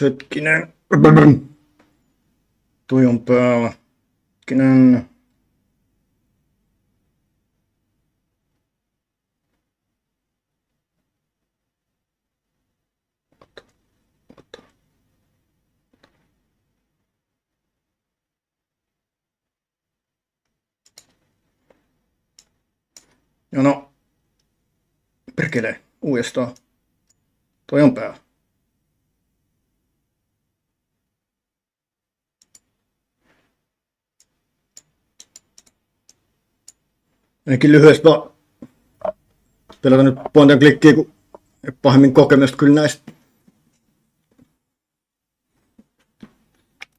Hetkinen. Toi on päällä. Hetkinen. Ja no. Perkele. Uudestaan. Toi on päällä. Ainakin lyhyesti pelata nyt point and clickia, kun pahemmin kokemusta kyllä näistä.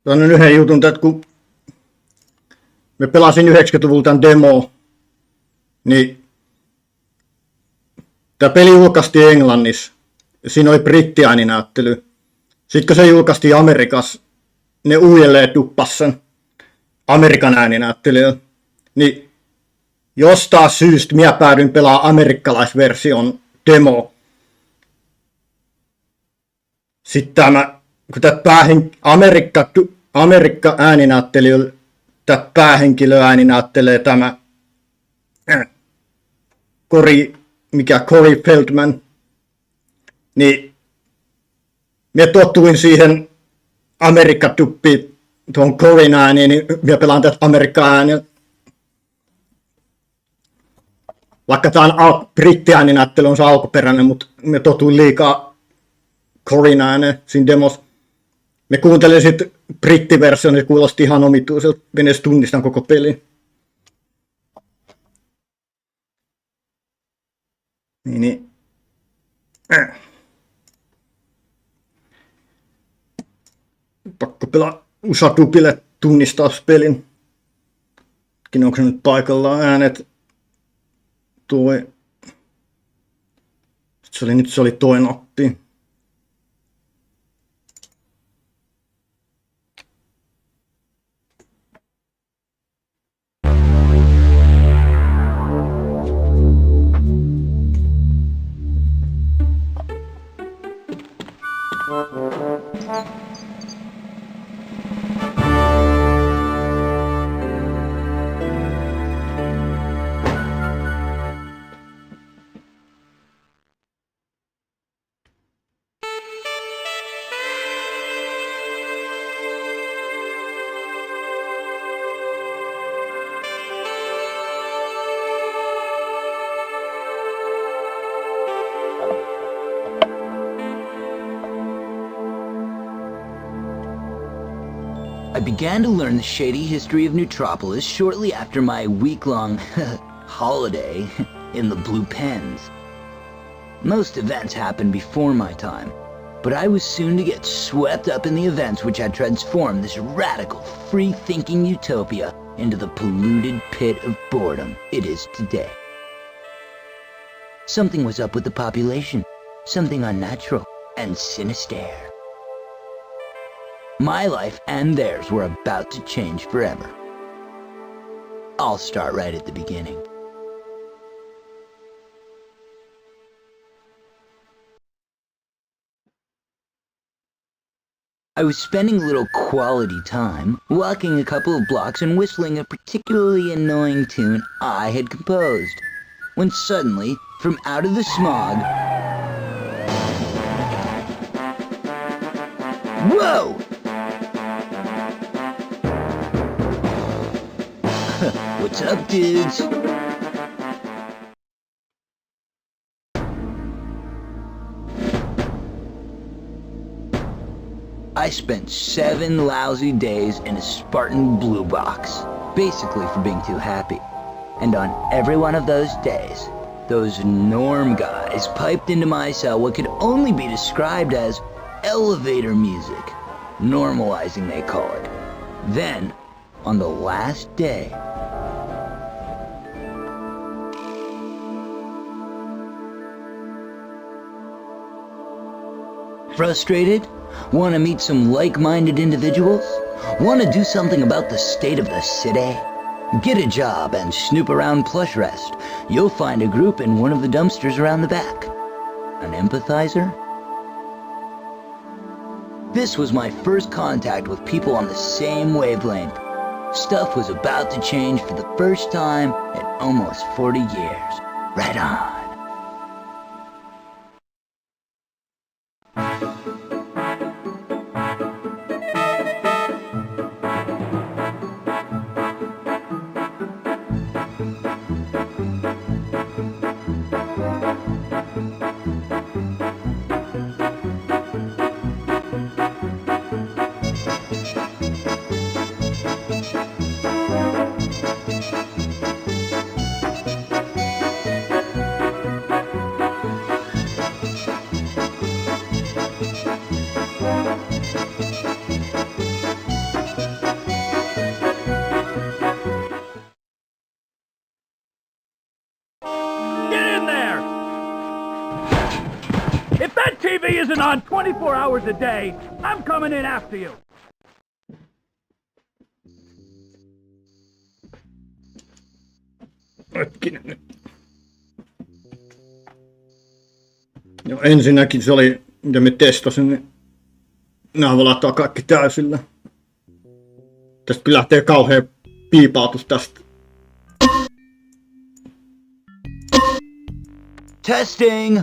Sanon yhden jutun, että kun me pelasin 90-luvulla tämän demo, niin tämä peli julkaistiin Englannissa. Siinä oli brittiääninäyttely. Sitten kun se julkaistiin Amerikassa, ne uudelleen duppas sen Amerikan ääninäyttelyä. Niin jostain syystä minä päädyin pelaamaan amerikkalaisversion demo. Sitten tämä, kun tämä Amerikka ääninäyttely, tämä päähenkilö ääninäyttelee tämä Corey Feldman, niin minä tottuin siihen Amerikka-duppiin, tuohon Coreyn ääniin, niin minä pelaan tätä Amerikka-ääniä. Vaikka tämä on brittiääninäyttely on se alkuperäinen, mutta minä totuin liikaa Coreyn ääneen siinä demossa. Me kuuntelin sitten brittiversion, niin se kuulosti ihan omituiselta, minä edes tunnistan koko pelin. Niin. Pakko pelaa USA-dupille tunnistaa pelin. Onko se nyt paikallaan äänet? Se oli toi nappi. I began to learn the shady history of Nootropolis shortly after my week-long holiday in the Blue Pens. Most events happened before my time, but I was soon to get swept up in the events which had transformed this radical, free-thinking utopia into the polluted pit of boredom it is today. Something was up with the population, something unnatural and sinister. My life and theirs were about to change forever. I'll start right at the beginning. I was spending a little quality time, walking a couple of blocks and whistling a particularly annoying tune I had composed, when suddenly, from out of the smog... Whoa! What's up, dudes? I spent 7 lousy days in a Spartan blue box, basically for being too happy. And on every one of those days, those norm guys piped into my cell what could only be described as elevator music. Normalizing, they call it. Then, on the last day, frustrated? Want to meet some like-minded individuals? Want to do something about the state of the city? Get a job and snoop around Plush Rest. You'll find a group in one of the dumpsters around the back. An empathizer? This was my first contact with people on the same wavelength. Stuff was about to change for the first time in almost 40 years. Right on. If that TV isn't on 24 hours a day, I'm coming in after you. Hetkinen nyt. No, ensinnäkin se oli, mitä me testasin, niin nämä valataan kaikki täysillä. Tästä kyllä lähtee kauhea piipautus tästä. Testing.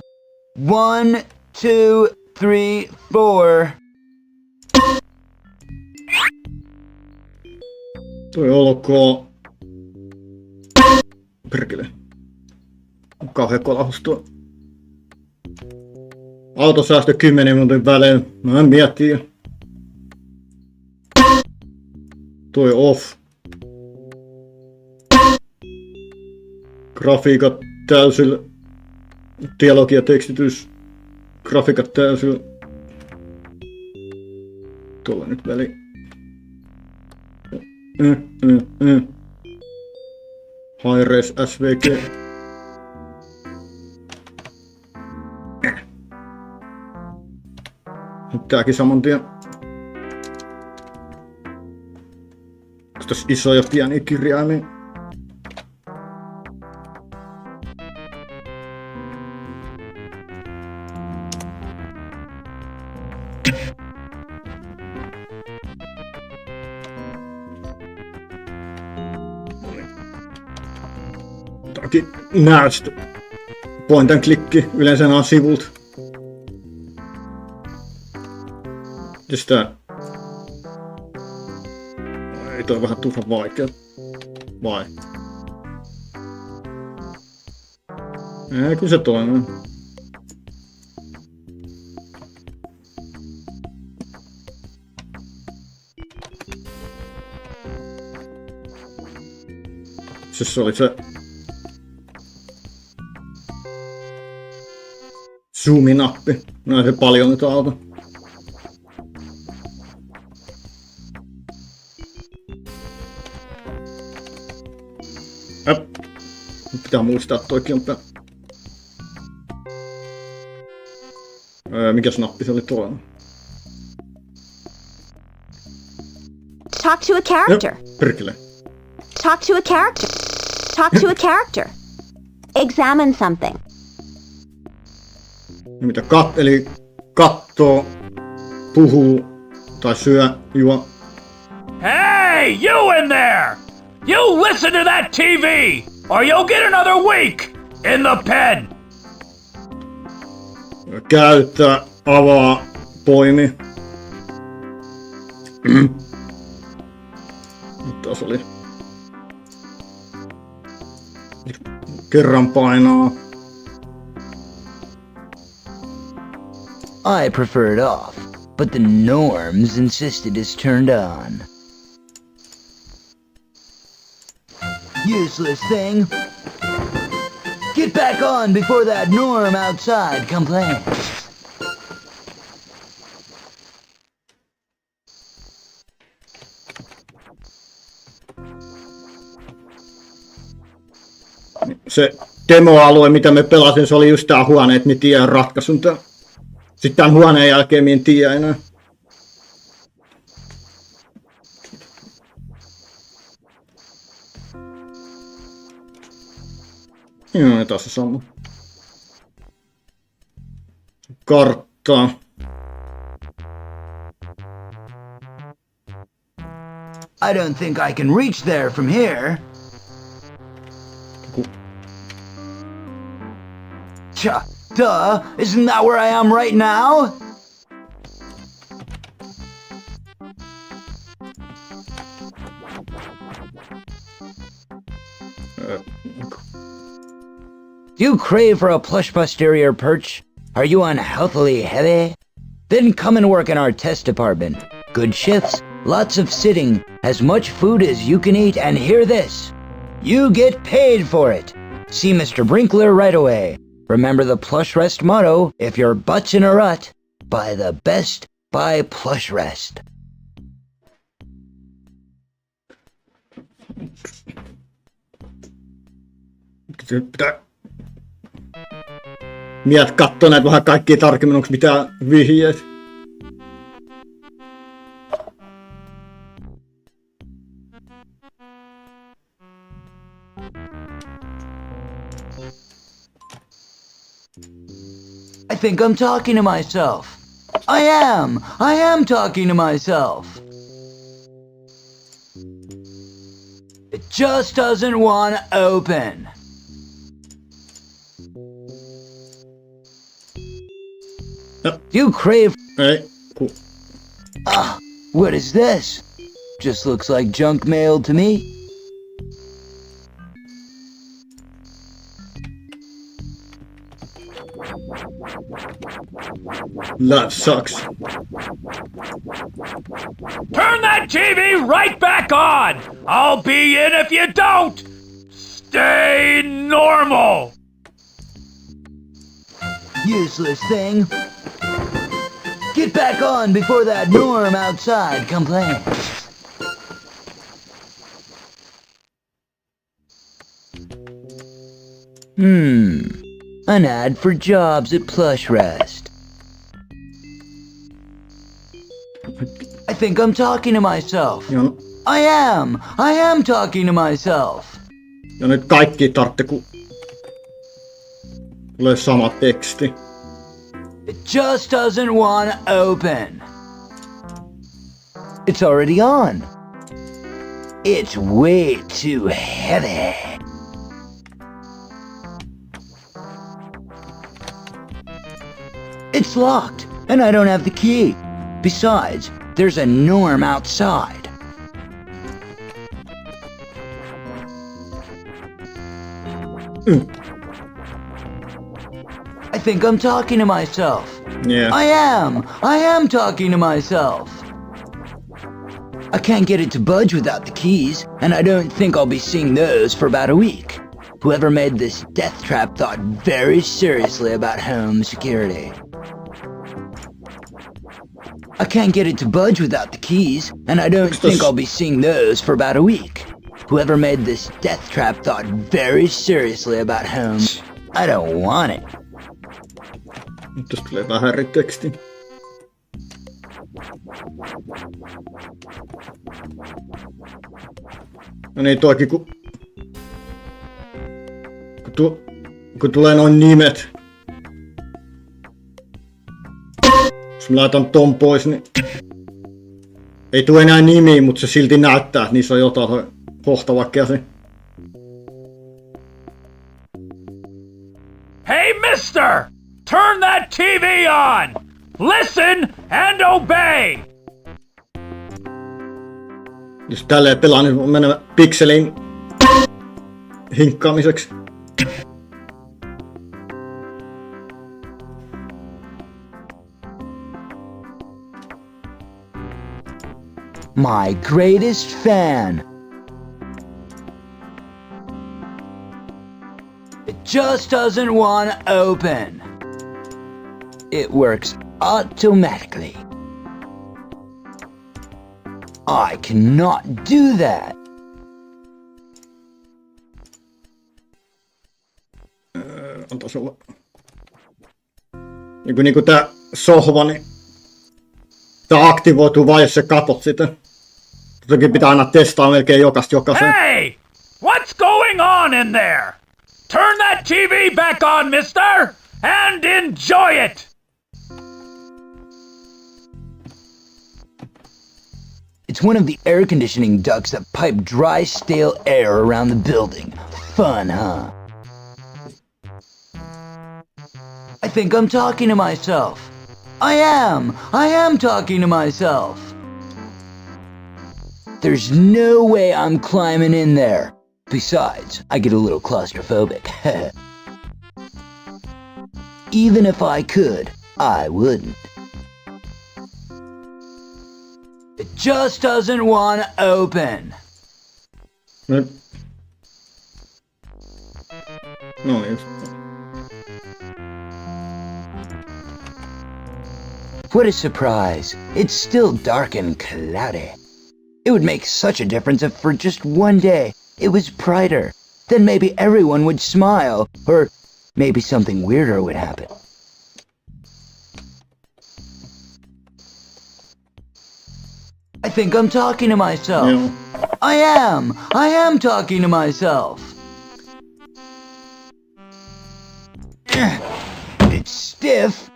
1, 2, 3, 4. Toi olkoon. Perkele. Kauhea kolahus tuo. Autosäästö 10 minuutin välein. Mä en miettiä. Toi off. Grafiikat täysillä. Dialogi ja tekstitys. Grafiikat täysillä. Tuolla nyt väliin. Hi-res SVG. Nyt tääkin saman tien. Onks tässä isoja pieniä kirjaimia? Tämäkin näystö. Point and klikki. Yleensä nämä on sivulta. Mites tää? Ei toi vähän turhan vaikea. Vai? Ei, kyllä se toimii. Se oli se zoominappi. No ei se paljon nyt auta. Nyt pitää muistaa, että toikin on mikäs nappi se oli toinen? Talk to a character. Perkele. Talk to a character. Talk to a character. Examine something. Mitä eli kattoo, puhuu tai syö, juo. Hey, you in there! You listen to that TV, or you'll get another week in the pen! Käyttää, avaa, poimi. Nyt taas oli. Kerran painaa. I prefer it off, but the norms insisted it's turned on. Useless thing. Get back on before that norm outside complains. Se demoalue, mitä me pelasin, se oli just tää huone, että me tiedän ratkaisun. Sitten tämän huoneen jälkeen me en tiedä enää. Joo, tässä sama. Karttaa. I don't think I can reach there from here. Duh, isn't that where I am right now? Do you crave for a plush posterior perch? Are you unhealthily heavy? Then come and work in our test department. Good shifts, lots of sitting, as much food as you can eat, and hear this. You get paid for it. See Mr. Brinkler right away. Remember the Plush Rest motto, if your butt's in a rut, buy the best, buy Plush Rest. Pitää katsoa näitä vähän kaikkia tarkemmin, onko mitään vihjeet. I think I'm talking to myself. I am talking to myself. It just doesn't want to open. You crave... Ei, cool. What is this? Just looks like junk mail to me. That sucks. Turn that TV right back on! I'll be in if you don't! Stay normal! Useless thing. Get back on before that Norm outside complains. An ad for jobs at Plush Rest. I think I'm talking to myself. Ja, I am talking to myself. ja nyt kaikki tarvitse, kun tulee sama teksti. It just doesn't want to open. It's already on. It's way too heavy. It's locked, and I don't have the key. Besides, there's a Norm outside. I think I'm talking to myself. Yeah. I am talking to myself. I can't get it to budge without the keys, and I don't think I'll be seeing those for about a week. Whoever made this death trap thought very seriously about home security. I can't get it to budge without the keys, and I don't think I'll be seeing those for about a week. Whoever made this death trap thought very seriously about home. I don't want it. Nyt tästä tulee vähän eri teksti. No niin, toikin kun tulee noin nimet. Jos mä laitan ton pois, niin ei tule enää nimiä, mutta se silti näyttää, että niissä on jotain hohtava käsi. Hey, mister! Turn that TV on! Listen and obey! Jos tälleen pelaa, niin on mennä pikselin hinkkaamiseksi. My greatest fan. It just doesn't want to open. It works automatically. I cannot do that. Antaa sulla. Niinku tää sohva, niin tää aktivoituu vain, jos sä katot sitä. Toki pitää aina testaa melkein jokaisen. Hey! What's going on in there? Turn that TV back on, mister! And enjoy it! It's one of the air conditioning ducts that pipe dry, stale air around the building. Fun, huh? I think I'm talking to myself. I am talking to myself. There's no way I'm climbing in there. Besides, I get a little claustrophobic. Even if I could, I wouldn't. It just doesn't want to open. No niin. What a surprise. It's still dark and cloudy. It would make such a difference if for just one day it was brighter. Then maybe everyone would smile, or maybe something weirder would happen. I think I'm talking to myself. Joo. I am talking to myself. It's stiff,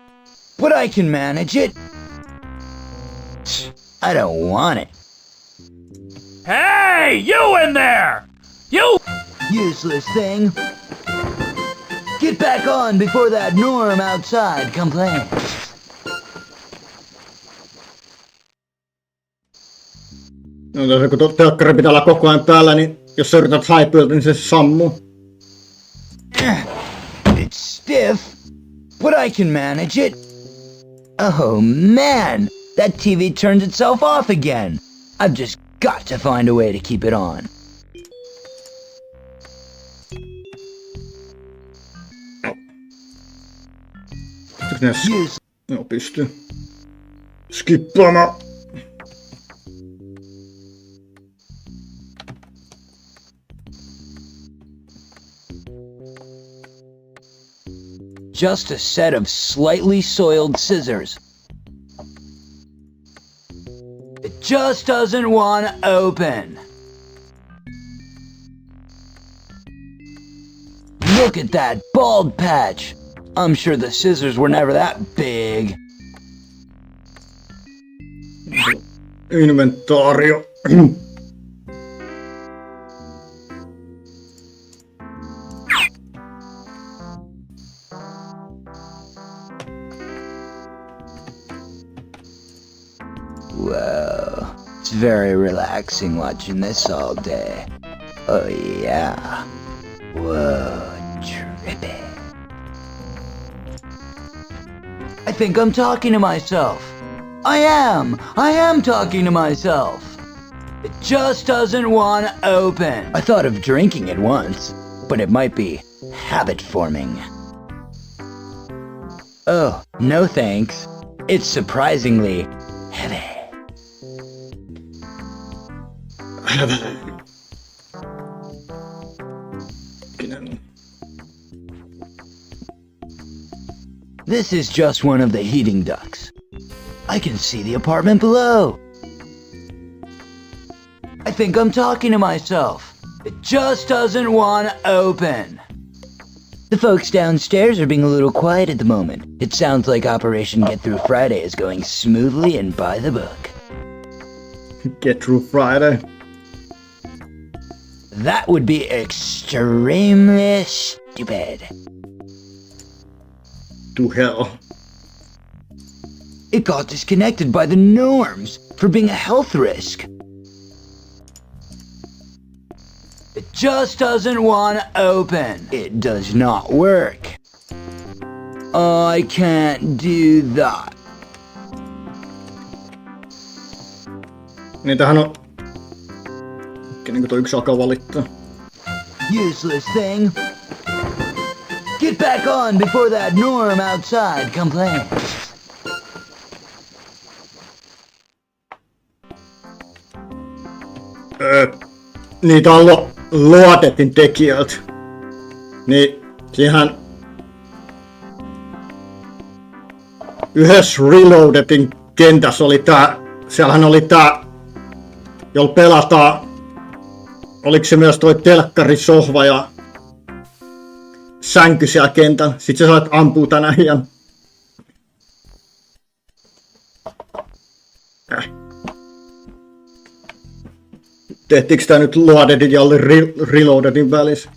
but I can manage it. I don't want it. Hey, you in there! You! Useless thing. Get back on before that Norm outside complains. No tässä kun telkkari pitää olla koko ajan päällä, niin jos sä yrität häipyiltä, niin se sammuu. It's stiff, but I can manage it. Oh man, that TV turned itself off again. I've just got to find a way to keep it on. Pystyykö ne Use Joo, pystyy. Skippaamaan. just a set of slightly soiled scissors. It just doesn't want to open. Look at that bald patch. I'm sure the scissors were never that big. Inventaario. Whoa, it's very relaxing watching this all day. Oh yeah. Whoa, trippy. I think I'm talking to myself. I am talking to myself. It just doesn't want to open. I thought of drinking it once, but it might be habit forming. Oh, no thanks. It's surprisingly heavy. This is just one of the heating ducts. I can see the apartment below. I think I'm talking to myself. It just doesn't want to open. The folks downstairs are being a little quiet at the moment. It sounds like Operation Get Through Friday is going smoothly and by the book. Get Through Friday. That would be extremely stupid. To hell. It got disconnected by the norms for being a health risk. It just doesn't want to open. It does not work. I can't do that. Niin tähän on... Niin kuin toi yksi alkaa valittaa. Useless thing. Get back on before that norm outside complains. Niitä on Loadetin tekijöiltä. Niin siihen yhdessä Reloadetin kentässä oli tää, siellähän oli tää, jolla pelataan, oliko se myös toi telkkarisohva ja sänky siellä kentällä. Sit sä saat ampua tän äijän. Tehtiinkö tää nyt loadedin ja reloadedin välissä?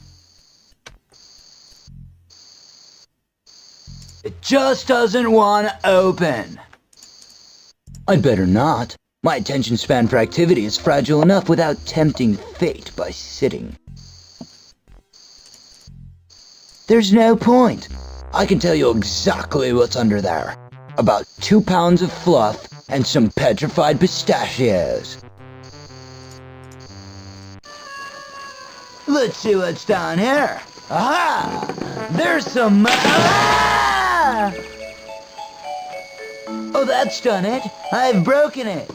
It just doesn't want to open. I better not. My attention span for activity is fragile enough without tempting fate by sitting. There's no point. I can tell you exactly what's under there. About 2 pounds of fluff and some petrified pistachios. Let's see what's down here. Aha! There's some... Ah! Oh, that's done it. I've broken it.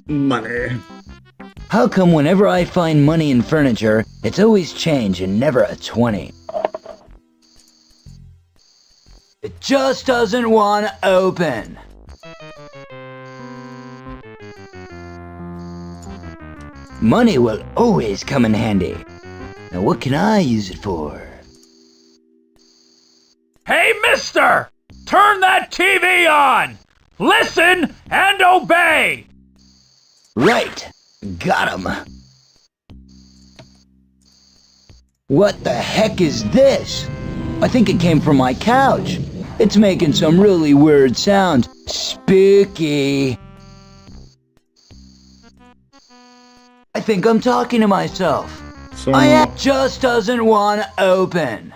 Money. How come whenever I find money in furniture, it's always change and never a 20? It just doesn't want to open. Money will always come in handy. Now what can I use it for? Hey, mister! Turn that TV on! Listen and obey! Right. Got him. What the heck is this? I think it came from my couch. It's making some really weird sounds. Spooky. I think I'm talking to myself. It just doesn't want to open.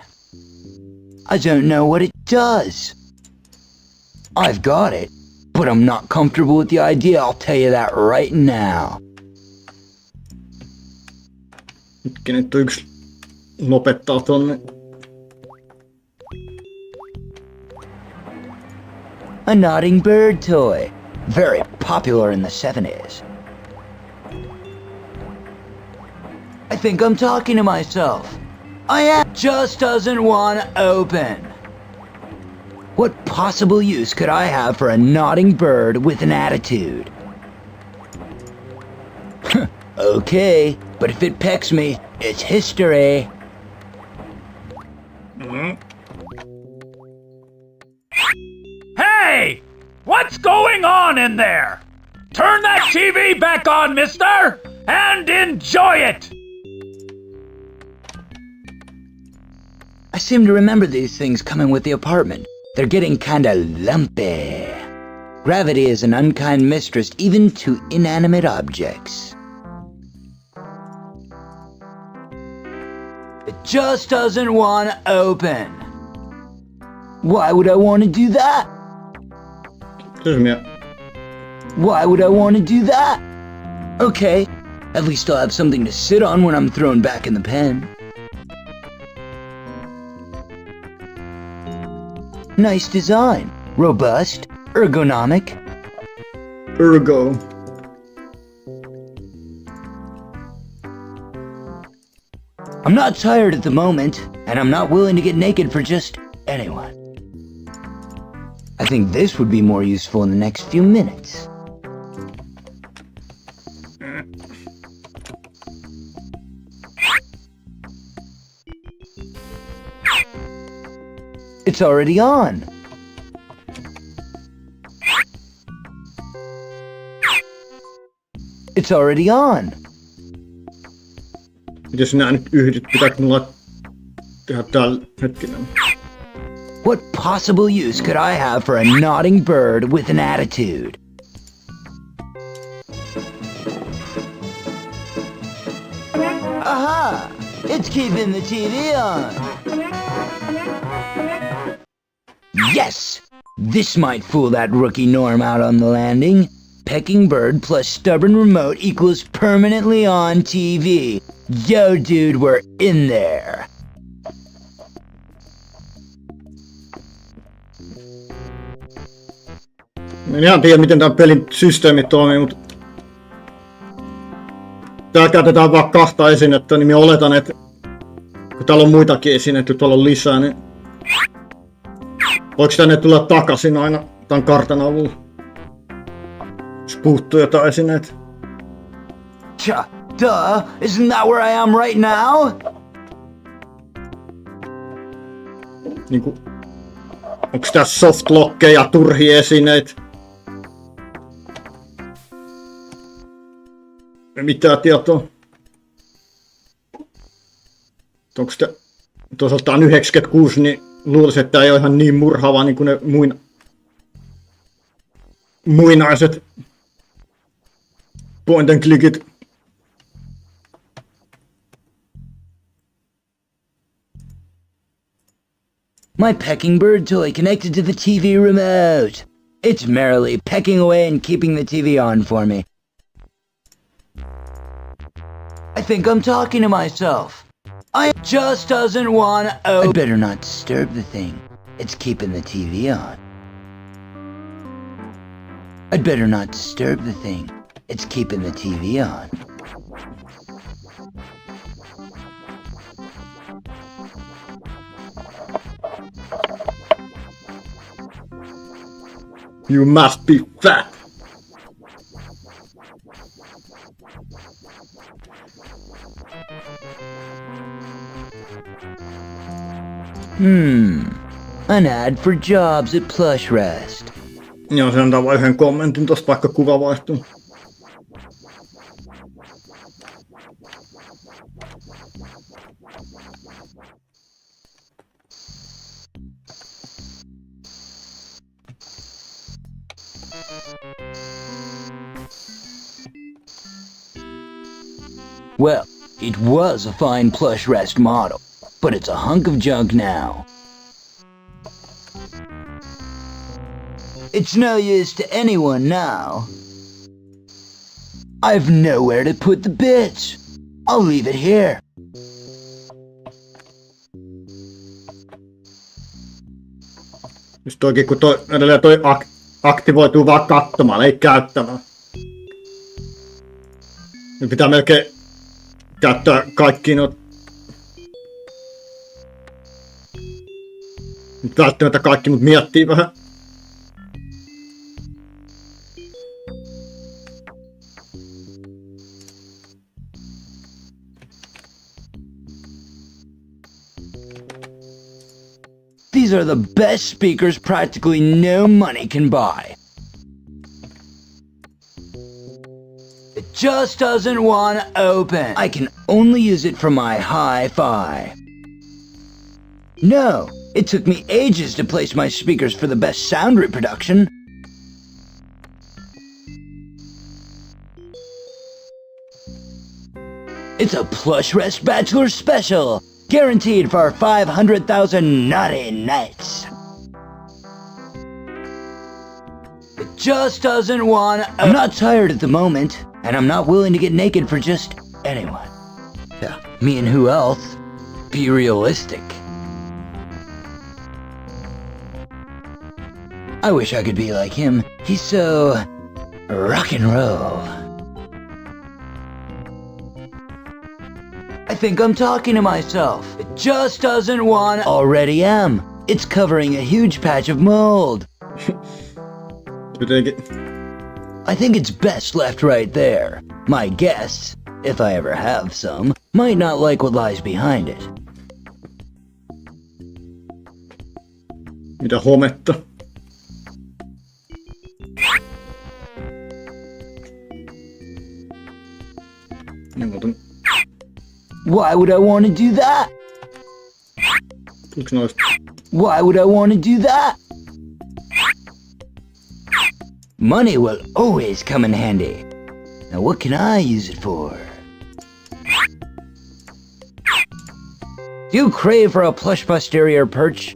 I don't know what it does. I've got it, but I'm not comfortable with the idea, I'll tell you that right now. Nytkin nyt yksi lopettaa tonne. A nodding bird toy. Very popular in the 70s. I think I'm talking to myself. Just doesn't want to open. What possible use could I have for a nodding bird with an attitude? Okay, but if it pecks me, it's history. Hey! What's going on in there? Turn that TV back on, mister, and enjoy it! I seem to remember these things coming with the apartment. They're getting kinda lumpy. Gravity is an unkind mistress even to inanimate objects. It just doesn't want to open. Why would I want to do that? Why would I want to do that? Okay, at least I'll have something to sit on when I'm thrown back in the pen. Nice design. Robust. Ergonomic. Ergo. I'm not tired at the moment, and I'm not willing to get naked for just anyone. I think this would be more useful in the next few minutes. It's already on. It's already on. Mites nää nyt yhdyt? Pitääkö mulla tehdä täällä hetkinen? What possible use could I have for a nodding bird with an attitude? Aha! It's keeping the TV on. Yes! This might fool that rookie Norm out on the landing. Pecking bird plus stubborn remote equals permanently on TV. Yo, dude, we're in there. En ihan tiedä, miten tämän pelin systeemi toimii, mutta täällä käytetään vaan 2 esinettä, niin minä oletan, että kun täällä on muitakin esinettä, tuolla on lisää, niin voiko tänne tulla takaisin aina tämän kartan avulla, jos puuttuu jotain esineitä? Duh, isn't that where I am right now? Niinku, onks tässä softlockeja, turhia esineitä? Mitä tietoa? Onks tää... Toisaalta on 96, niin luulisin, että tää ei ole ihan niin murhaava niin kuin ne muinaiset point and clickit. My pecking bird toy connected to the TV remote. It's merrily pecking away and keeping the TV on for me. I think I'm talking to myself. I just doesn't want to. I'd better not disturb the thing. It's keeping the TV on. I'd better not disturb the thing. It's keeping the TV on. You must be fat. An ad for jobs at Plush Rest. Joo, se antaa vain yhden kommentin tosta, vaikka kuva vaihtuu. Well, it was a fine Plush Rest model, but it's a hunk of junk now. It's no use to anyone now. I've nowhere to put the bits. I'll leave it here. Just toikin, kun edelleen aktivoituu vaan katsomaan, ei käyttämään. Nyt pitää melkein käyttää kaikki noita. Nyt välttämättä kaikki, mutta miettii vähän. These are the best speakers practically no money can buy. It just doesn't want to open. I can only use it for my hi-fi. No, it took me ages to place my speakers for the best sound reproduction. It's a Plush Rest Bachelor Special, guaranteed for 500,000 naughty nights. It just doesn't want to... I'm not tired at the moment, and I'm not willing to get naked for just anyone. Yeah, me and who else? Be realistic. I wish I could be like him. He's so... rock and roll. I think I'm talking to myself. It just doesn't want to... Already am. It's covering a huge patch of mold. I think it's best left right there. My guests, if I ever have some, might not like what lies behind it. Mitä hometta? Why would I want to do that? Why would I want to do that? Money will always come in handy. Now what can I use it for? Do you crave for a plush posterior perch?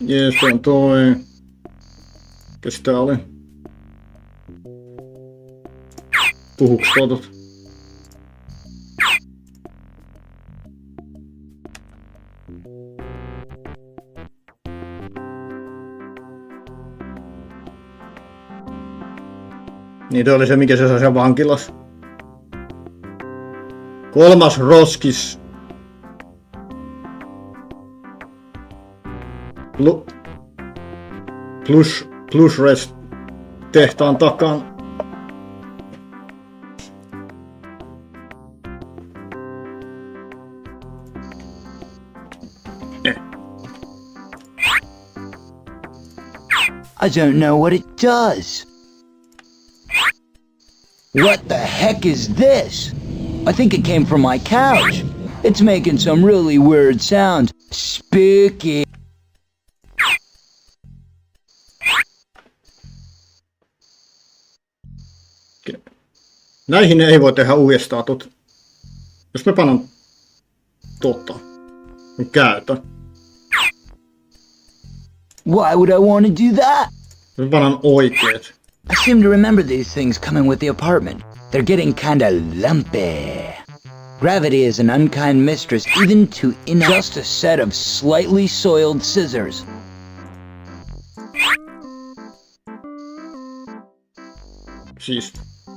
Jees, on toi. Kes tää oli? Puhuks totot? Niin toi oli se, mikä se sai siellä vankilas. 3. roskis. Plush Rest tehtaan takaan. I don't know what it does. What the heck is this? I think it came from my couch. It's making some really weird sound. Spooky. Näihin ei voi tehdä uudestaan Jos mä panon käytän. Why would I want to do that? Mä panon oikeet. I seem to remember these things coming with the apartment. They're getting kinda lumpy. Gravity is an unkind mistress even to just a set of slightly soiled scissors. Siis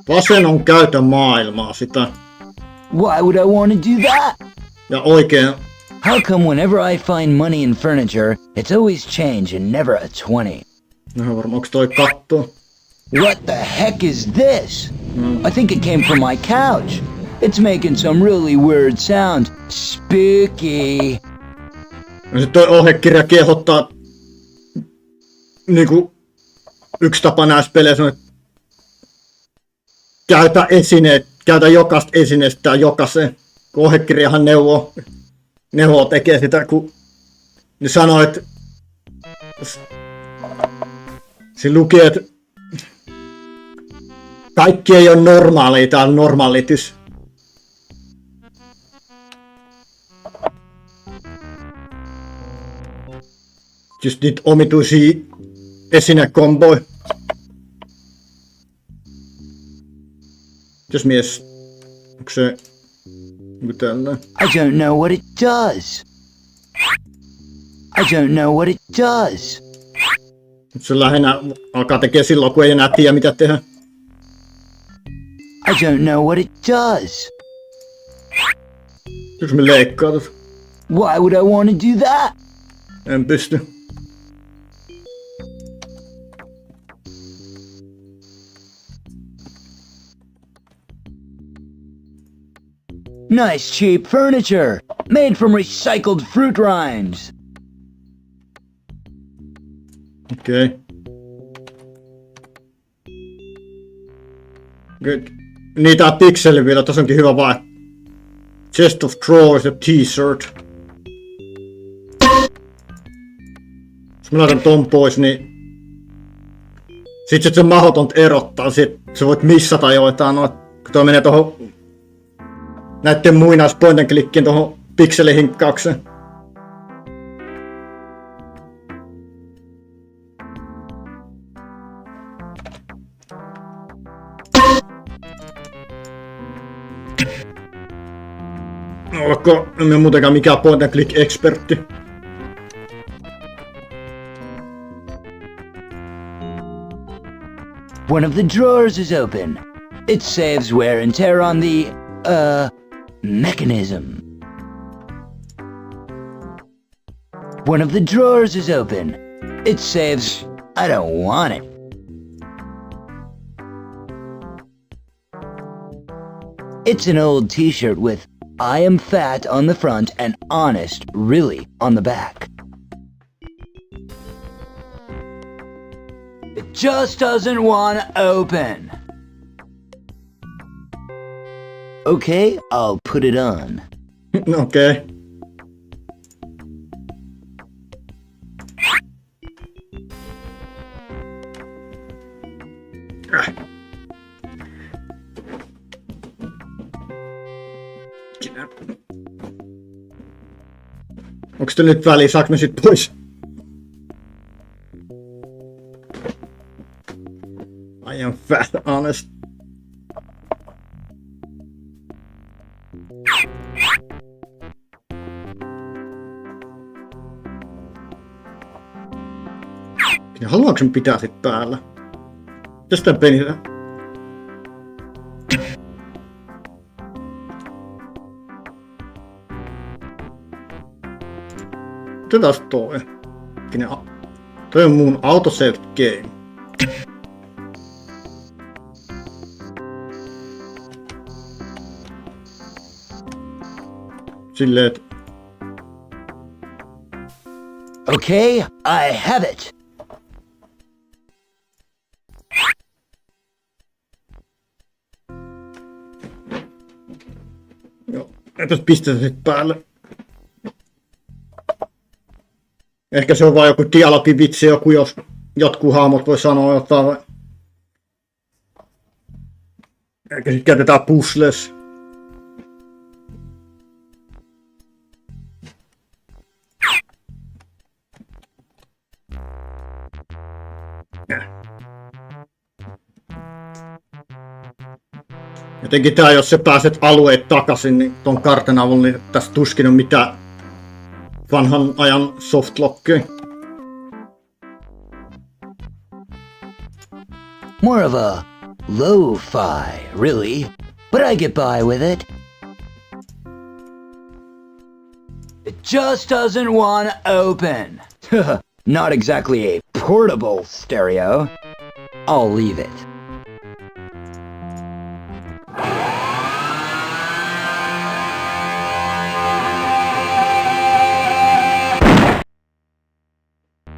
vasen on käytä maailmaa sitä. Why would I want to do that? Ja oikein. How come whenever I find money in furniture, it's always change and never a 20? No varmaan onks toi katto? What the heck is this? I think it came from my couch. It's making some really weird sound. Spooky. Ja sit toi ohjekirja kiehottaa niinku yksi tapa näissä peleissä on, että käytä jokaista esineestä tai jokaisen. Kun ohjekirjahan neuvoo tekee sitä, kun ne sanoo, että siinä luki, että kaikki ei ole normaalia täällä Normalitys. Just niitä omituisia esinekomboja. Jos mies, onko se joku tällainen? I don't know what it does. I don't know what it does. Se lähinnä alkaa tekee silloin, kun ei enää tiedä mitä tehdä. I don't know what it does. Jos me leikkaa tot. Why would I want to do that? En pysty. Nice cheap furniture, made from recycled fruit rinds. Okei. Good. Niin tää pikseli vielä, tossa onkin hyvä vai. Chest of drawers ja t-shirt. Jos mä laitan ton pois, niin sit se on mahdotonta erottaa, sit sä voit missata joitain noit, kun toi menee tohon näitten muinais point and clickin tohon pikselihinkkaukseen. Oletko, en ole muutenkaan mikään point and click ekspertti. One of the drawers is open. It saves wear and tear on the, mechanism. One of the drawers is open. It saves... I don't want it. It's an old t-shirt with I am fat on the front and honest really on the back. It just doesn't want to open. Okay, I'll put it on. Okei. Onks te nyt väliin? Saaks me sit pois? I am fat, honest. Ja haluanko mä pitää sit päällä? Tästä penistä. Otetaan toi. Toi on mun autosave game. Silleen, et... Okay, I have it. Entäs pistä se sit päälle? Ehkä se on vaan joku dialogivitsi, joku jos jotkut hahmot voi sanoa jotain vai... Ehkä sit käytetään puzzles. Jotenkin tää, jos sä pääset alueet takaisin, niin ton kartan avulla, niin tässä tuskin on mitään vanhan ajan softlockia. More of a lo-fi, really, but I get by with it. It just doesn't want to open. Not exactly a portable stereo. I'll leave it.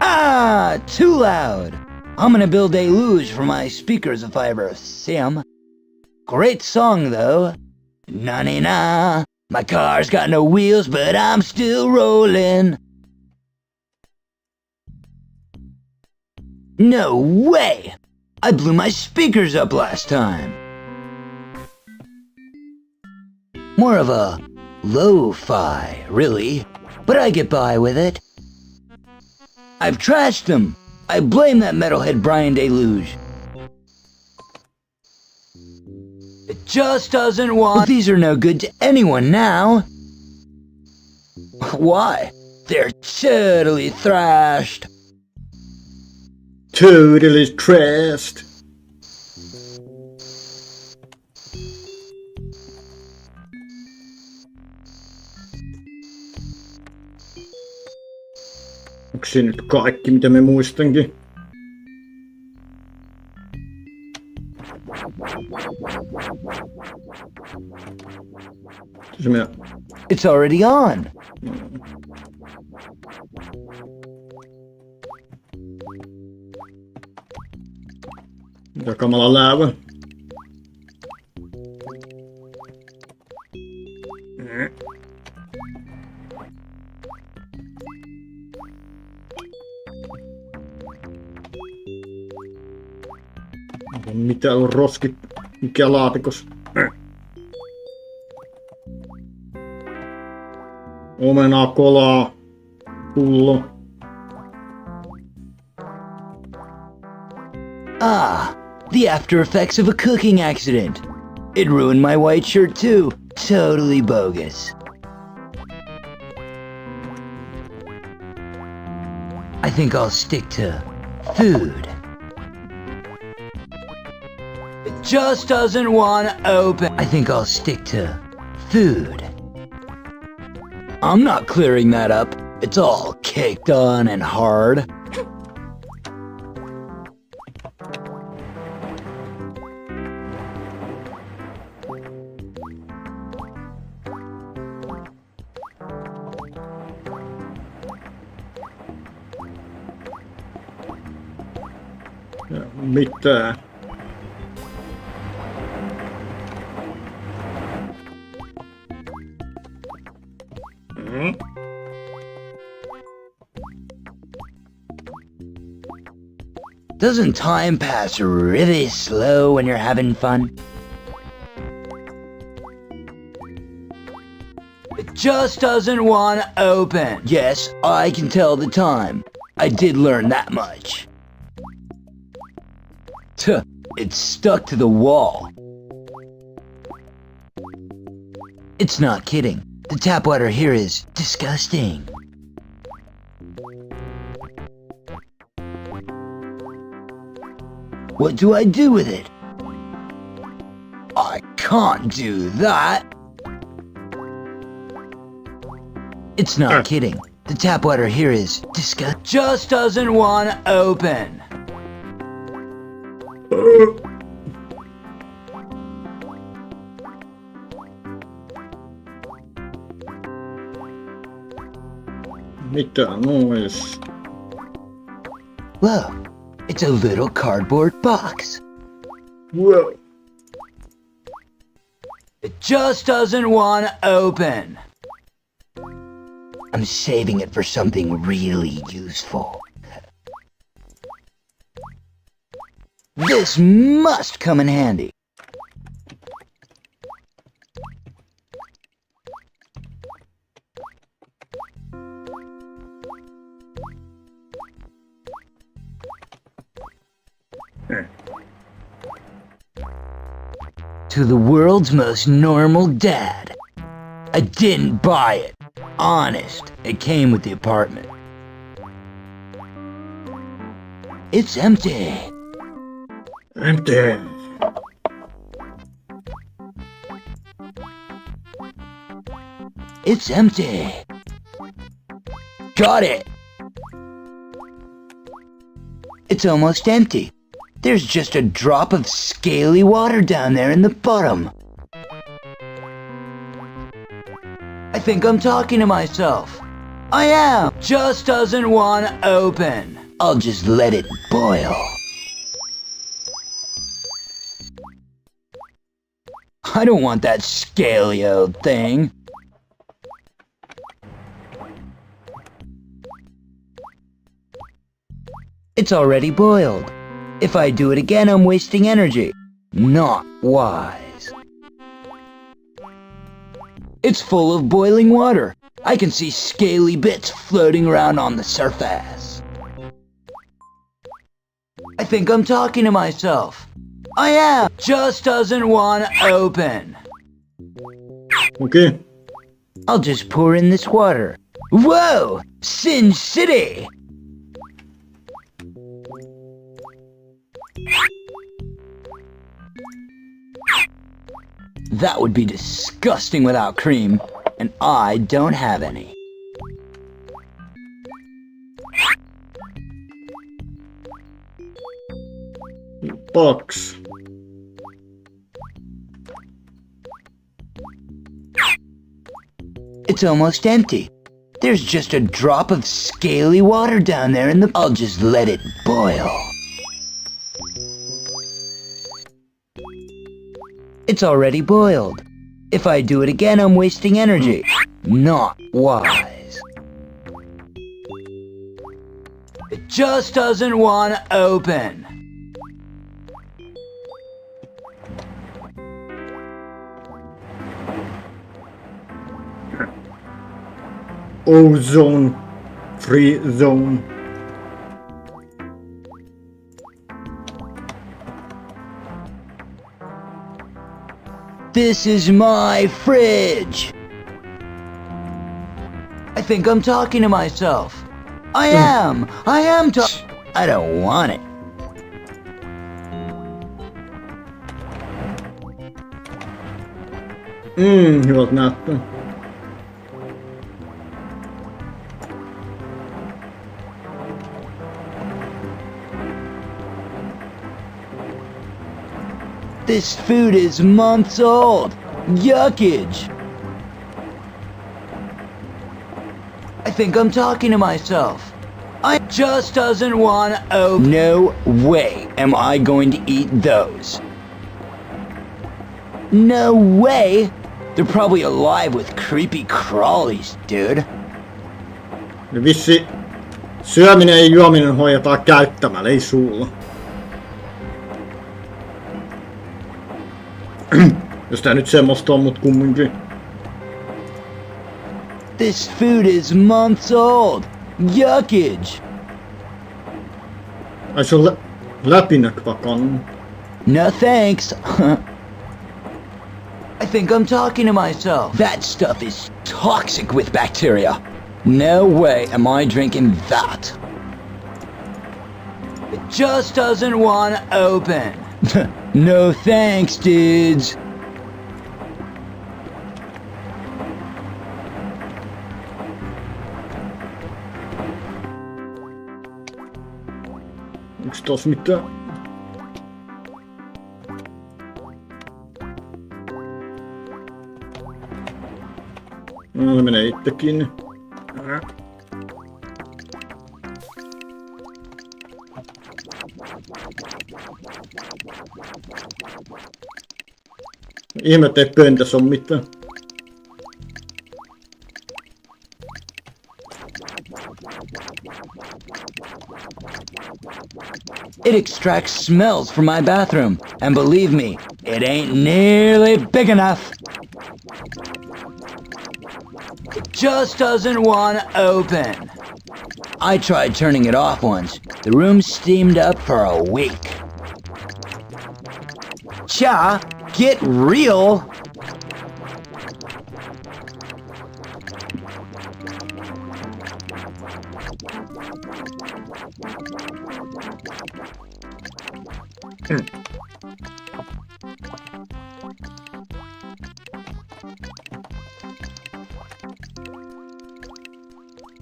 Ah, too loud. I'm gonna build a luge for my speakers if I ever see 'em. Great song though. Na-na-na. My car's got no wheels, but I'm still rolling. No way! I blew my speakers up last time. More of a lo-fi, really, but I get by with it. I've trashed them. I blame that metalhead Brian Deluge. It just doesn't want... These are no good to anyone now. Why? They're totally thrashed. Totally trashed. Onko siinä nyt kaikki, mitä me muistankin? It's already on. Mitä kamala läävä? Mitä on roskit? Mikä laatikos? Omenaa, kolaa, pullo. Ah, the after effects of a cooking accident. It ruined my white shirt too. Totally bogus. I think I'll stick to food. It just doesn't want to open. I think I'll stick to food. I'm not clearing that up. It's all caked on and hard. Mitä? Doesn't time pass really slow when you're having fun? It just doesn't want to open. Yes, I can tell the time. I did learn that much. Tuh, it's stuck to the wall. It's not kidding. The tap water here is disgusting. What do I do with it? I can't do that. It's not kidding. The tap water here is disgusting. Just doesn't want to open. Mitä nois? Whoa, it's a little cardboard box. Whoa. It just doesn't want to open. I'm saving it for something really useful. This must come in handy. To the world's most normal dad. I didn't buy it. Honest, it came with the apartment. It's empty. Empty. It's empty. Got it. It's almost empty. There's just a drop of scaly water down there in the bottom. I think I'm talking to myself. I am. Just doesn't want to open. I'll just let it boil. I don't want that scaly old thing. It's already boiled. If I do it again, I'm wasting energy. Not wise. It's full of boiling water. I can see scaly bits floating around on the surface. I think I'm talking to myself. I am. Just doesn't want to open. Okay. I'll just pour in this water. Whoa! Sin City! That would be disgusting without cream, and I don't have any. Box. It's almost empty. There's just a drop of scaly water down there in the... I'll just let it boil. It's already boiled. If I do it again, I'm wasting energy. Not wise. It just doesn't want to open. Ozone. Free zone. This is my fridge. I think I'm talking to myself. I am I don't want it. Hyvältä näyttää. This food is months old. Yuckage. I think I'm talking to myself. I just doesn't want to open. No way am I going to eat those. No way. They're probably alive with creepy crawlies, dude. Vissi syöminen ja juominen hoidetaan käyttämällä, ei suulla. Jos tää nyt semmoista on, mut kumminkin. This food is months old. Yuckage. Ai se on läpinäkyvä. No thanks. I think I'm talking to myself. That stuff is toxic with bacteria. No way am I drinking that. It just doesn't want to open. No thanks, dudes. Onks tos mitään? No, se menee itsekin. Ihme, ettei pöntössä ole mitään. It extracts smells from my bathroom, and believe me, it ain't nearly big enough. It just doesn't want to open. I tried turning it off once. The room steamed up for a week. Cha, get real!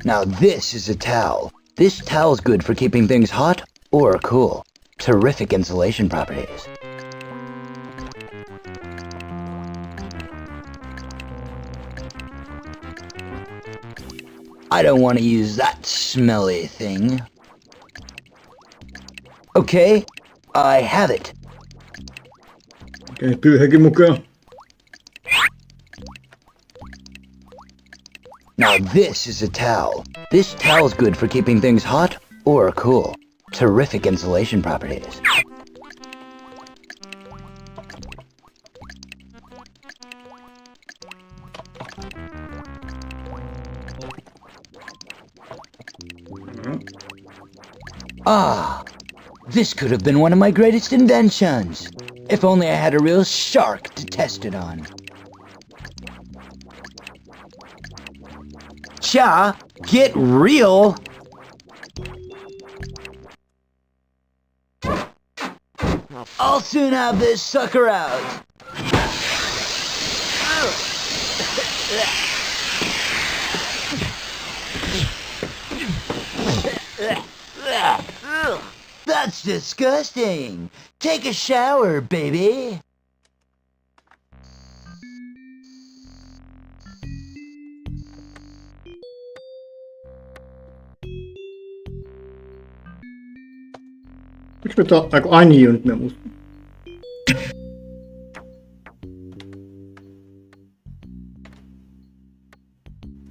Now this is a towel. This towel's good for keeping things hot or cool. Terrific insulation properties. I don't want to use that smelly thing. Okay, I have it. Okei, pyyhekin mukaan. Now this is a towel. This towel's good for keeping things hot or cool. Terrific insulation properties. Ah, this could have been one of my greatest inventions. If only I had a real shark to test it on. Cha, get real! I'll soon have this sucker out. That's disgusting. Take a shower, baby. Miksi me aina nyt me muista?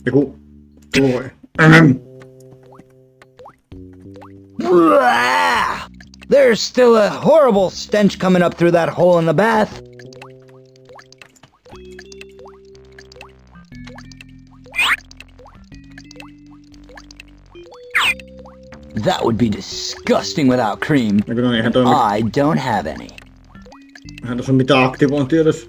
Joku... Voi. There's still a horrible stench coming up through that hole in the bath. That would be disgusting without cream. I don't have any. Eihän tässä ole mitään aktivointia edes.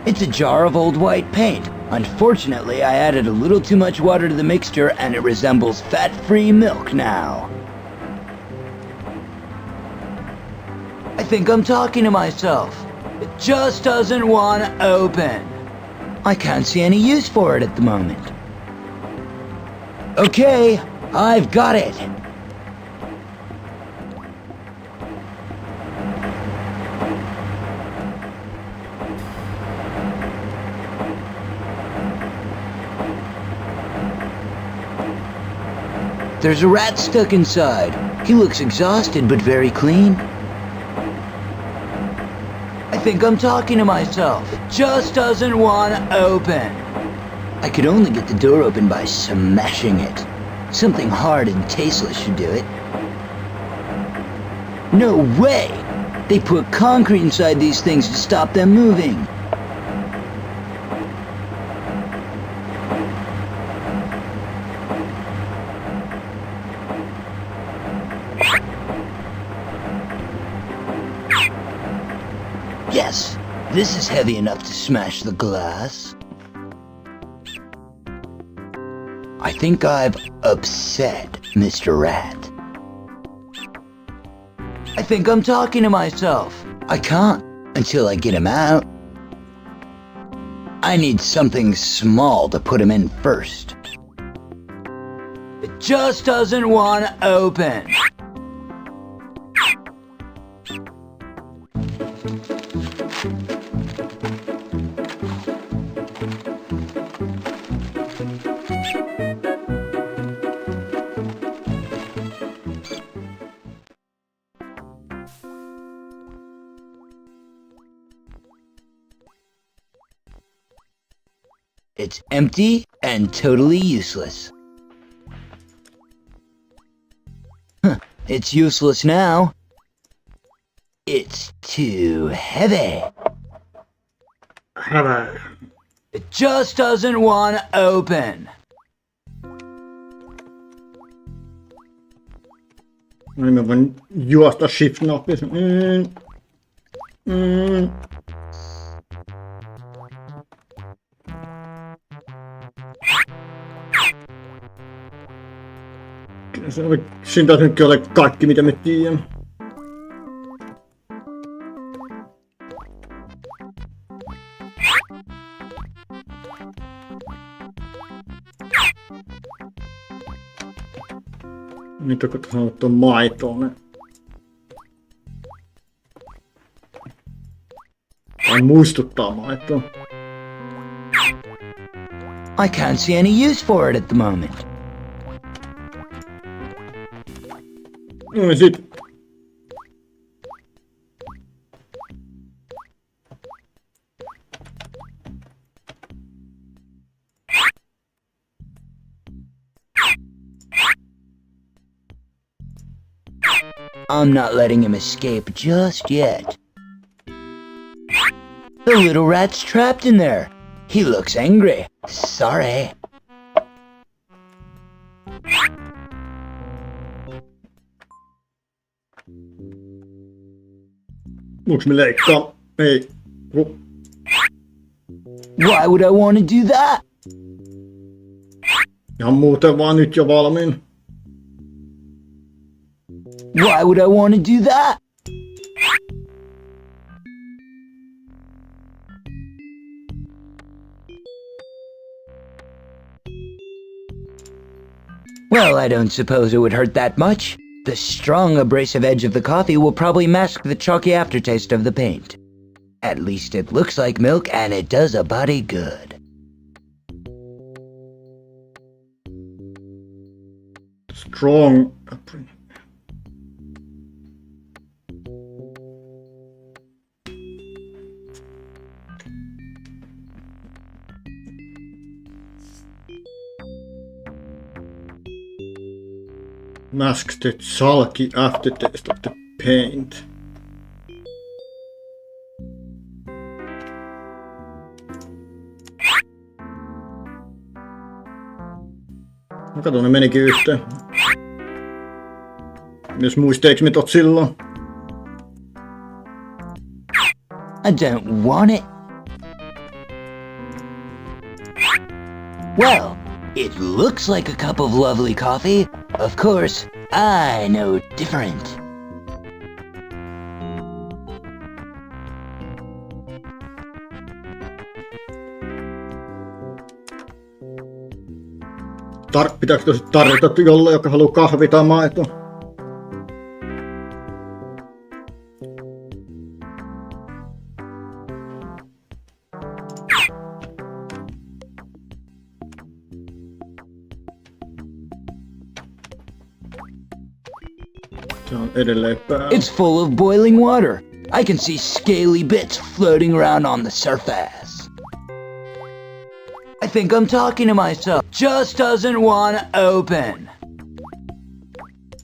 It's a jar of old white paint. Unfortunately, I added a little too much water to the mixture and it resembles fat-free milk now. I think I'm talking to myself. It just doesn't want to open. I can't see any use for it at the moment. Okay, I've got it. There's a rat stuck inside. He looks exhausted but very clean. I think I'm talking to myself. It just doesn't want to open. I could only get the door open by smashing it. Something hard and tasteless should do it. No way! They put concrete inside these things to stop them moving. Yes, this is heavy enough to smash the glass. I think I've upset Mr. Rat. I think I'm talking to myself. I can't until I get him out. I need something small to put him in first. It just doesn't want to open. It's empty and totally useless. It's useless now. It's too heavy. It just doesn't want to open. No niin mä voin juosta shift-nappia. Siinä taas nytkin ole kaikki mitä me tiedämme. Nyt onko sanottu maitoa? Tai muistuttaa maitoa. I can't see any use for it at the moment. No niin sit. I'm not letting him escape just yet. The little rat's trapped in there. He looks angry. Sorry. Voinko me leikkaa? Ei. Why would I want to do that? Ihan muuten vaan nyt jo valmiin. Why would I want to do that? Well, I don't suppose it would hurt that much. The strong abrasive edge of the coffee will probably mask the chalky aftertaste of the paint. At least it looks like milk and it does a body good. Strong. Mask the sulky aftertaste of the paint. No kato, ne menikin yhteen. Jos muisteeks me tot silloin? I don't want it. Well, it looks like a cup of lovely coffee. Of course, I know different. Pitääkö tosi tarjota jolle, joka haluaa kahvia tai maitoa? Se on edelleen päällä. It's full of boiling water. I can see scaly bits floating around on the surface. I think I'm talking to myself. Just doesn't want to open.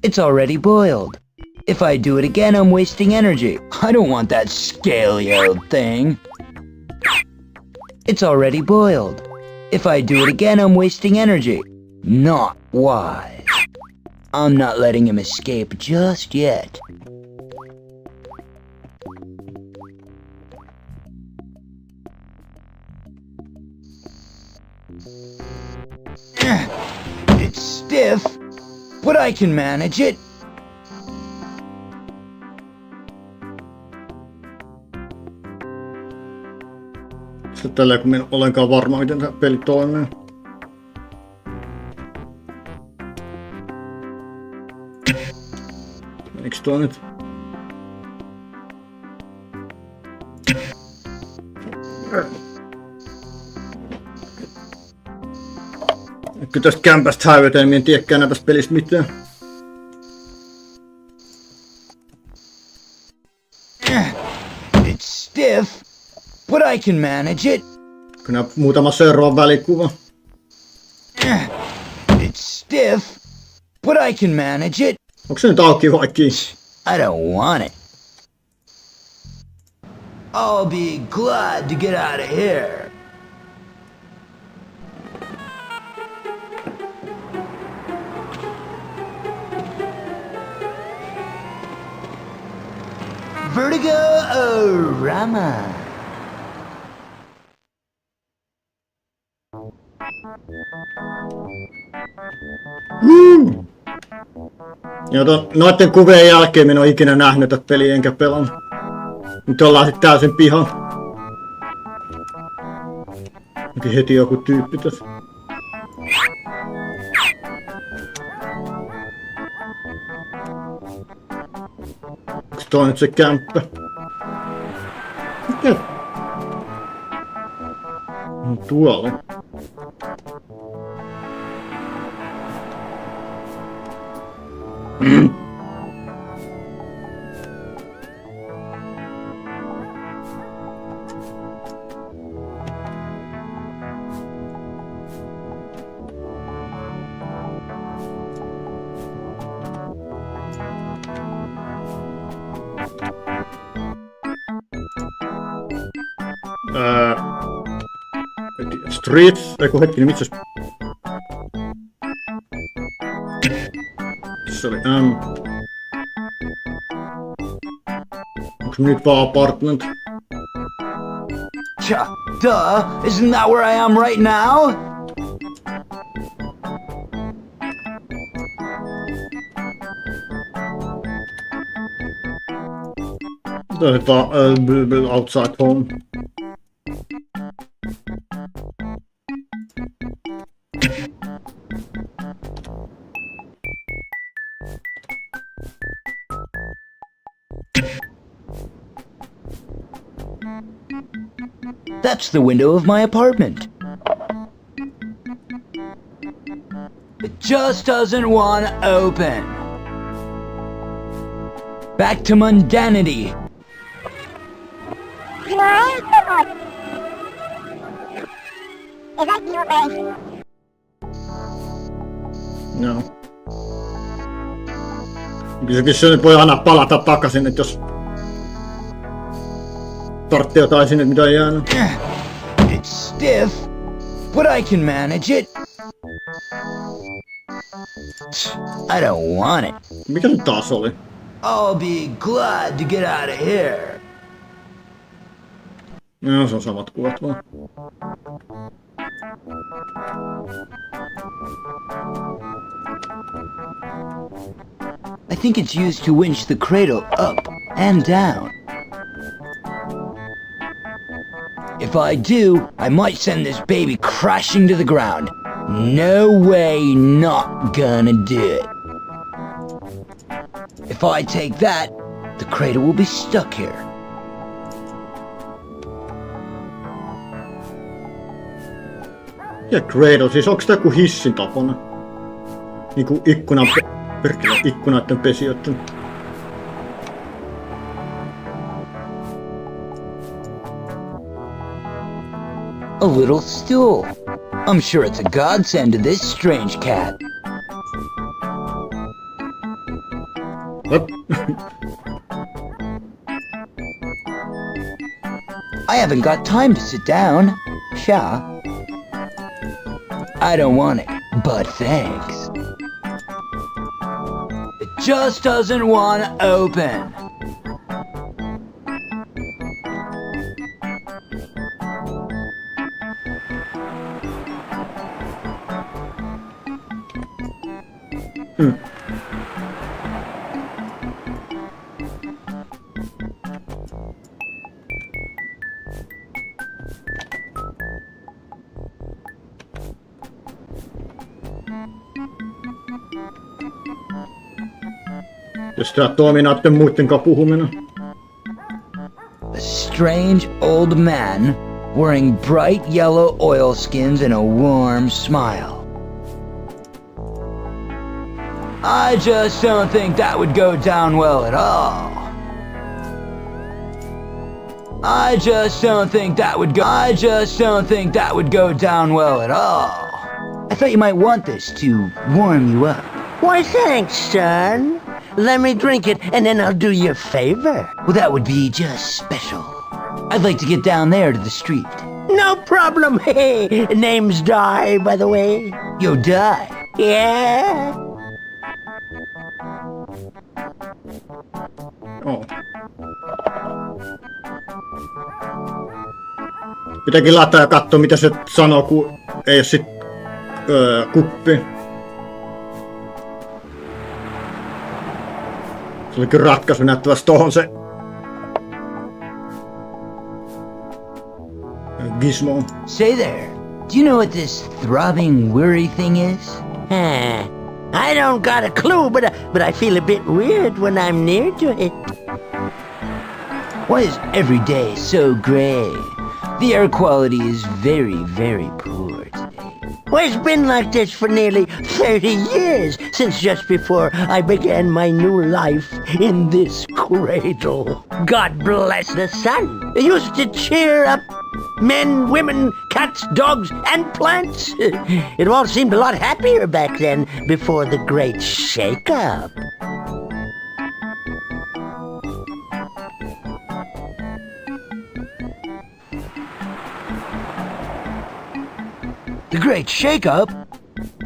It's already boiled. If I do it again, I'm wasting energy. I don't want that scaly old thing. It's already boiled. If I do it again, I'm wasting energy. Not wise. I'm not letting him escape just yet. It's stiff, but I can manage it. Se tällä kun en ollenkaan varma, miten tämä peli toimii. Menikö tuo nyt? Kyllä tästä kämpästä häivytään, niin en tiedäkään tästä pelistä mitään. It's stiff, but I can manage it. Kyllä muutama seuraava välikuva. It's stiff, but I can manage it. Onko se nyt auki vaikki? I don't want it. I'll be glad to get out of here. Vertigo-orama. Ja noiden kuvien jälkeen minä en ole ikinä nähnyt tätä peliä enkä pelannut. Nyt ollaan sit täysin pihan. Onkin heti joku tyyppi tässä. Onks toi nyt se kämppä? Mikä? Tuolla. Streets, eiku hetkinen, mitsäs? Se oli M. Onks nyt vaan apartment? Duh, isn't that where I am right now? Tää on vaan outside home. That's the window of my apartment. It just doesn't want to open. Back to mundanity. Joo. Kyllä se nyt voi aina palata takaisin, että jos tarvitsee jotain sinne, mitä on jäänyt. It's stiff, but I can manage it. I don't want it. Mikä se taas oli? I'll be glad to get out of here. Joo, se on samat kuvat vaan. I think it's used to winch the cradle up and down. If I do, I might send this baby crashing to the ground. No way, not gonna do it. If I take that, the cradle will be stuck here. Ja Cradle, siis onks tää joku hissin tapana? Niinku ikkunaiden pesijöiden. A little stool. I'm sure it's a godsend to this strange cat. Hop. I haven't got time to sit down. Sha. I don't want it, but thanks. It just doesn't want to open. Jos tää toimii näiden muiden kanssa puhuminen. A strange old man wearing bright yellow oilskins and a warm smile. I just don't think that would go down well at all. I just don't think that would go down well at all. I thought you might want this to warm you up. Why, thanks, son. Let me drink it, and then I'll do you a favor. Well, that would be just special. I'd like to get down there to the street. No problem. Hey, name's Di, by the way. Yo, die. Yeah? Oh. Pitääkin laittaa ja katsoa mitä se sanoo, kun ei oo sit kuppi. Se oli kyllä ratkaisu näyttävästi tohon se gizmo. Say there, do you know what this throbbing worry thing is? I don't got a clue, but I feel a bit weird when I'm near to it. Why is every day so gray? The air quality is very, very poor today. Well, it's been like this for nearly 30 years, since just before I began my new life in this cradle. God bless the sun. It used to cheer up men, women, cats, dogs, and plants. It all seemed a lot happier back then, before the great shake-up. The Great Shake-Up?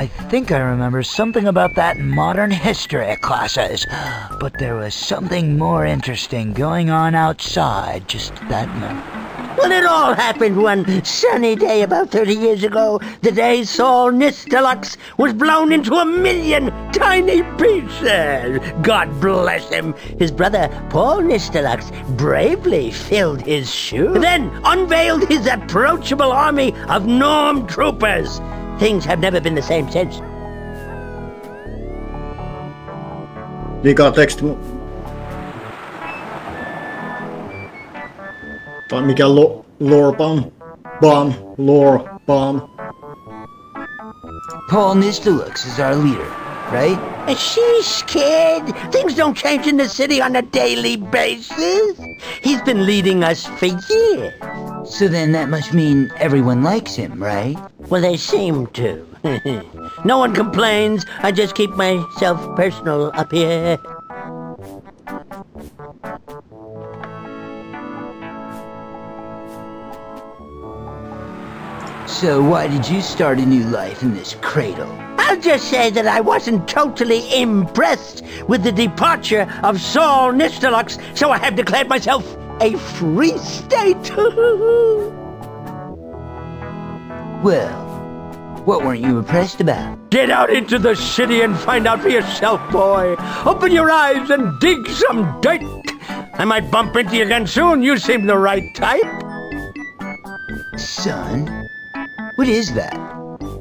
I think I remember something about that in modern history classes. But there was something more interesting going on outside just at that moment. Well, it all happened one sunny day about 30 years ago, the day Saul Nistelux was blown into a million tiny pieces. God bless him. His brother, Paul Nistelux, bravely filled his shoe, then unveiled his approachable army of Norm troopers. Things have never been the same since. Liikaa teksti. Tai mikä lore bomb. Paul Nistelux is our leader, right? Sheesh, kid. Things don't change in the city on a daily basis. He's been leading us for years. So then that must mean everyone likes him, right? Well, they seem to. No one complains. I just keep myself personal up here. So why did you start a new life in this cradle? I'll just say that I wasn't totally impressed with the departure of Saul Nistelux, so I have declared myself a free state. Well, what weren't you impressed about? Get out into the city and find out for yourself, boy. Open your eyes and dig some dirt. I might bump into you again soon. You seem the right type. Son? What is that?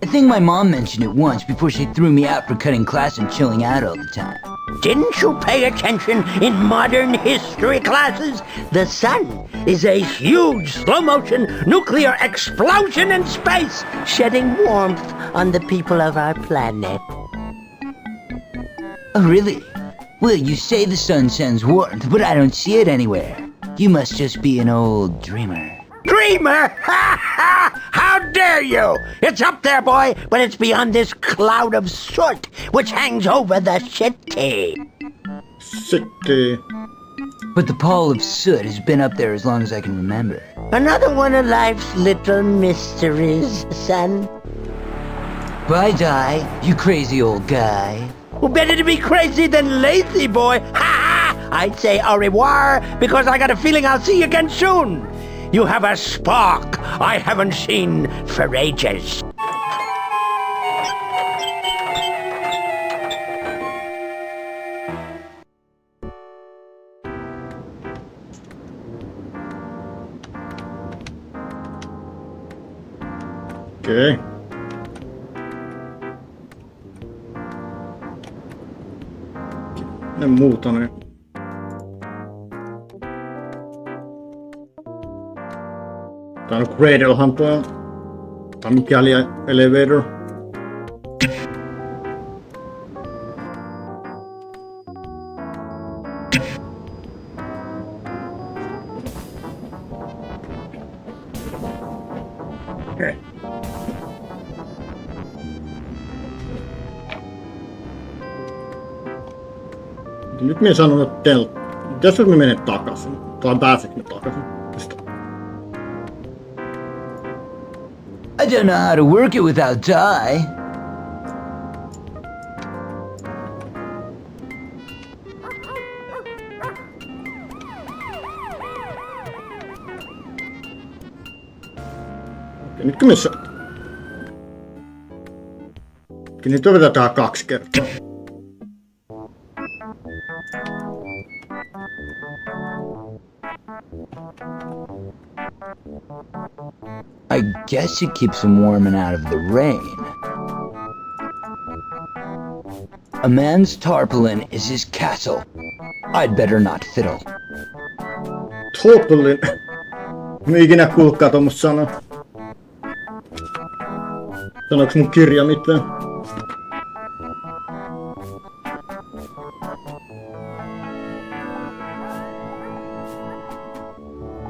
I think my mom mentioned it once before she threw me out for cutting class and chilling out all the time. Didn't you pay attention in modern history classes? The sun is a huge slow-motion nuclear explosion in space, shedding warmth on the people of our planet. Oh, really? Well, you say the sun sends warmth, but I don't see it anywhere. You must just be an old dreamer. Dreamer? Ha ha! How dare you! It's up there, boy, but it's beyond this cloud of soot which hangs over the city. City. But the pall of soot has been up there as long as I can remember. Another one of life's little mysteries, son. Bye, Di, you crazy old guy. Well, better to be crazy than lazy, boy. Ha ha! I'd say au revoir, because I got a feeling I'll see you again soon. You have a spark I haven't seen for ages. Okei. En muuta niin. Tää on Cradle Hunter. Tai mikäli Elevator. Nyt minä sanon, että mitäs jos me menen takaisin? Tai pääsekö me takaisin? I don't know how to work it without Ty. Okei, nyt kun me nyt opetetaan 2 kertaa. I guess it keeps him warm and out of the rain. A man's tarpaulin is his castle. I'd better not fiddle. Tarpaulin. Mä ikinä kuullutkaan tommoista sanaa. Sanoks mun kirja mitään?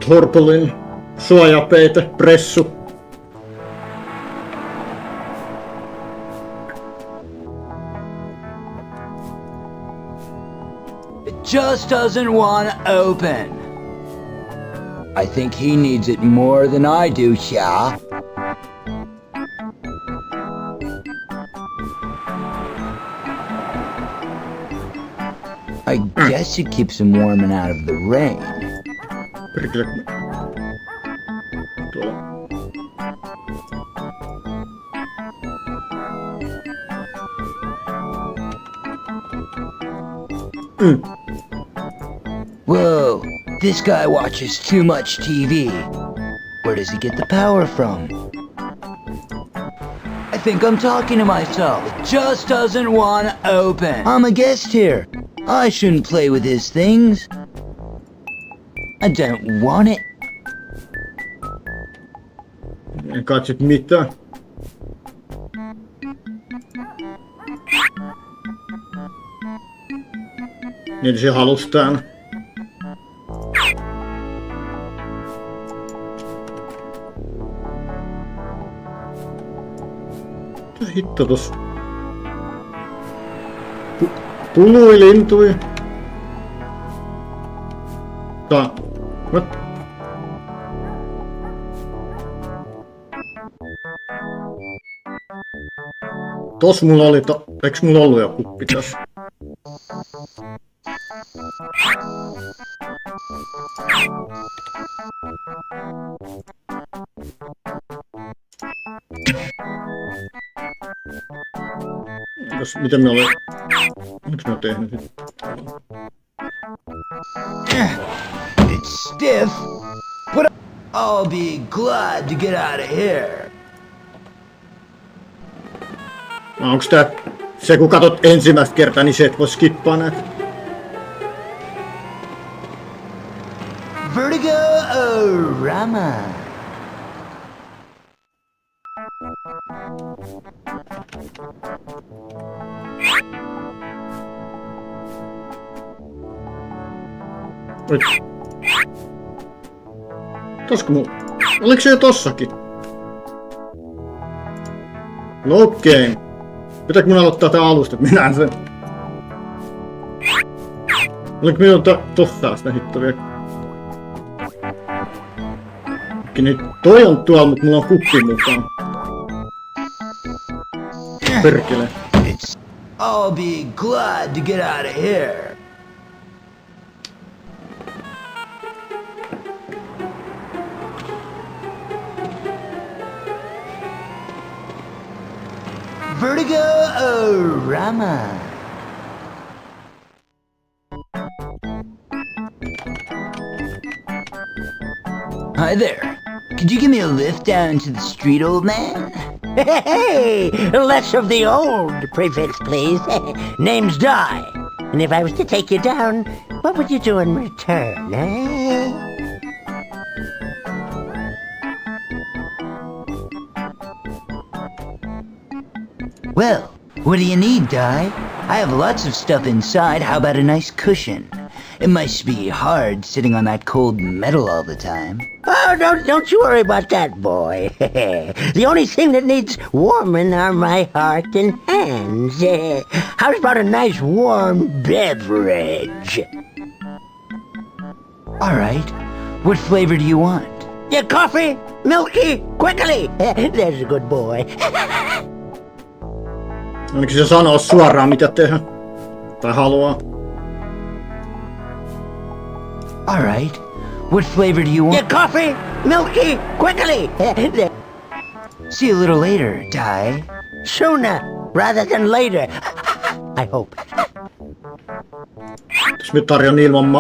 Tarpaulin. Suojapeite, pressu. It just doesn't want to open. I think he needs it more than I do, yeah? I guess it keeps him warm and out of the rain. Perkele. Tuolla. Whoa, this guy watches too much TV. Where does he get the power from? I think I'm talking to myself. It just doesn't want to open. I'm a guest here. I shouldn't play with his things. I don't want it. En katsit mitään. Niin se halus tän. Mitä hitto tos? Pului lintui. Tos mulla oli, eiks mulla ollut jo kuppi tässä? Miten me oli? Miksi mä oon tehnyt sit? It's stiff, but I'll be glad to get out of here. Onks tää se kun katot ensimmäistä kertaa, niin se et voi skippaa näitä? Vertigo-O-Rama. Tosko mun... Oliko se jo tossakin? No okei. Pitääkö mun aloittaa tää alusta, että minä sen? Oliko minun tossa sitä hitto vielä? Nyt toi on tuolla, mut mulla on kuppi mukaan. Perkele. I'll be glad to get out of here. Vertigo-O-Rama. Hi there. Could you give me a lift down to the street, old man? Hey, less of the old prefix, please. Name's Di. And if I was to take you down, what would you do in return, eh? Well, what do you need, Di? I have lots of stuff inside. How about a nice cushion? It must be hard sitting on that cold metal all the time. Oh, don't you worry about that, boy. The only thing that needs warming are my heart and hands. How about a nice warm beverage? All right. What flavor do you want? Your coffee? Milky? Quickly? There's a good boy. Ainakin se sanoo suoraan mitä tehdä. Tai haluaa. All right. What flavor do you Your want? coffee? Milky? Quickly? See you a little later, Di. Sooner rather than later. I hope. Jos mä tarjon ilman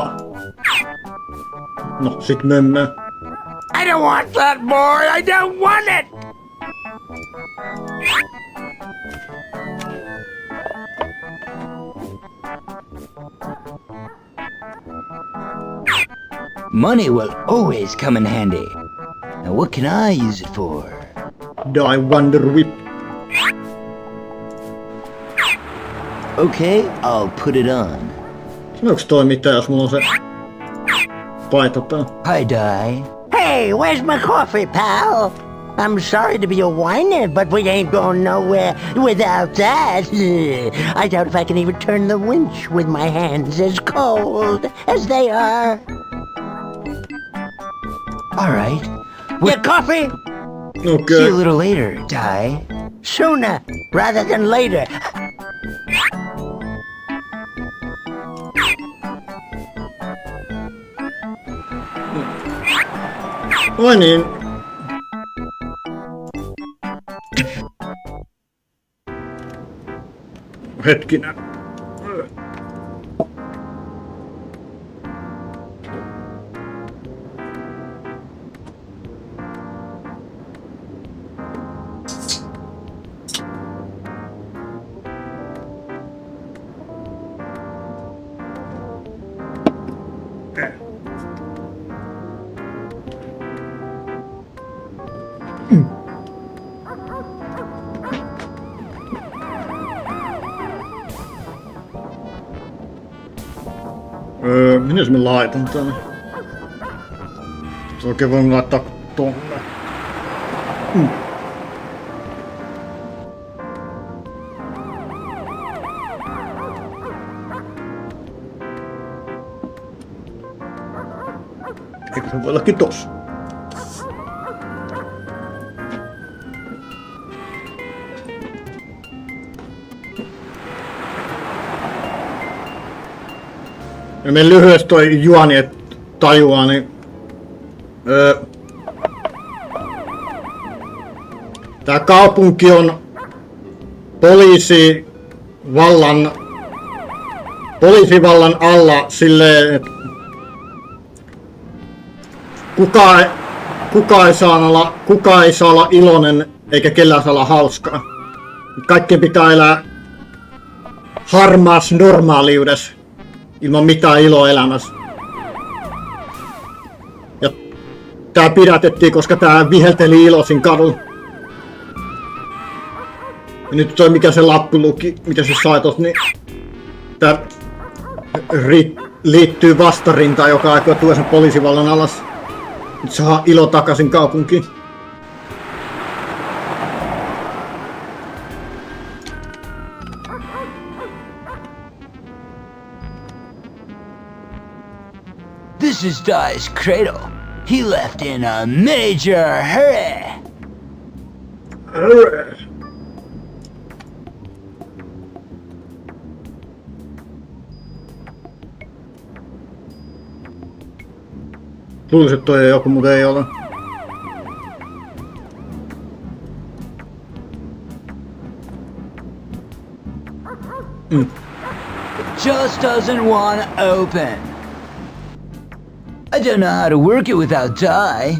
No, sit mömmö. I don't want that, boy. I don't want it. Money will always come in handy. Now what can I use it for? Die Wonder Whip. Okay, I'll put it on. Sanoks toi mitään, jos mulla on se paita tää? Hi, Di. Hey, where's my coffee, pal? I'm sorry to be a whiner, but we ain't going nowhere without that. I doubt if I can even turn the winch with my hands as cold as they are. All right. Your coffee? See you a Okei. little later, Di. Sooner rather than later. Ai niin. Hetkinen. Minnes mä laitan tänne? Se oikein voin laittaa tonne. Eikö se voi ollakin tossa? Ja me lyhyesti toi juoni, et tajuaa, niin... Tää kaupunki on poliisivallan alla silleen, että kukaan ei saa olla iloinen eikä kellään saa olla hauskaa. Kaikkien pitää elää harmaassa normaaliudessa. Ilman mitään iloa elämässä. Ja tää pidätettiin, koska tää vihelteli iloisin kadulla. Ja nyt toi mikä se lappu luki, mitä se sai tossa, niin tää liittyy vastarintaan, joka aikoo tuoda sen poliisivallan alas. Nyt saa ilo takaisin kaupunkiin. This is Di's cradle. He left in a major hurry. Luulisin, että toi ei joku, mutta ei ole. Just doesn't want to open. I don't know how to work it without Di.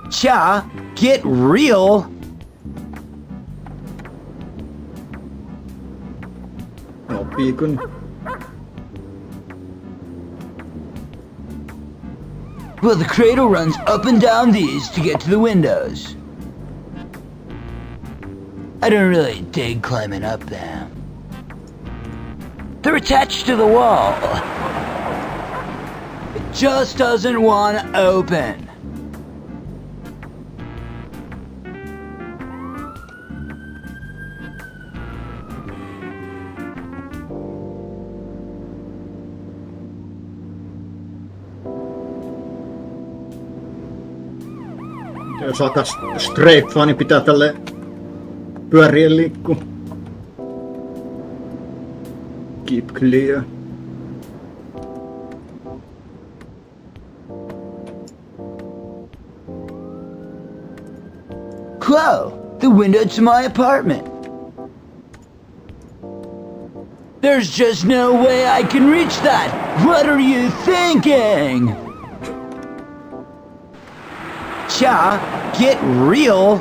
Cha, get real. No, beacon. Well, the cradle runs up and down these to get to the windows. I don't really dig climbing up them. They're attached to the wall. It just doesn't want to open. Jos alkaa strafea, niin pitää tälle pyörien liikkua. Keep clear. Whoa! The window to my apartment. There's just no way I can reach that. What are you thinking? Cha, get real.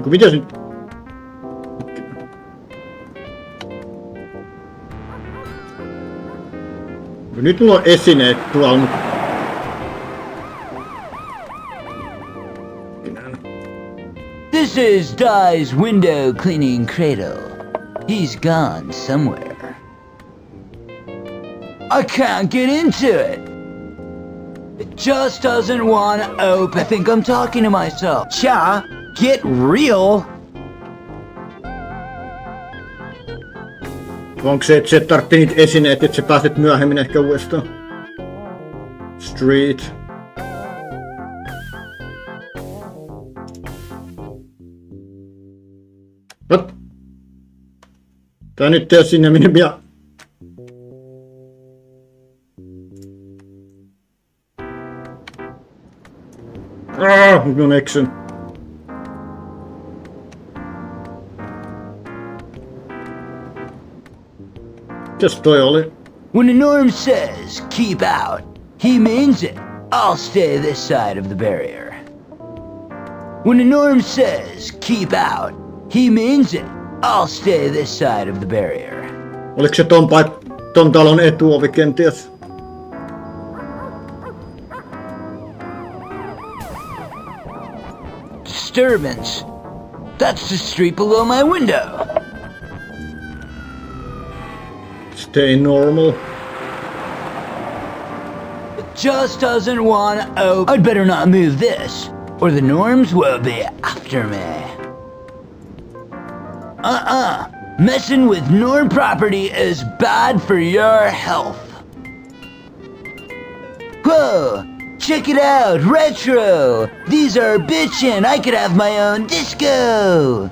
Mitä se nyt? Nyt mulla on esineet tuolla, mutta... This is Dai's window cleaning cradle. He's gone somewhere. I can't get into it. It just doesn't want to open. I think I'm talking to myself. Cha, get real. Onko se, että se tarvitsee niitä esineet, että sä pääset myöhemmin ehkä uudestaan? Street. What? Tää nyt ei oo sinne minne minä... Nyt on eksyn. Mitäs toi oli? When a norm says keep out, he means it. I'll stay this side of the barrier. When a norm says keep out, he means it. I'll stay this side of the barrier. Oliko se ton talon etuovi kenties? Disturbance. That's the street below my window. Stay normal. It just doesn't want to open. I'd better not move this, or the norms will be after me. Messing with norm property is bad for your health. Whoa! Check it out, retro! These are bitchin', I could have my own disco!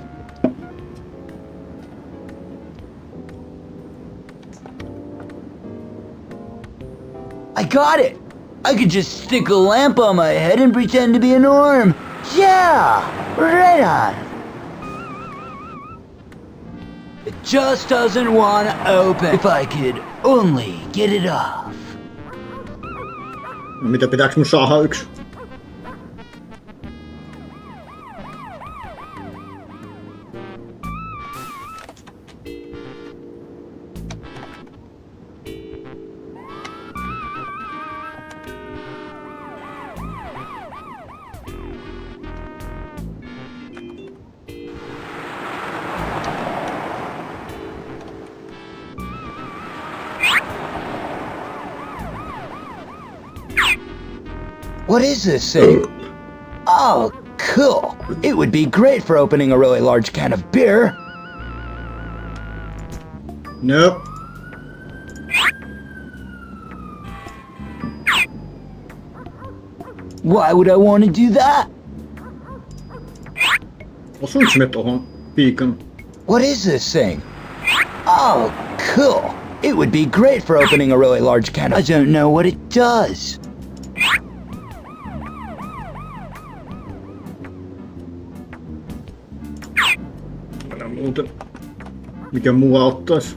I got it! I could just stick a lamp on my head and pretend to be a norm. Yeah! Right on! It just doesn't want to open. If I could only get it off. No, mitä pitääks mun saada yksi? What is this thing? Oh, cool. It would be great for opening a really large can of beer. Nope. Why would I want to do that? Osuuks me tohon piikan? What is this thing? Oh, cool. It would be great for opening a really large can of... I don't know what it does. Muuten. Mikä muu auttais?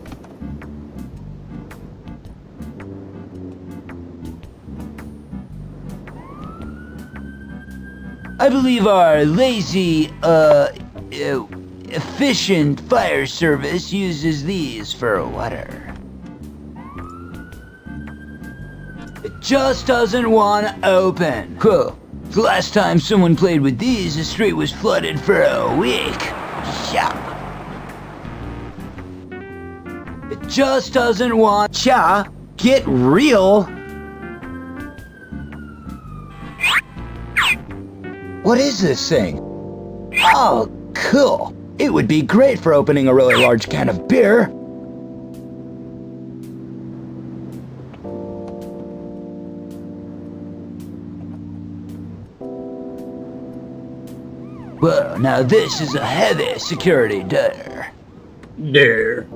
I believe our lazy, efficient fire service uses these for water. It just doesn't want to open. Huh. The last time someone played with these, the street was flooded for a week. Yeah. It just doesn't want. Cha, get real. What is this thing? Oh, cool. It would be great for opening a really large can of beer. Whoa, now this is a heavy security dinner. There.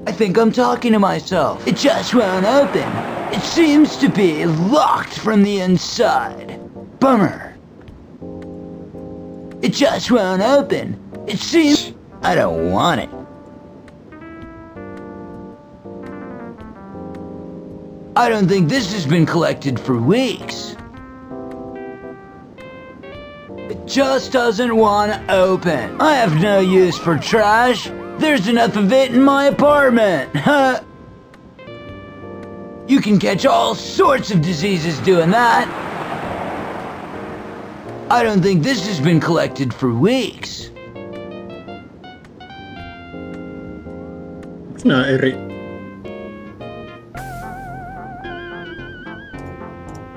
I think I'm talking to myself. It just won't open. It seems to be locked from the inside. Bummer. It just won't open. It seems... I don't want it. I don't think this has been collected for weeks. It just doesn't want to open. I have no use for trash. There's enough of it in my apartment. Huh? You can catch all sorts of diseases doing that. I don't think this has been collected for weeks. Nää eri.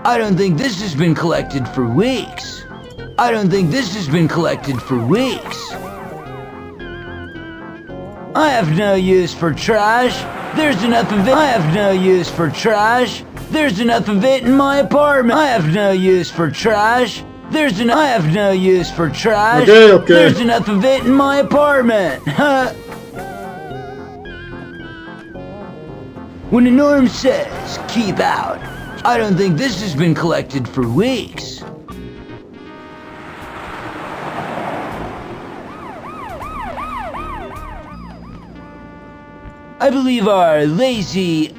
I don't think this has been collected for weeks. I don't think this has been collected for weeks. I have no use for trash. There's enough of it. I have no use for trash. There's enough of it in my apartment. I have no use for trash. I have no use for trash. Okay. There's enough of it in my apartment. When a norm says, keep out, I don't think this has been collected for weeks. I believe our lazy,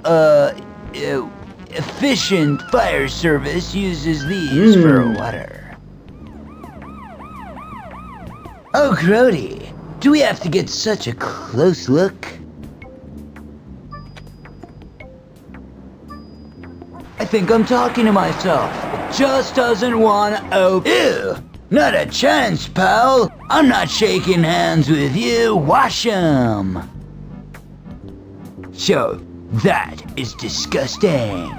efficient fire service uses these for water. Oh, Grody, do we have to get such a close look? I think I'm talking to myself. It just doesn't want to open. Ew, not a chance, pal. I'm not shaking hands with you. Wash 'em. So, that is disgusting.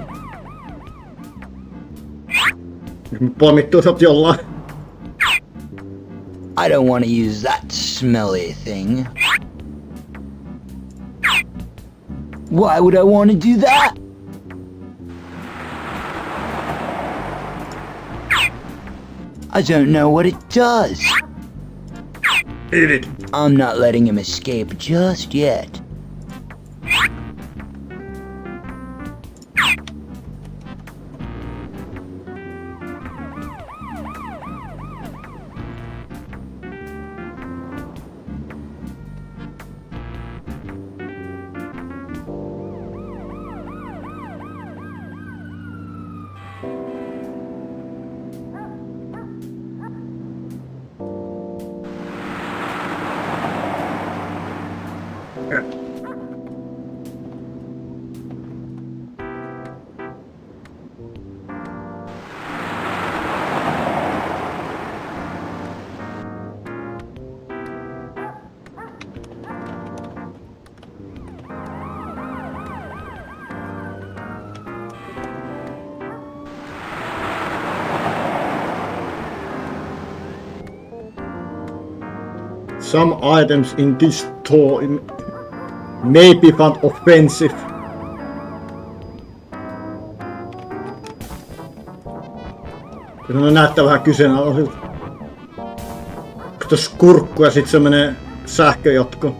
Poimittuu sot jollain. I don't want to use that smelly thing. Why would I want to do that? I don't know what it does. Eat it. I'm not letting him escape just yet. Some items in this store may be found offensive. Kyllä ne näyttää vähän kyseenalaisilta. Katos kurkku ja sit semmonen sähköjotko.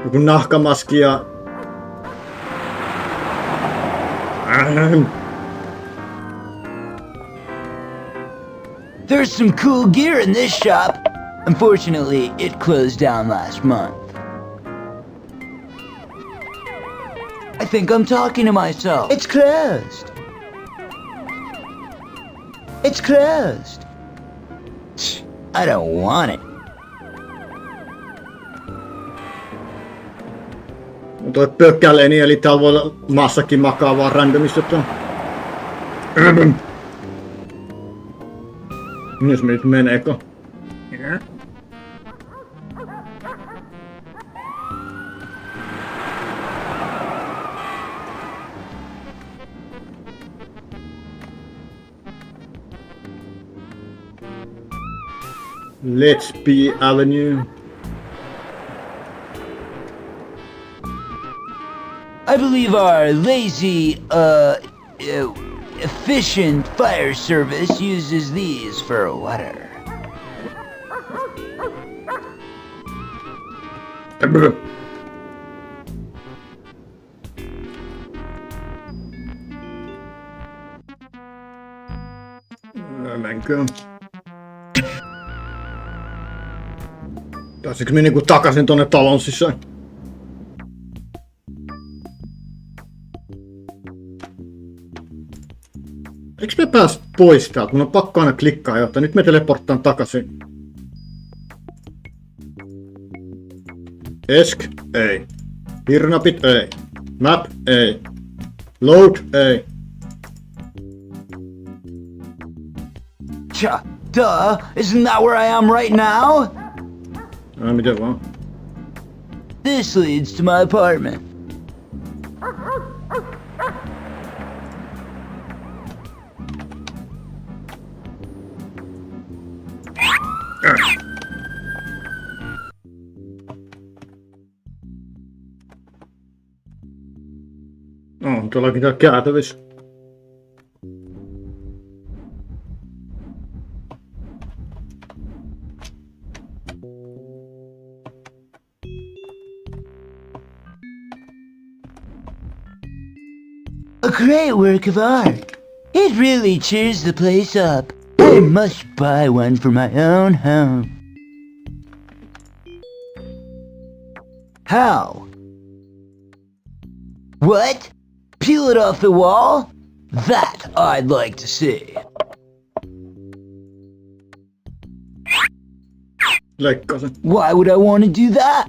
Joku nahkamaski ja... There's some cool gear in this shop. Unfortunately, it closed down last month. I think I'm talking to myself. It's closed. It's closed. I don't want it. Toi pökkäleeni, eli täällä voi olla maassakin makaa vaan randomista. Jos me nyt meneekö? Let's be Avenue. I believe our lazy, efficient fire service uses these for water. Menkö? Taisinko me niinku takaisin tonne talon sisään? Eikö me pääs pois täältä? Mun on pakko aina klikkaa jotta nyt me teleporttaan takaisin. Esk, ei. Hirnapit, ei. Map, ei. Load, ei. Duh, isn't that where I am right now? Miten vaan? This leads to my apartment. On tuollakin täällä käytävissä. A great work of art. It really cheers the place up. I must buy one for my own home. How? What? Peel it off the wall? That I'd like to see. Leikkaa sen. Why would I want to do that?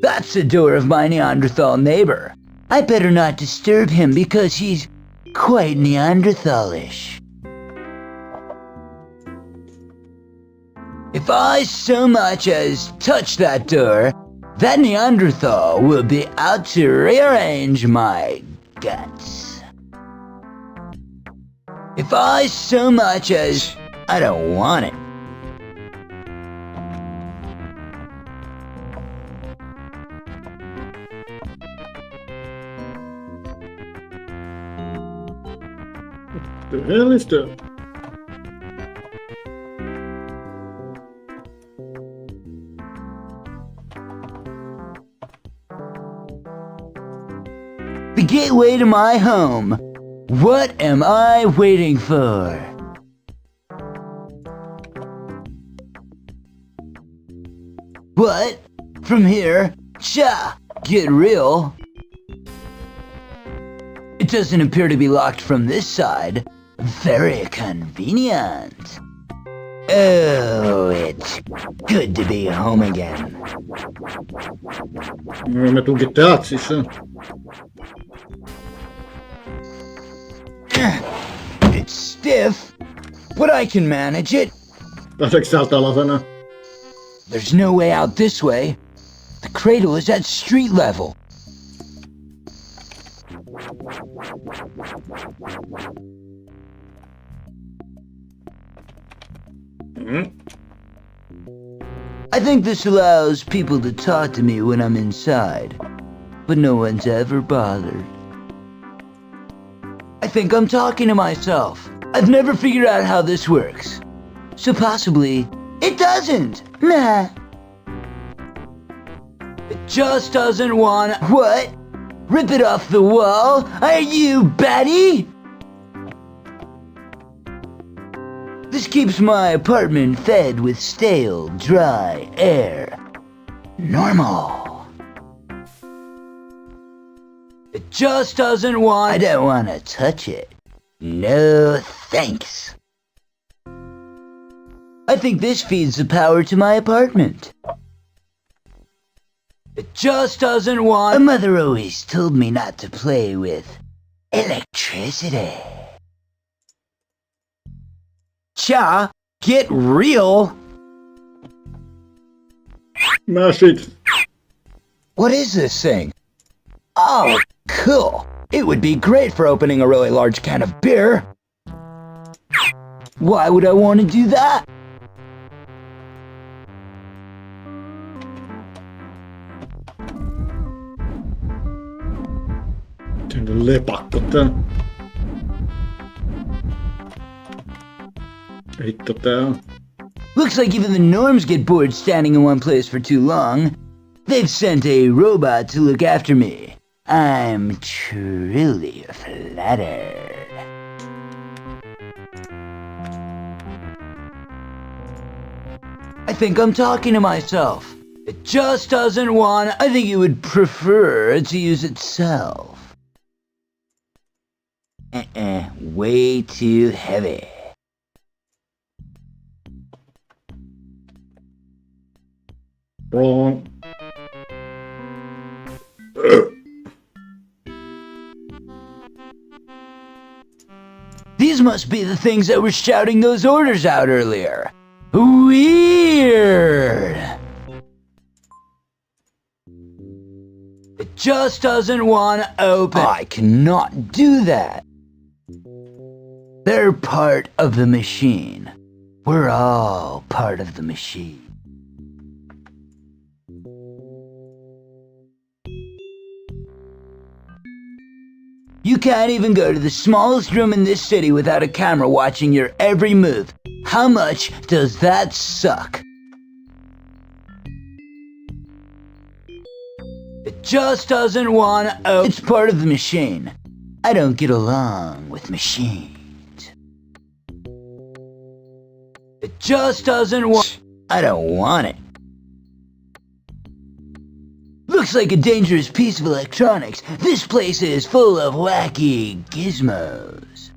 That's the door of my Neanderthal neighbor. I better not disturb him because he's quite Neanderthalish. If I so much as touch that door, that Neanderthal will be out to rearrange my guts. If I so much as... I don't want it. The hell is that? The gateway to my home. What am I waiting for? What? From here? Cha! Get real. It doesn't appear to be locked from this side. Very convenient. Oh, it's good to be home again. Me tunkin täältä sisään. It's stiff, but I can manage it. Pääseekö täältä alas enää? There's no way out this way. The cradle is at street level. I think this allows people to talk to me when I'm inside, but no one's ever bothered. I think I'm talking to myself. I've never figured out how this works. So possibly, it doesn't. Nah. It just doesn't want... What? Rip it off the wall? Are you batty? This keeps my apartment fed with stale, dry air. Normal. It just doesn't want... I don't want to touch it. No thanks. I think this feeds the power to my apartment. It just doesn't want... My mother always told me not to play with electricity. Cha, get real. Smash it. What is this thing? Oh, cool. It would be great for opening a really large can of beer. Why would I want to do that? Tän on lepakko tää. Hitto tää on. Looks like even the Norms get bored standing in one place for too long. They've sent a robot to look after me. I'm truly flattered. I think I'm talking to myself. It just doesn't want... I think it would prefer to use itself. Way too heavy. Wrong. These must be the things that were shouting those orders out earlier. Weird. It just doesn't want to open. I cannot do that. They're part of the machine. We're all part of the machine. You can't even go to the smallest room in this city without a camera watching your every move. How much does that suck? It just doesn't want to open. It's part of the machine. I don't get along with machines. It just doesn't want... I don't want it. Looks like a dangerous piece of electronics. This place is full of wacky gizmos.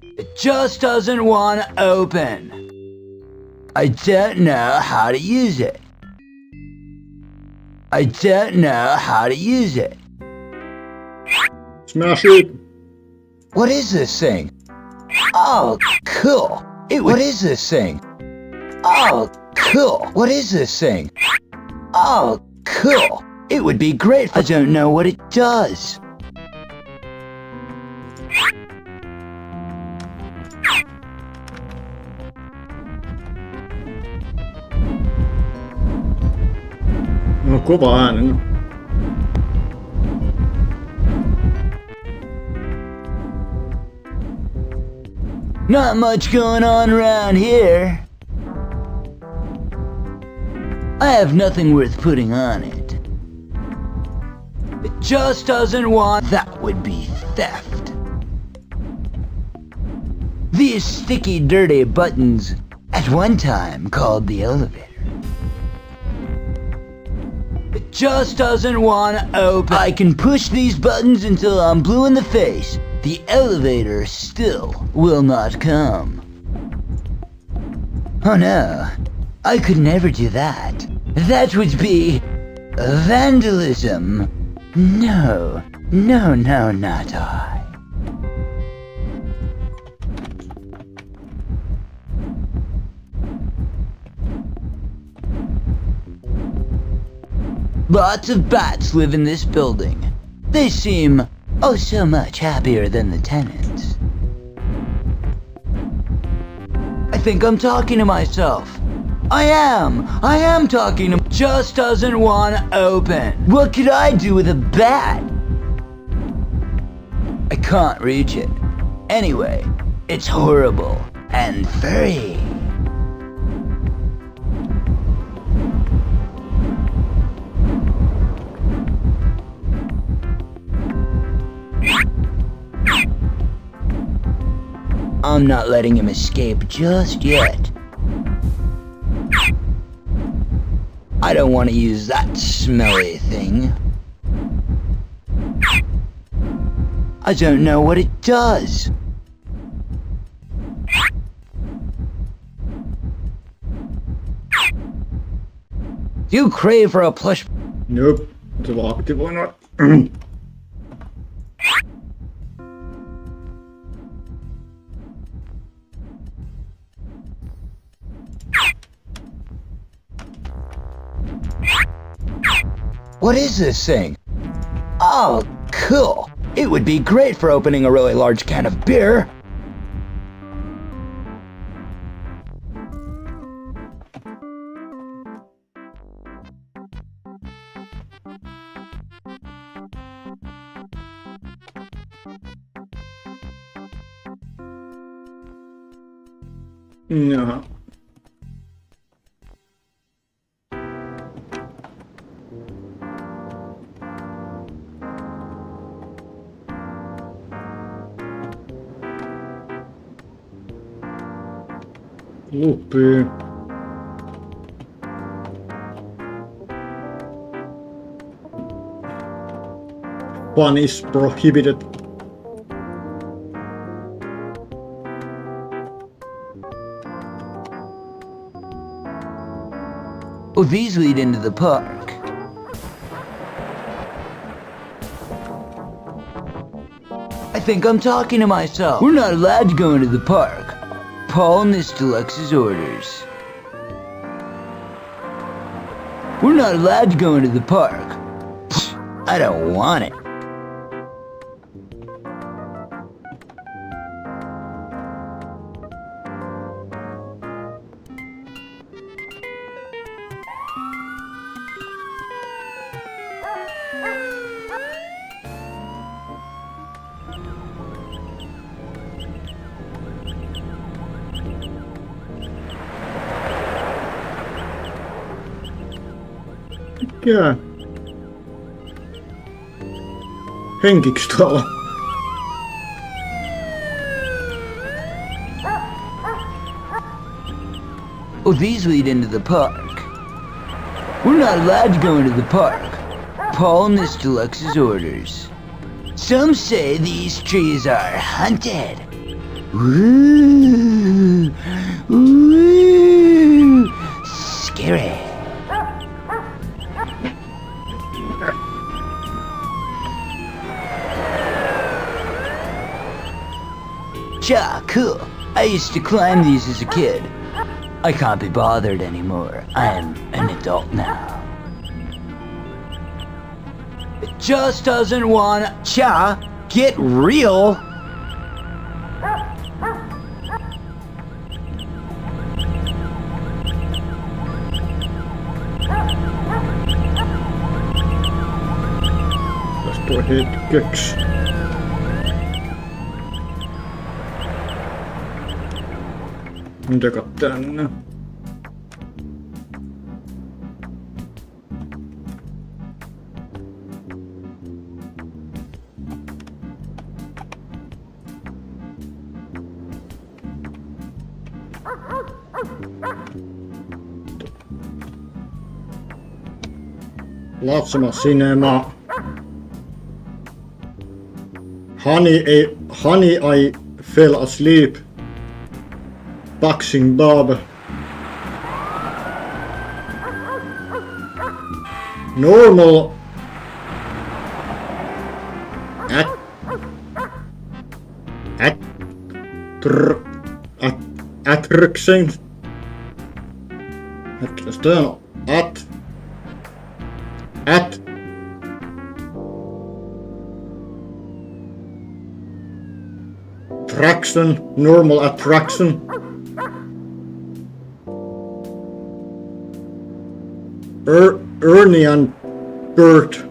It just doesn't want to open. I don't know how to use it. I don't know how to use it. Smash it. What is this thing? Oh, cool. What is this thing? Oh, cool. What is this thing? Oh, cool. It would be great if I don't know what it does. No kova ääni. Not much going on around here. I have nothing worth putting on it. It just doesn't want... That would be theft. These sticky, dirty buttons, at one time called the elevator. It just doesn't want to open. I can push these buttons until I'm blue in the face. The elevator still will not come. Oh no, I could never do that. That would be vandalism. No, not I. Lots of bats live in this building. They seem oh so much happier than the tenants. I think I'm talking to myself. I am talking to... Just doesn't want to open. What could I do with a bat? I can't reach it. Anyway, it's horrible and furry. I'm not letting him escape just yet. I don't want to use that smelly thing. I don't know what it does. You crave for a plush... Nope. Se vaan aktivoi noin. What is this thing? Oh, cool. It would be great for opening a really large can of beer. Jaha. Lupi. Fun is prohibited. Oh, these lead into the park. I think I'm talking to myself. We're not allowed to go into the park. Paul missed Deluxe's orders. We're not allowed to go into the park. Pfft, I don't want it. Mikä? Henkiks tuolla? Oh, these lead into the park. We're not allowed to go into the park. Paul missed Deluxe's orders. Some say these trees are haunted. Ooh, ooh, scary. Yeah, cool. I used to climb these as a kid. I can't be bothered anymore. I'm an adult now. It just doesn't wanna... Cha, get real! Tästä toi hetkeksi. Mitäkö tänne? Lots of cinema. Honey, I fell asleep. Boxing Bob. Normal. Attraction. Attraction, normal attraction. Ernie and Bert.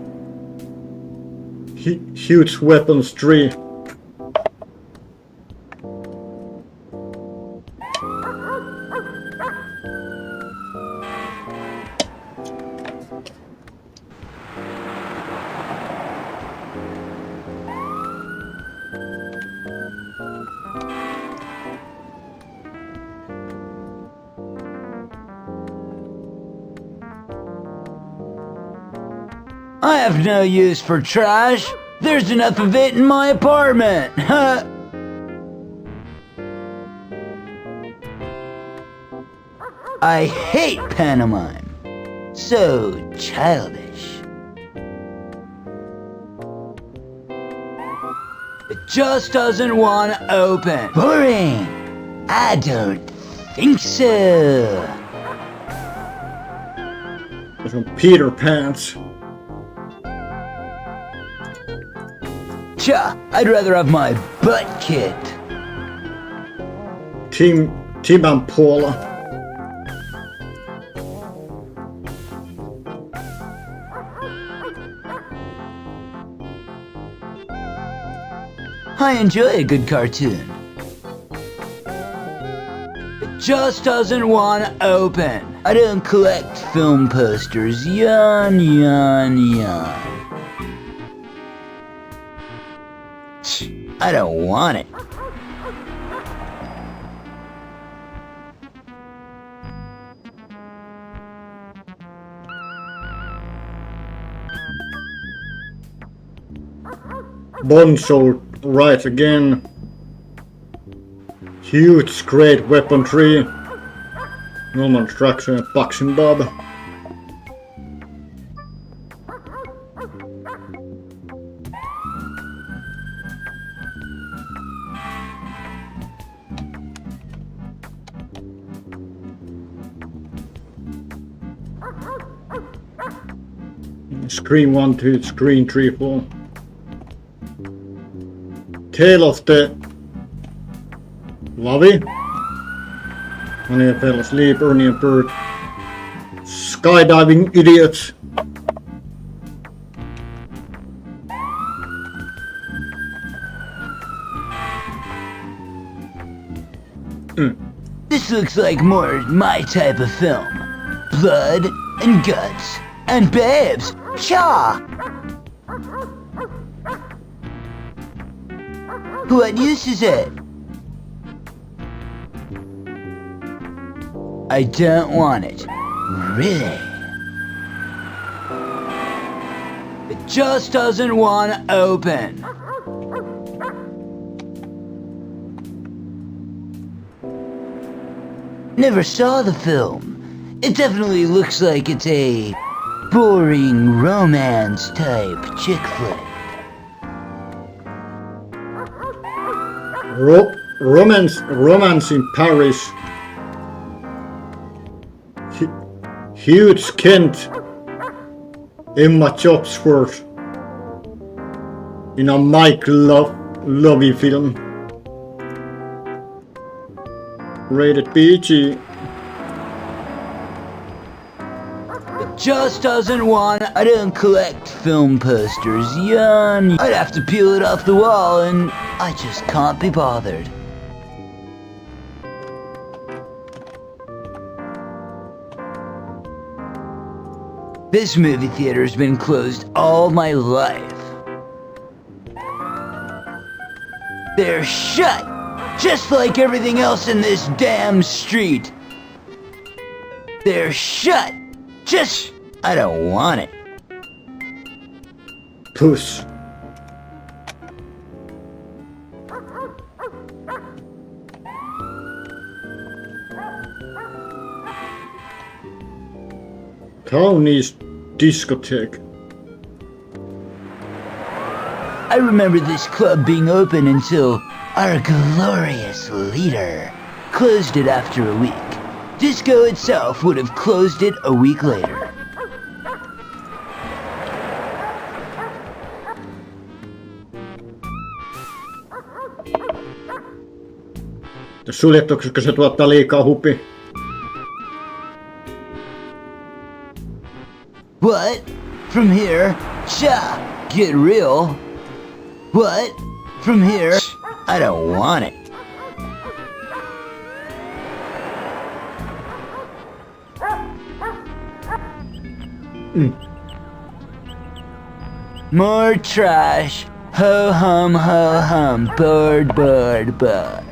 Huge weapons tree. I have no use for trash. There's enough of it in my apartment. I hate pantomime. So childish. It just doesn't want to open. Boring. I don't think so. Tässä on Peter Pants. Cha, I'd rather have my butt kicked. Tim and Paula. I enjoy a good cartoon. It just doesn't want to open. I don't collect film posters. Yawn, yawn, yawn. I don't want it. Bonzo right again. Huge great weaponry. Normal structure, boxing bob. Screen 1, 2, screen 3, 4. Tale of the Lovey. Honey and fell asleep, Ernie and Bert. Skydiving idiots. This looks like more my type of film. Blood and guts and babes. Cha! What use is it? I don't want it. Really? It just doesn't want to open. Never saw the film. It definitely looks like it's a boring romance type chick flick. Romance in Paris. Huge Kent. Emma Chopsworth. In a Mike Lovey film. Rated PG. It just doesn't want. I don't collect film posters. Yawn. I'd have to peel it off the wall and I just can't be bothered. This movie theater has been closed all my life. They're shut, just like everything else in this damn street. They're shut, just... I don't want it. Puss. Tony's discotheque. I remember this club being open until our glorious leader closed it after a week. Disco itself would have closed it a week later. Suljettu, koska se tuottaa liikaa hupi. What? From here? Cha! Get real. What? From here? I don't want it. More trash. Ho hum, bird, bird, bird.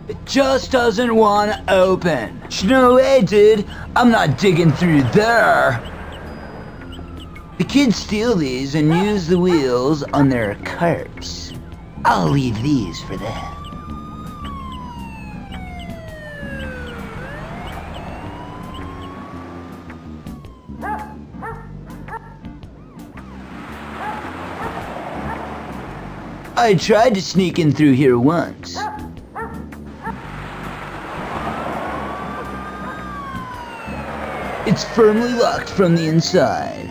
It just doesn't want to open. No way, dude. I'm not digging through there. The kids steal these and use the wheels on their carts. I'll leave these for them. I tried to sneak in through here once. It's firmly locked from the inside.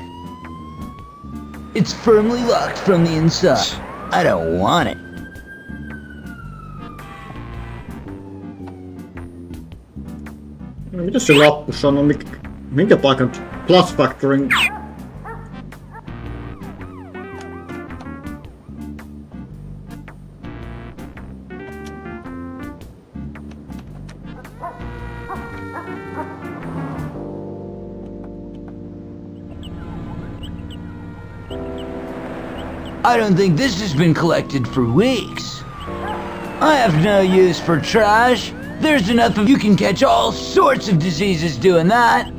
It's firmly locked from the inside. I don't want it. Mitä se lappu sanoo? Minkä paikan? Plus Factoring. I don't think this has been collected for weeks. I have no use for trash. There's enough of you can catch all sorts of diseases doing that.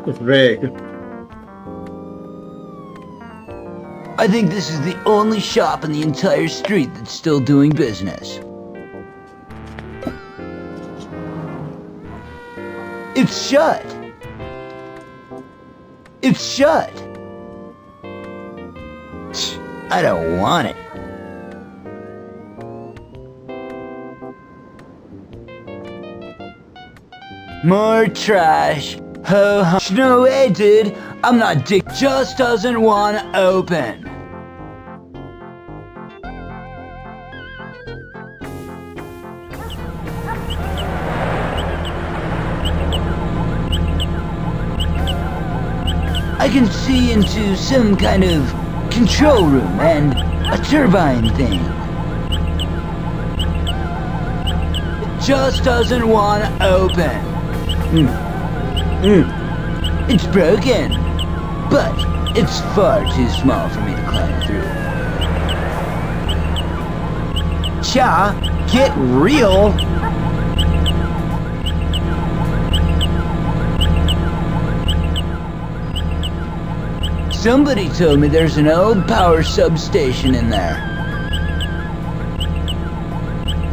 It's vague. I think this is the only shop in the entire street that's still doing business. It's shut. It's shut. I don't want it. More trash. Ho ho. No way, dude. I'm not dick. Just doesn't want to open. I can see into some kind of control room and a turbine thing. It just doesn't want to open. It's broken, but it's far too small for me to climb through. Cha, get real! Somebody told me there's an old power substation in there.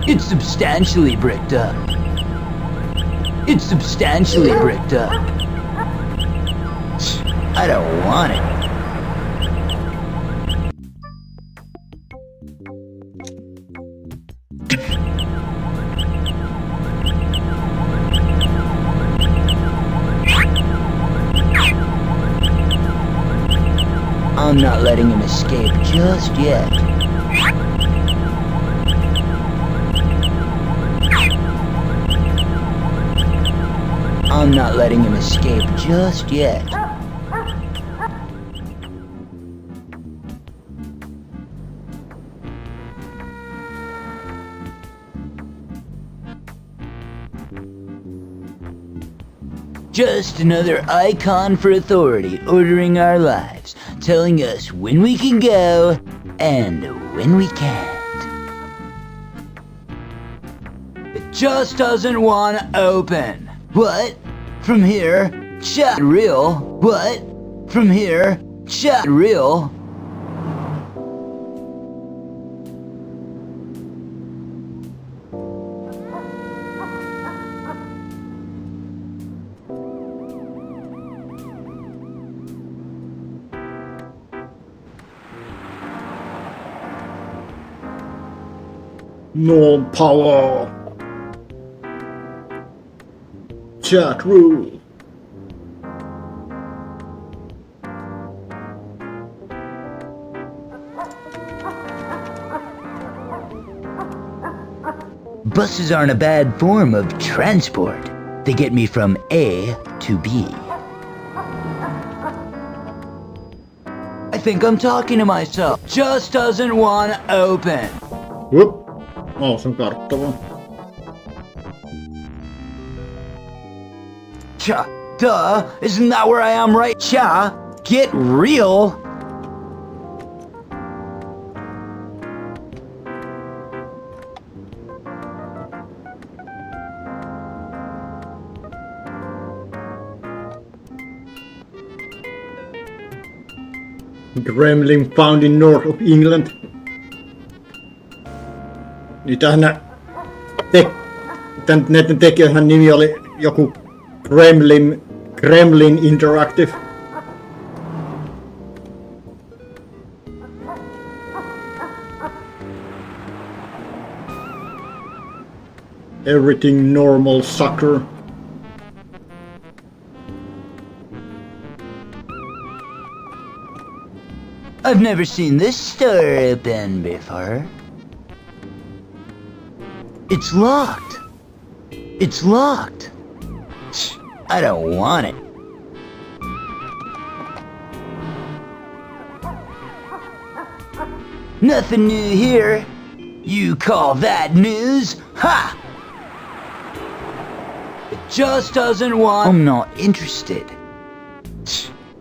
It's substantially bricked up. It's substantially bricked up. I don't want it. I'm not letting him escape just yet. I'm not letting him escape just yet. Just another icon for authority ordering our lives, telling us when we can go and when we can't. It just doesn't want to open. What? From here? Chat real? What? From here? Chat real? No power. Chat rule. Buses aren't a bad form of transport. They get me from A to B. I think I'm talking to myself. Just doesn't want to open. Whoop. Oh, se on kartta vaan. Cha, duh, isn't that where I am right? Cha, get real. Gremlin found in north of England. Niitähän näiden tekijöiden nimi oli joku Gremlin Interactive. Everything normal sucker. I've never seen this store open before. It's locked. It's locked. I don't want it. Nothing new here. You call that news? Ha! It just doesn't want... I'm not interested.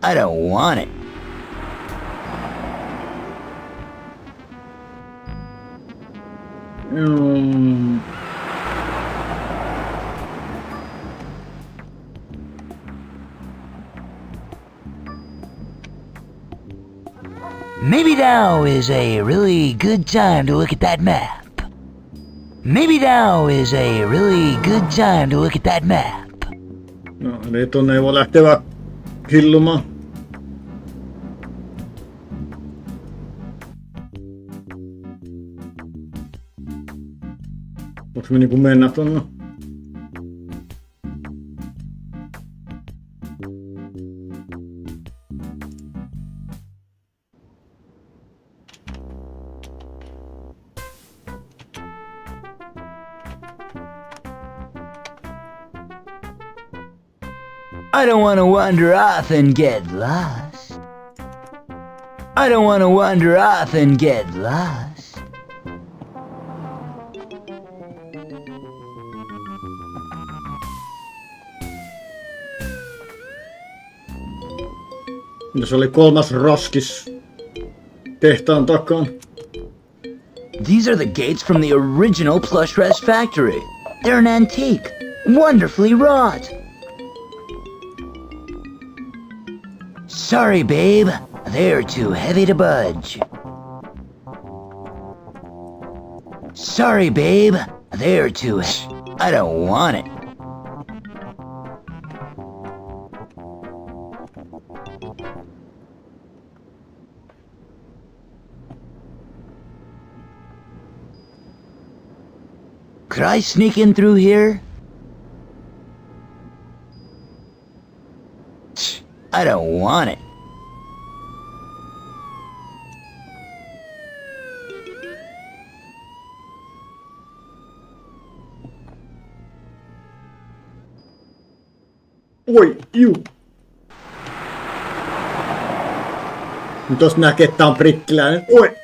I don't want it. Maybe now is a really good time to look at that map. Maybe now is a really good time to look at that map. No, eli tonne ei voi lähteä hillumaan. Voinko me niinku mennä tonne? I don't want to wander off and get lost. I don't want to wander off and get lost. Se oli kolmas roskis tehtaan takaan. These are the gates from the original plush res factory. They're an antique, wonderfully wrought. Sorry, babe. They're too heavy to budge. Sorry, babe. They're too I don't want it. Could I sneak in through here? I don't want it. Oi, juu. Nyt tosta näkee, että tää on brittiläinen. Oi!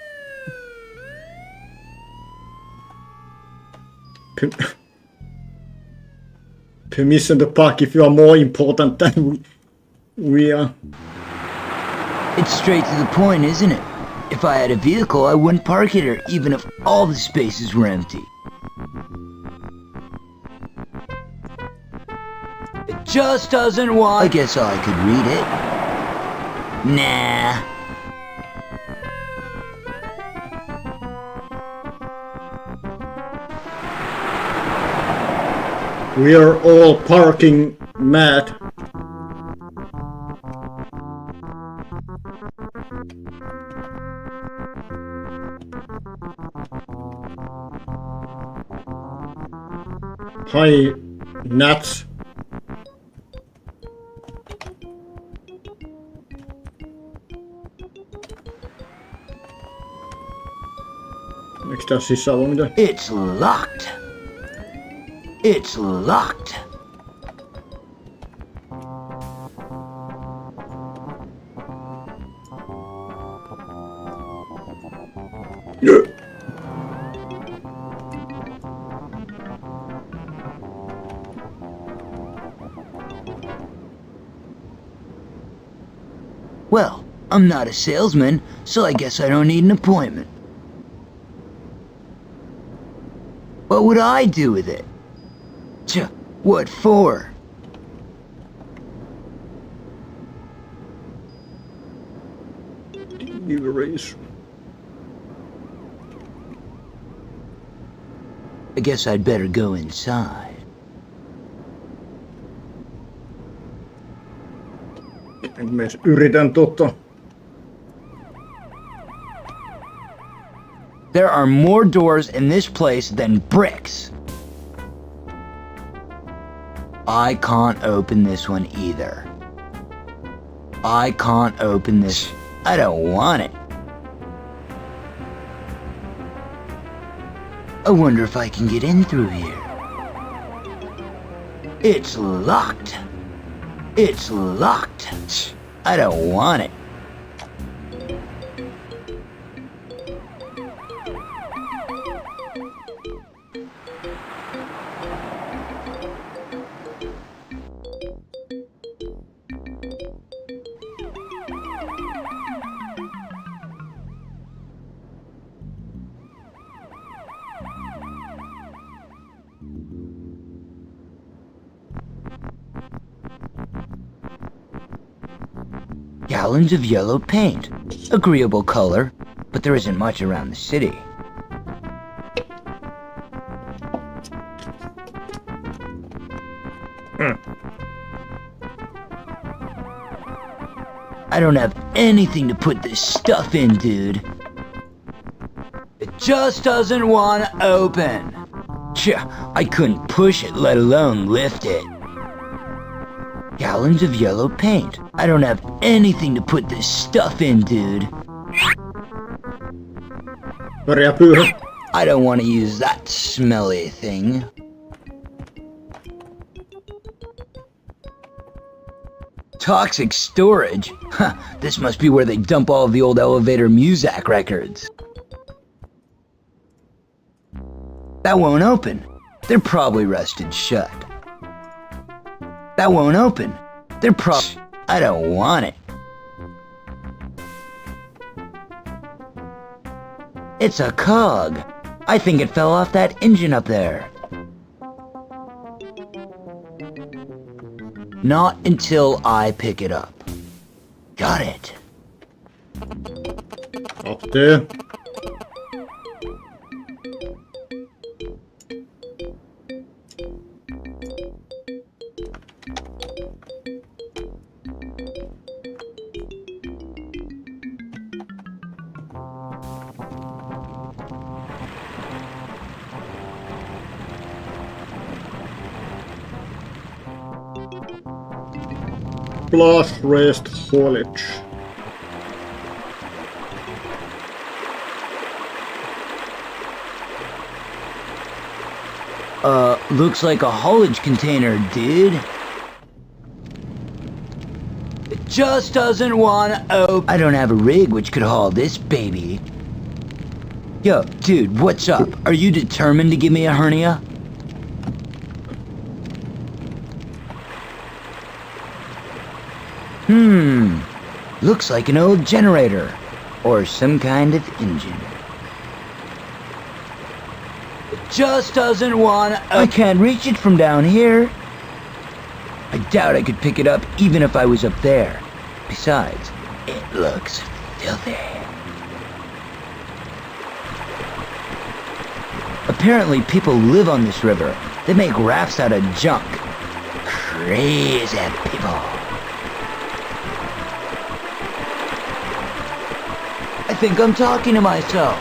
Permission to park if you are more important than we are. It's straight to the point, isn't it? If I had a vehicle, I wouldn't park it here, even if all the spaces were empty. It just doesn't want... I guess I could read it. Nah. We are all parking mad. Hi, Nats. Eikö tää sisään ole mitään? It's locked. It's locked. Well, I'm not a salesman, so I guess I don't need an appointment. What would I do with it? What for? Deliveries. I guess I'd better go inside. Myös yritän There are more doors in this place than bricks. I can't open this one either. I can't open this. I don't want it. I wonder if I can get in through here. It's locked. It's locked. I don't want it. Gallons of yellow paint. Agreeable color, but there isn't much around the city. I don't have anything to put this stuff in, dude. It just doesn't want to open. I couldn't push it, let alone lift it. Gallons of yellow paint. I don't have anything to put this stuff in, dude. I don't want to use that smelly thing. Toxic storage? Huh, this must be where they dump all of the old elevator Muzak records. That won't open. They're probably rusted shut. That won't open. They're I don't want it. It's a cog. I think it fell off that engine up there. Not until I pick it up. Got it. Up there. Plus raised foliage. Looks like a haulage container, dude. It just doesn't want to open. I don't have a rig which could haul this baby. Yo, dude, what's up? Are you determined to give me a hernia? Looks like an old generator, or some kind of engine. It just doesn't want to... I can't reach it from down here. I doubt I could pick it up even if I was up there. Besides, it looks filthy. Apparently people live on this river. They make rafts out of junk. Crazy people. I think I'm talking to myself.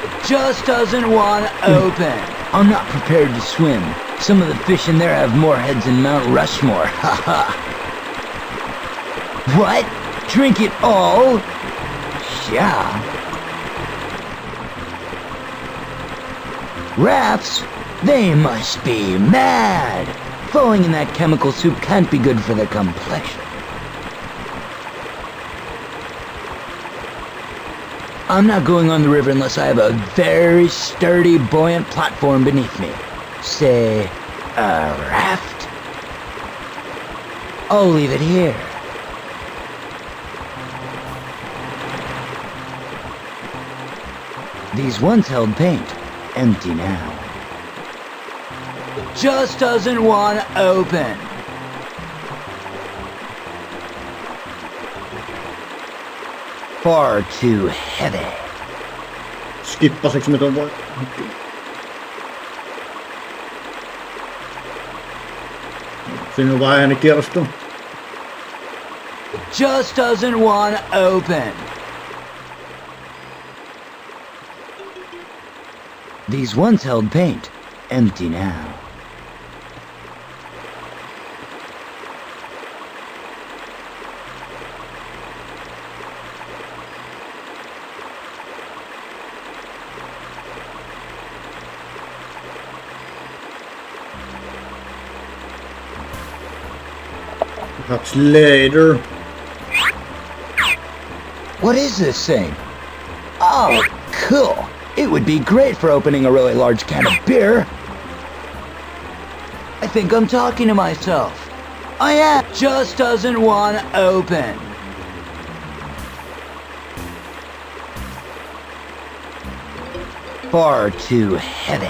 It just doesn't want to open. I'm not prepared to swim. Some of the fish in there have more heads than Mount Rushmore. Haha. What? Drink it all? Yeah. Rafts? They must be mad. Falling in that chemical soup can't be good for the complexion. I'm not going on the river unless I have a very sturdy, buoyant platform beneath me. Say, a raft? I'll leave it here. These once held paint, empty now. It just doesn't want to open. Far too heavy. Skippaseks me ton voi? Siinä on vaan äänikierrosta. It just doesn't want to open. These once held paint, empty now. Perhaps later. What is this thing? Oh, cool. It would be great for opening a really large can of beer. I think I'm talking to myself. I am. Just doesn't want to open. Far too heavy.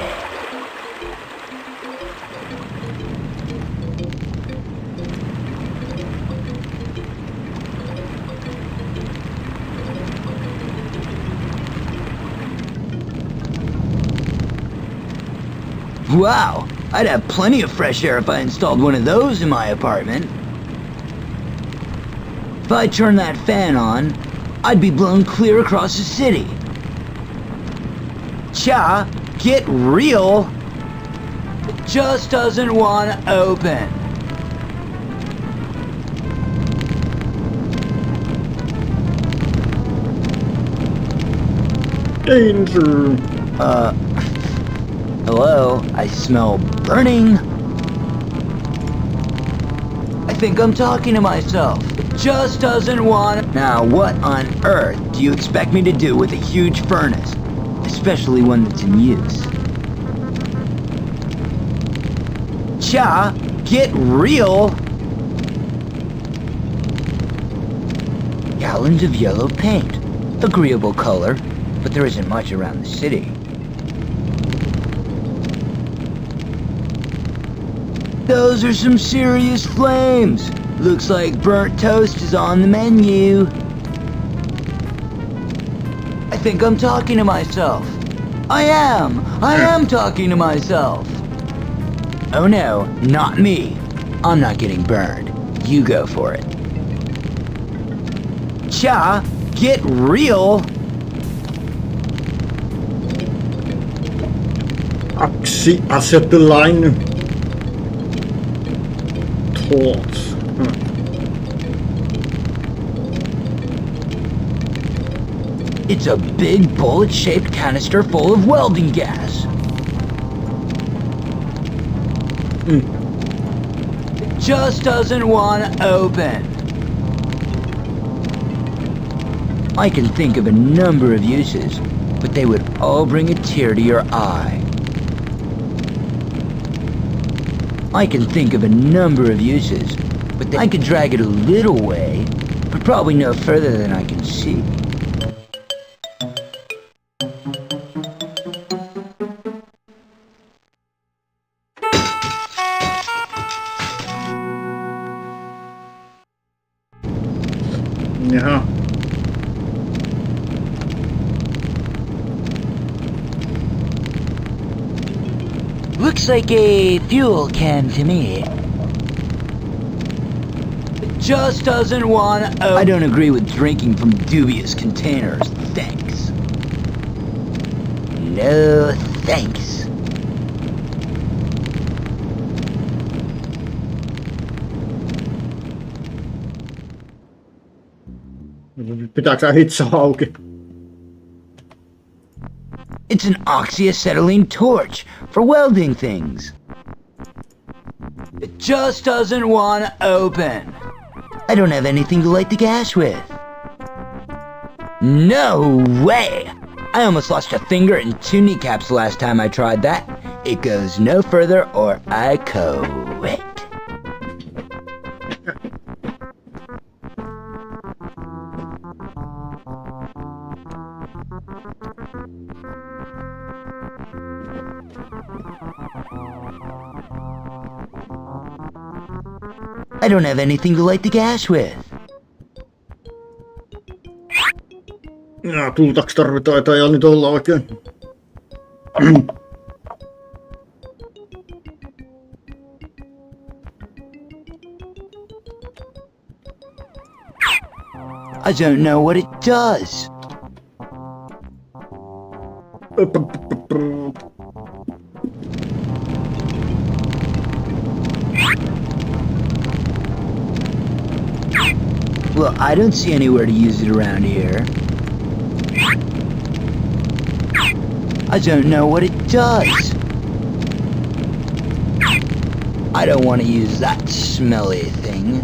Wow, I'd have plenty of fresh air if I installed one of those in my apartment. If I turned that fan on, I'd be blown clear across the city. Cha, get real! It just doesn't want to open. Danger! Hello, I smell burning. I think I'm talking to myself. It just doesn't want to. Now, what on earth do you expect me to do with a huge furnace? Especially one that's in use. Cha, get real! Gallons of yellow paint. Agreeable color, but there isn't much around the city. Those are some serious flames. Looks like burnt toast is on the menu. I think I'm talking to myself. I am talking to myself. Oh no, not me. I'm not getting burned. You go for it. Cha, get real. Acetylene. Thoughts. It's a big bullet-shaped canister full of welding gas. It just doesn't want to open. I can think of a number of uses, but they would all bring a tear to your eye. I can think of a number of uses, but I could drag it a little way, but probably no further than I can see. Jaha. Looks like a fuel can to me. It just doesn't want to. I don't agree with drinking from dubious containers. Thanks. No thanks. Pitääkö sä hitsa auki? It's an oxyacetylene torch for welding things. It just doesn't want to open. I don't have anything to light the gas with. No way! I almost lost a finger and 2 kneecaps the last time I tried that. It goes no further or I quit. I don't have anything to light the gas with. Ja, tultaks tarvitaan, ei taitaa nyt olla oikein. I don't know what it does. Well, I don't see anywhere to use it around here. I don't know what it does. I don't want to use that smelly thing.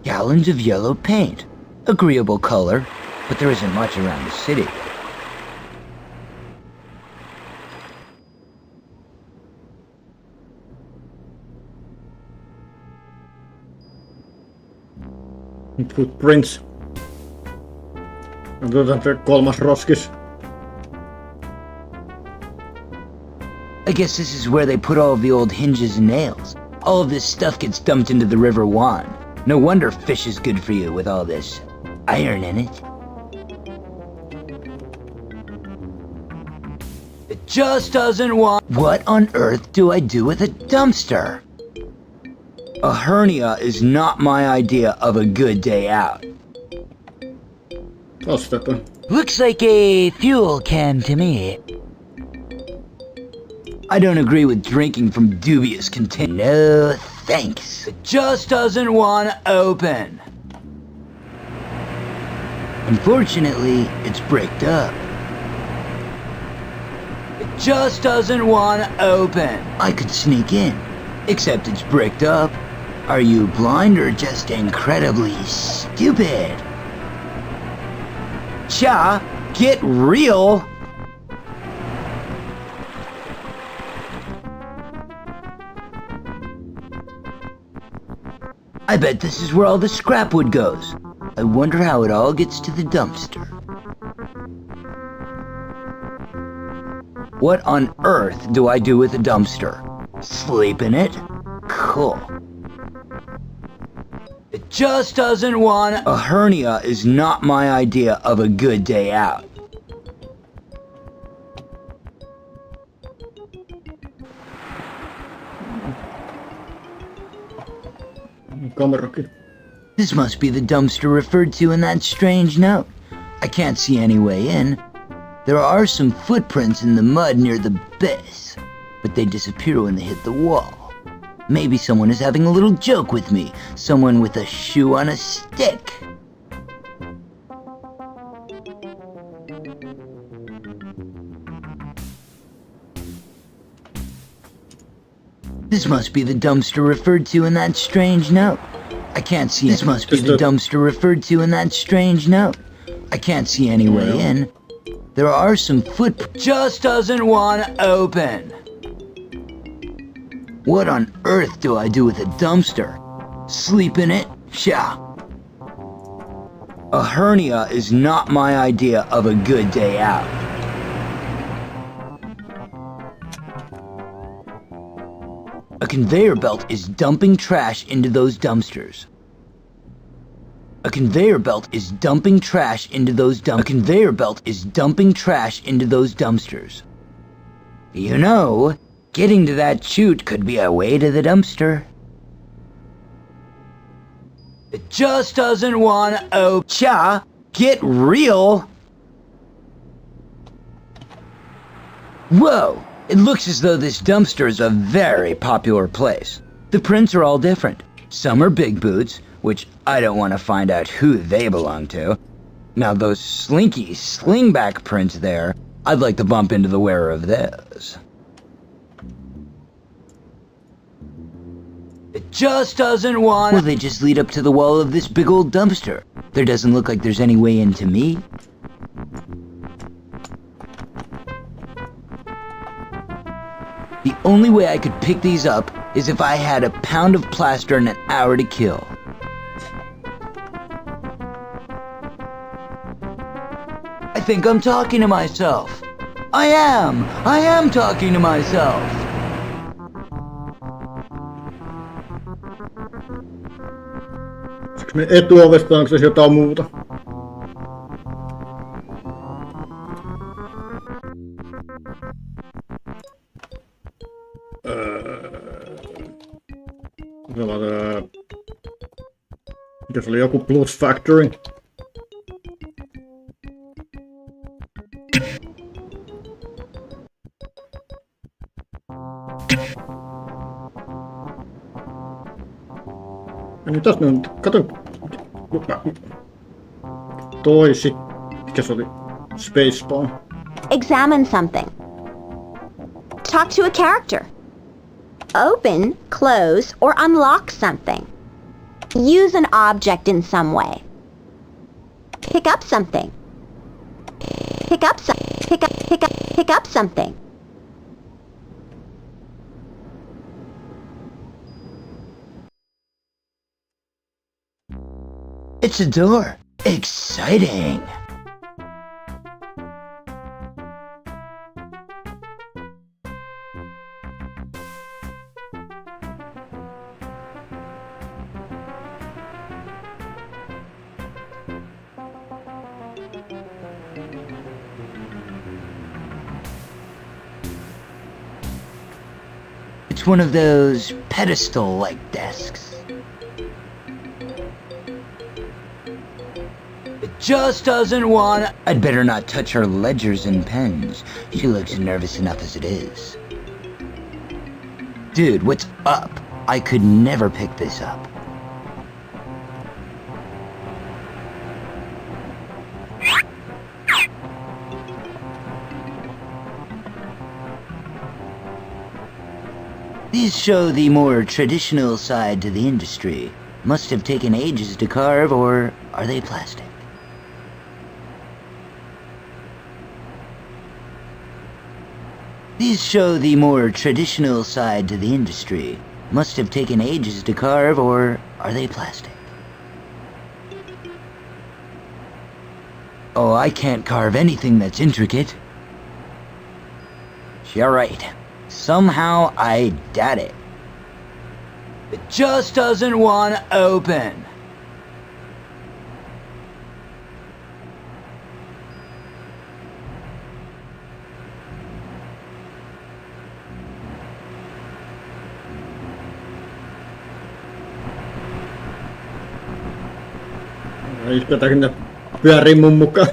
Gallons of yellow paint. Agreeable color, but there isn't much around the city. Footprints. Otetaan se kolmas roskis. I guess this is where they put all of the old hinges and nails. All of this stuff gets dumped into the River Wan. No wonder fish is good for you with all this iron in it. It just doesn't want... What on earth do I do with a dumpster? A hernia is not my idea of a good day out. Ostetaan. Looks like a fuel can to me. I don't agree with drinking from dubious containers. No, thanks. It just doesn't want to open. Unfortunately, it's bricked up. It just doesn't want to open. I could sneak in, except it's bricked up. Are you blind or just incredibly stupid? Cha, get real! I bet this is where all the scrap wood goes. I wonder how it all gets to the dumpster. What on earth do I do with a dumpster? Sleep in it? Cool. It just doesn't want... A hernia is not my idea of a good day out. Kamerakin. This must be the dumpster referred to in that strange note. I can't see any way in. There are some footprints in the mud near the base, but they disappear when they hit the wall. Maybe someone is having a little joke with me. Someone with a shoe on a stick. This must be the dumpster referred to in that strange note. I can't see. This must be the dumpster referred to in that strange note. I can't see any way in. There are some footprints. Just doesn't want to open. What on earth do I do with a dumpster? Sleep in it? Sha. A hernia is not my idea of a good day out. A conveyor belt is dumping trash into those dumpsters. A conveyor belt is dumping trash into those A conveyor belt is dumping trash into those dumpsters. You know, getting to that chute could be a way to the dumpster. It just doesn't want to... Oh, cha, get real! Whoa! It looks as though this dumpster is a very popular place. The prints are all different. Some are big boots, which I don't want to find out who they belong to. Now those slinky slingback prints there, I'd like to bump into the wearer of those. It just doesn't want... Well, they just lead up to the wall of this big old dumpster. There doesn't look like there's any way into me. The only way I could pick these up is if I had a pound of plaster and an hour to kill. think I'm talking to myself. I am talking to myself. Onko ne etuovesta, onko se jotain muuta? Mikä se oli, joku Plus Factory? Ja nyt tässä on, kato, toisi, mikä se oli, Spacebar. Examine something. Talk to a character. Open, close, or unlock something. Use an object in some way. Pick up something. Pick up something. It's a door. Exciting. It's one of those pedestal-like desks. It just doesn't want... I'd better not touch her ledgers and pens. She looks nervous enough as it is. Dude, what's up? I could never pick this up. These show the more traditional side to the industry. Must have taken ages to carve, or are they plastic? These show the more traditional side to the industry. Must have taken ages to carve, or are they plastic? Oh, I can't carve anything that's intricate. You're right. Somehow I did it. It just doesn't want to open. Ihmetäkin ne pyörii mun mukaan.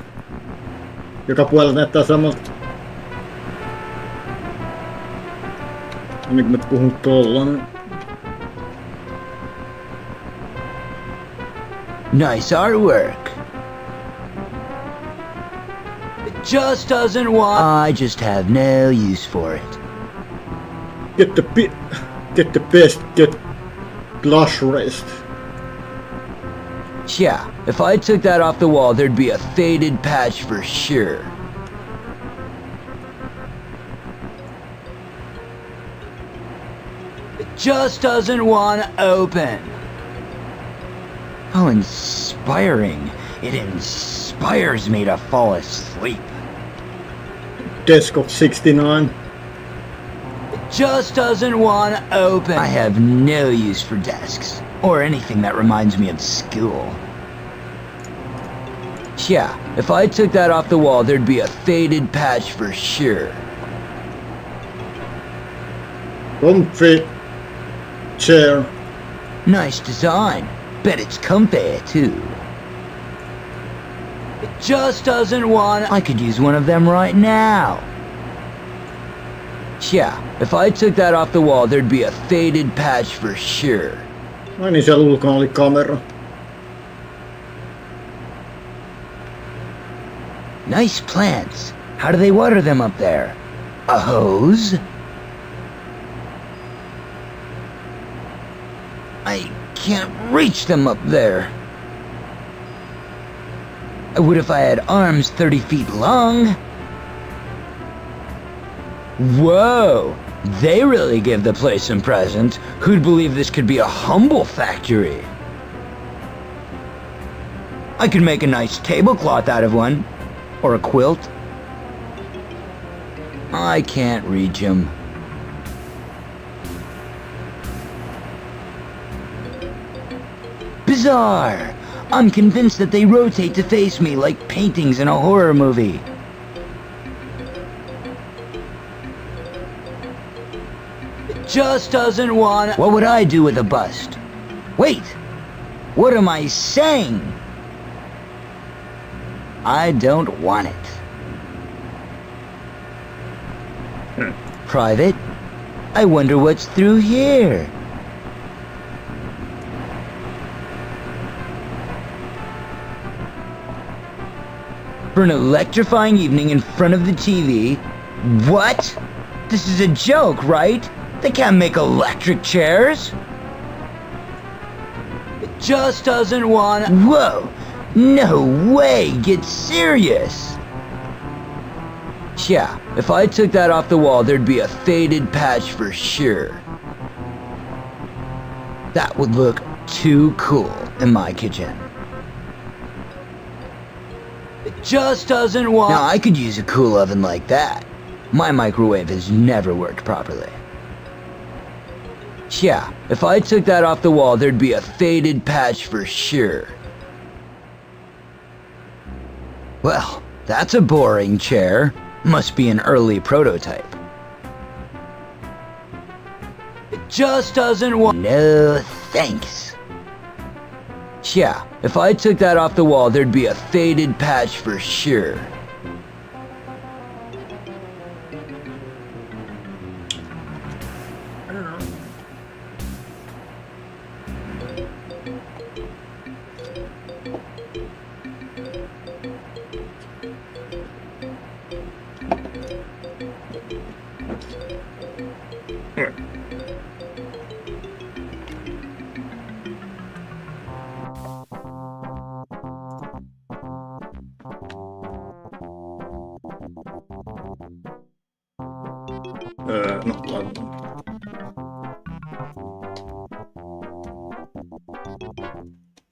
Joka puolella näyttää samalta. Niin kuin mä puhun tollaan. Nice artwork. It just doesn't want... I just have no use for it. Get the best, get blush rest. Yeah, if I took that off the wall, there'd be a faded patch for sure. It just doesn't want to open. How inspiring. It inspires me to fall asleep. Desk of 69. It just doesn't want to open. I have no use for desks, or anything that reminds me of school. Yeah, if I took that off the wall, there'd be a faded patch for sure. Comfy chair. Nice design. Bet it's comfy, too. It just doesn't want... I could use one of them right now. Yeah, if I took that off the wall, there'd be a faded patch for sure. Ai niin, siellä ulkona oli kamera. Nice plants. How do they water them up there? A hose? I can't reach them up there. I would if I had arms 30 feet long. Whoa! They really give the place some present. Who'd believe this could be a humble factory? I could make a nice tablecloth out of one. Or a quilt? I can't reach him. Bizarre! I'm convinced that they rotate to face me like paintings in a horror movie. It just doesn't want... What would I do with a bust? Wait! What am I saying? I don't want it. Private? I wonder what's through here. For an electrifying evening in front of the TV. What? This is a joke, right? They can't make electric chairs. It just doesn't want... Whoa! No way! Get serious! Yeah, if I took that off the wall, there'd be a faded patch for sure. That would look too cool in my kitchen. It just doesn't want... Now, I could use a cool oven like that. My microwave has never worked properly. Yeah, if I took that off the wall, there'd be a faded patch for sure. Well, that's a boring chair. Must be an early prototype. It just doesn't want... No, thanks. Yeah, if I took that off the wall, there'd be a faded patch for sure. No, laitan.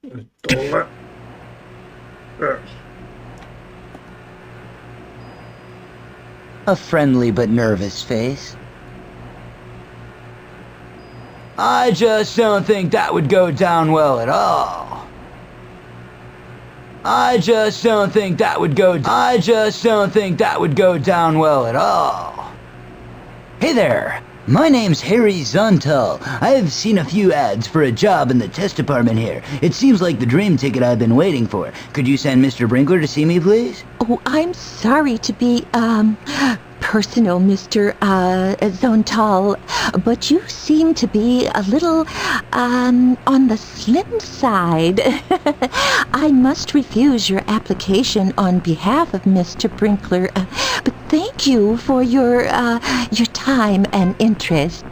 Nyt tolle. A friendly but nervous face. I just don't think that would go down well at all. I just don't think that would go down well at all. Hey there, my name's Harry Zontal. I've seen a few ads for a job in the test department here. It seems like the dream ticket I've been waiting for. Could you send Mr. Brinkler to see me, please? Oh, I'm sorry to be, personal, Mr. Zontal, but you seem to be a little, on the slim side. I must refuse your application on behalf of Mr. Brinkler, but thank you for your time and interest.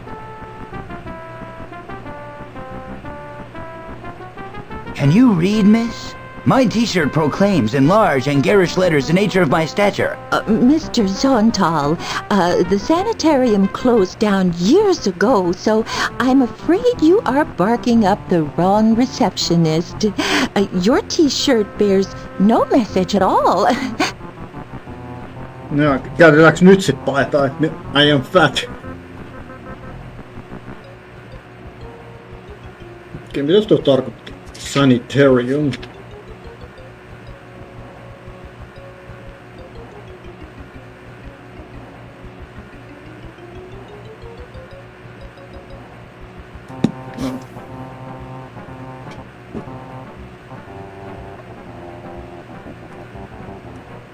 Can you read, miss? My t-shirt proclaims in large and garish letters the nature of my stature. Mr. Zontal, the sanitarium closed down years ago, so I'm afraid you are barking up the wrong receptionist. Your t-shirt bears no message at all. No, käytetäänkö nyt sit paitaa, että I am fat? Okei, mitäs tuo tarkoittaa? Sanitarium.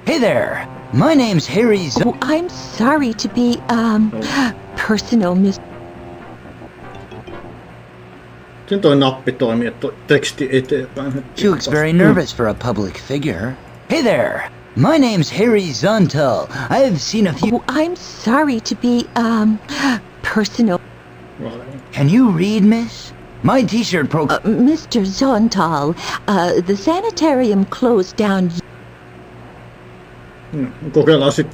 Hey there, my name's Harry Oh, I'm sorry to be, personal, Miss... Sen toi nappi toimii, että toi teksti eteenpäin. She looks very nervous for a public figure. Hey there, my name's Harry Zontal. I've seen a few... Oh, I'm sorry to be, personal... Can you read, miss? My t-shirt Mr. Zontal, the sanitarium closed down... Kokeillaan sit.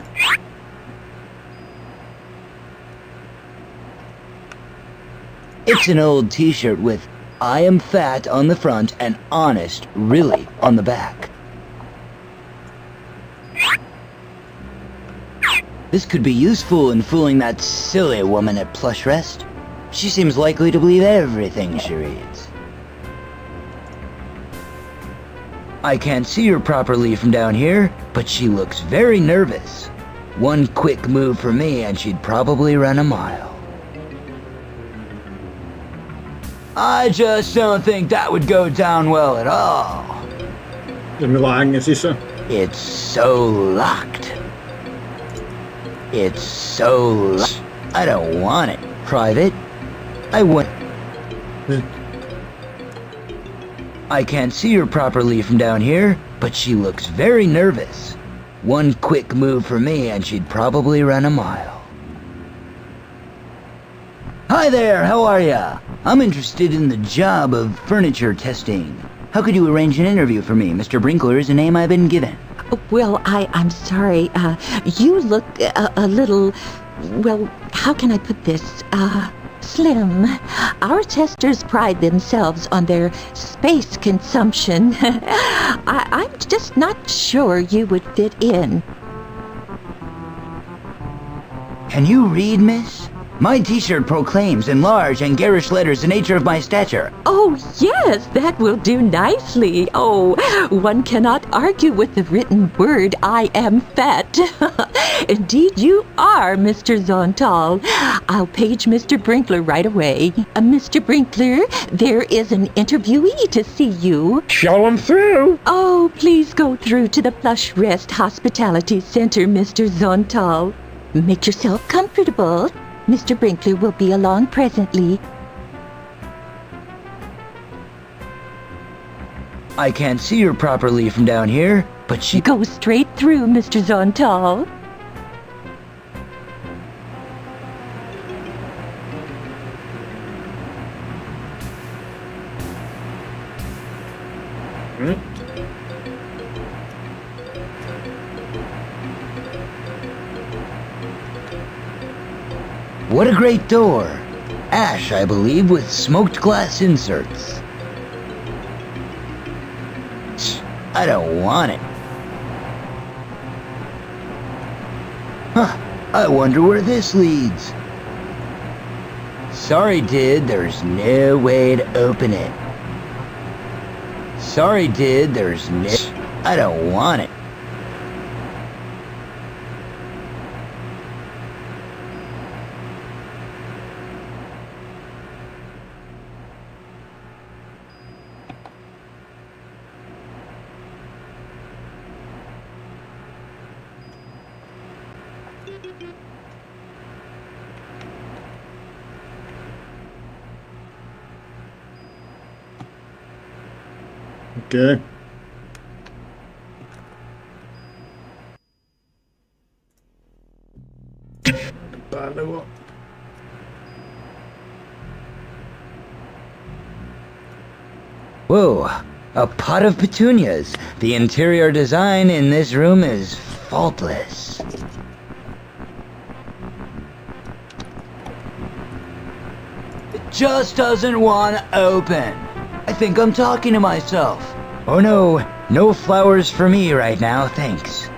It's an old t-shirt with I am fat on the front and honest really on the back. This could be useful in fooling that silly woman at Plush Rest. She seems likely to believe everything she reads. I can't see her properly from down here, but she looks very nervous. One quick move for me and she'd probably run a mile. I just don't think that would go down well at all. Ja me vaan hengen sisään. It's so locked. It's so I don't want it. Private. I want... I can't see her properly from down here, but she looks very nervous. One quick move for me and she'd probably run a mile. Hi there, how are ya? I'm interested in the job of furniture testing. How could you arrange an interview for me? Mr. Brinkler is the name I've been given. Well, I'm sorry. You look a little, well, how can I put this? Slim. Our testers pride themselves on their space consumption. I'm just not sure you would fit in. Can you read, miss? My t-shirt proclaims in large and garish letters the nature of my stature. Oh, yes, that will do nicely. Oh, one cannot argue with the written word, I am fat. Indeed, you are, Mr. Zontal. I'll page Mr. Brinkler right away. Mr. Brinkler, there is an interviewee to see you. Show him through. Oh, please go through to the Plush Rest Hospitality Center, Mr. Zontal. Make yourself comfortable. Mr. Brinkler will be along presently. I can't see her properly from down here, but she... Go straight through, Mr. Zontal. What a great door. Ash, I believe, with smoked glass inserts. I don't want it. Huh, I wonder where this leads. Sorry, Did, there's no way to open it. Sorry, Did, there's no... I don't want it. Okei. Päälle vaan. Whoa, a pot of petunias. The interior design in this room is faultless. It just doesn't want to open. I think I'm talking to myself. Oh no, no flowers for me right now, thanks.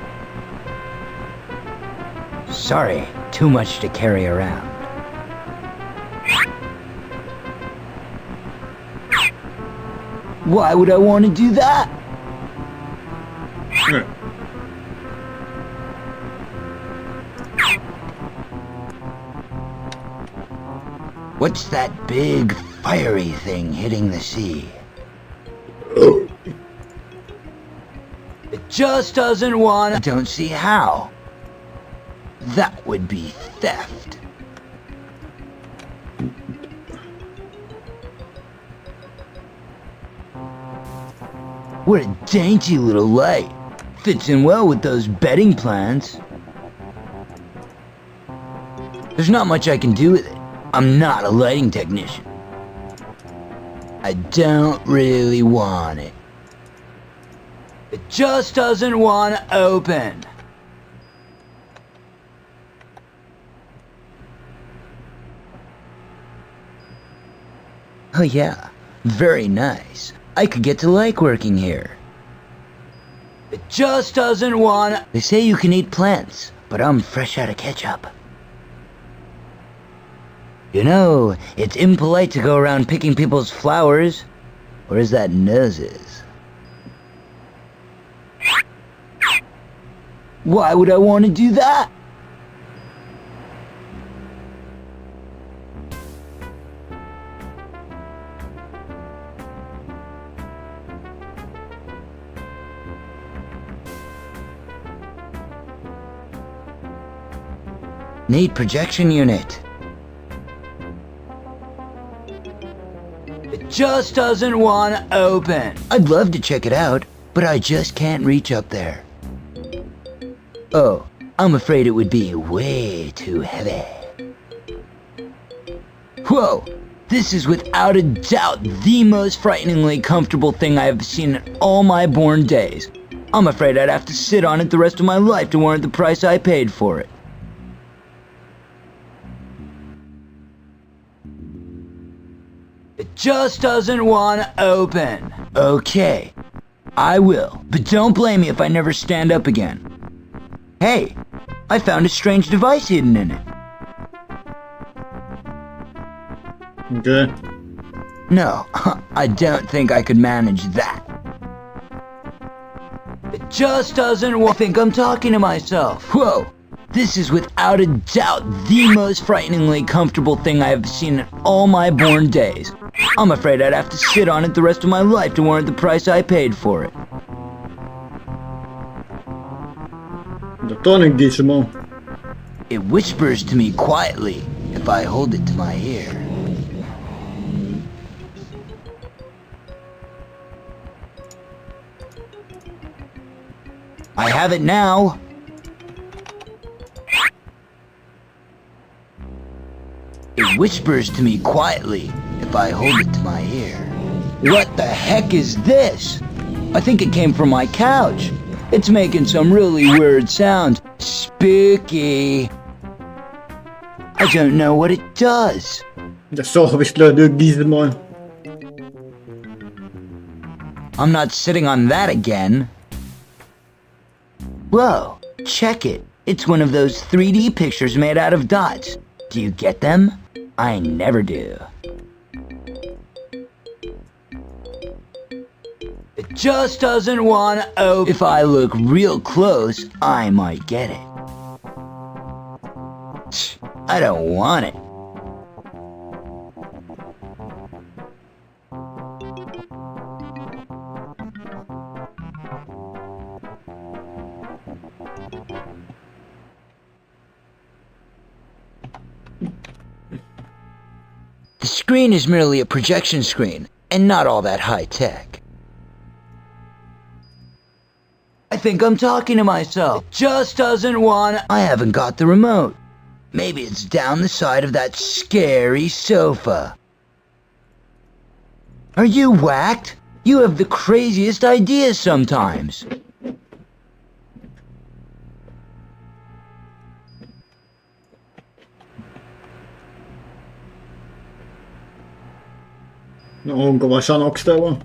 Sorry, too much to carry around. Why would I want to do that? What's that big, fiery thing hitting the sea? It just doesn't want to... I don't see how. That would be theft. What a dainty little light. Fits in well with those bedding plans. There's not much I can do with it. I'm not a lighting technician. I don't really want it. It just doesn't want to open. Oh yeah, very nice. I could get to like working here. It just doesn't want to... They say you can eat plants, but but I'm fresh out of ketchup. You know, it's impolite to go around picking people's flowers. Or is that noses? Why would I want to do that? Need projection unit. It just doesn't want to open. I'd love to check it out, but I just can't reach up there. Oh, I'm afraid it would be way too heavy. Whoa, this is without a doubt the most frighteningly comfortable thing I have seen in all my born days. I'm afraid I'd have to sit on it the rest of my life to warrant the price I paid for it. It just doesn't want to open. Okay, I will, but don't blame me if I never stand up again. Hey, I found a strange device hidden in it. Okay. No, I don't think I could manage that. It just doesn't want. I think I'm talking to myself. Whoa, this is without a doubt the most frighteningly comfortable thing I have seen in all my born days. I'm afraid I'd have to sit on it the rest of my life to warrant the price I paid for it. The toinen gizmo. It whispers to me quietly if I hold it to my ear. I have it now. It whispers to me quietly if I hold it to my ear. What the heck is this? I think it came from my couch. It's making some really weird sounds. Spooky. I don't know what it does. Ja sohvista löytyy gizmoja. I'm not sitting on that again. Whoa, check it. It's one of those 3D pictures made out of dots. Do you get them? I never do. It just doesn't want to open. If I look real close, I might get it. I don't want it. The screen is merely a projection screen, and not all that high-tech. I think I'm talking to myself. It just doesn't want to. I haven't got the remote. Maybe it's down the side of that scary sofa. Are you whacked? You have the craziest ideas sometimes. No onko vai sanoks tää vaan?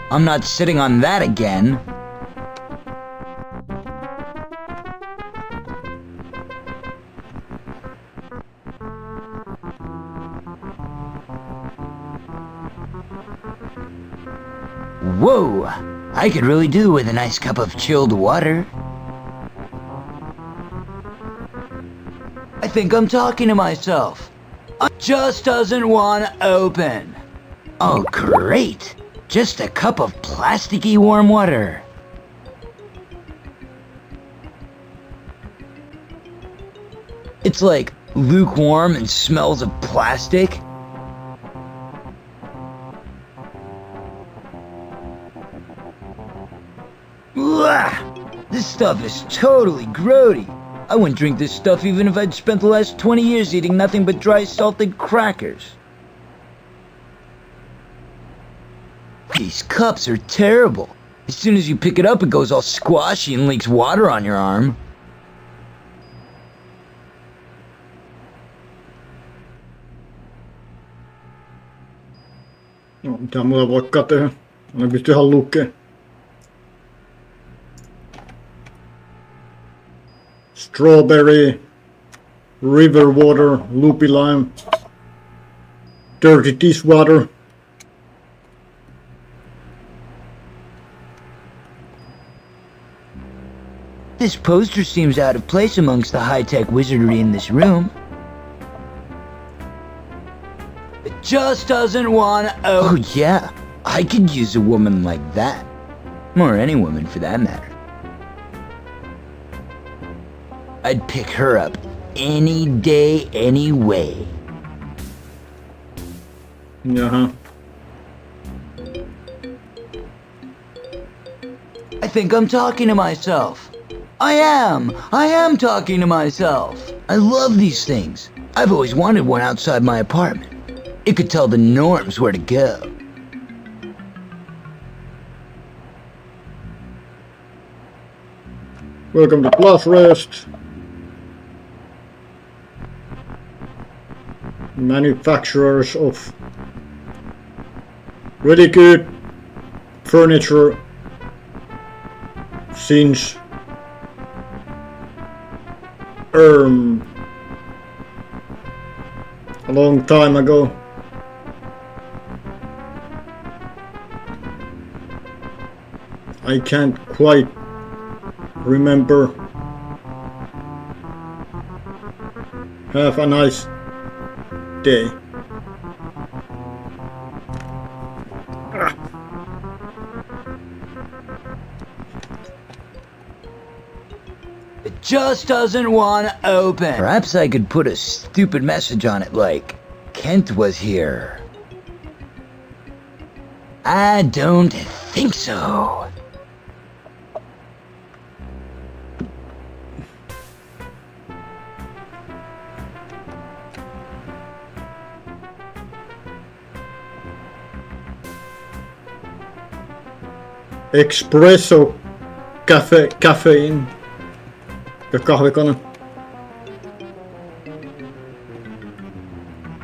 I'm not sitting on that again. Whoa! I could really do with a nice cup of chilled water. I think I'm talking to myself. It just doesn't want to open. Oh, great! Just a cup of plasticky warm water. It's like lukewarm and smells of plastic. Ugh, this stuff is totally grody. I wouldn't drink this stuff even if I'd spent the last 20 years eating nothing but dry salted crackers. These cups are terrible. As soon as you pick it up, it goes all squashy and leaks water on your arm. No, mitä mulla voikaan tehdä? Mä pystyn ihan lukee. Strawberry, river water, loopy lime, dirty dishwater. This poster seems out of place amongst the high-tech wizardry in this room. It just doesn't want to... Oh yeah, I could use a woman like that. Or any woman for that matter. I'd pick her up any day, anyway. Jaha. I think I'm talking to myself. I am talking to myself. I love these things. I've always wanted one outside my apartment. It could tell the norms where to go. Welcome to Plus Rest. Manufacturers of really good furniture since a long time ago. I can't quite remember. Have a nice day. It just doesn't want to open. Perhaps I could put a stupid message on it like, Kent was here. I don't think so. Espresso caffeine ja kahvikone.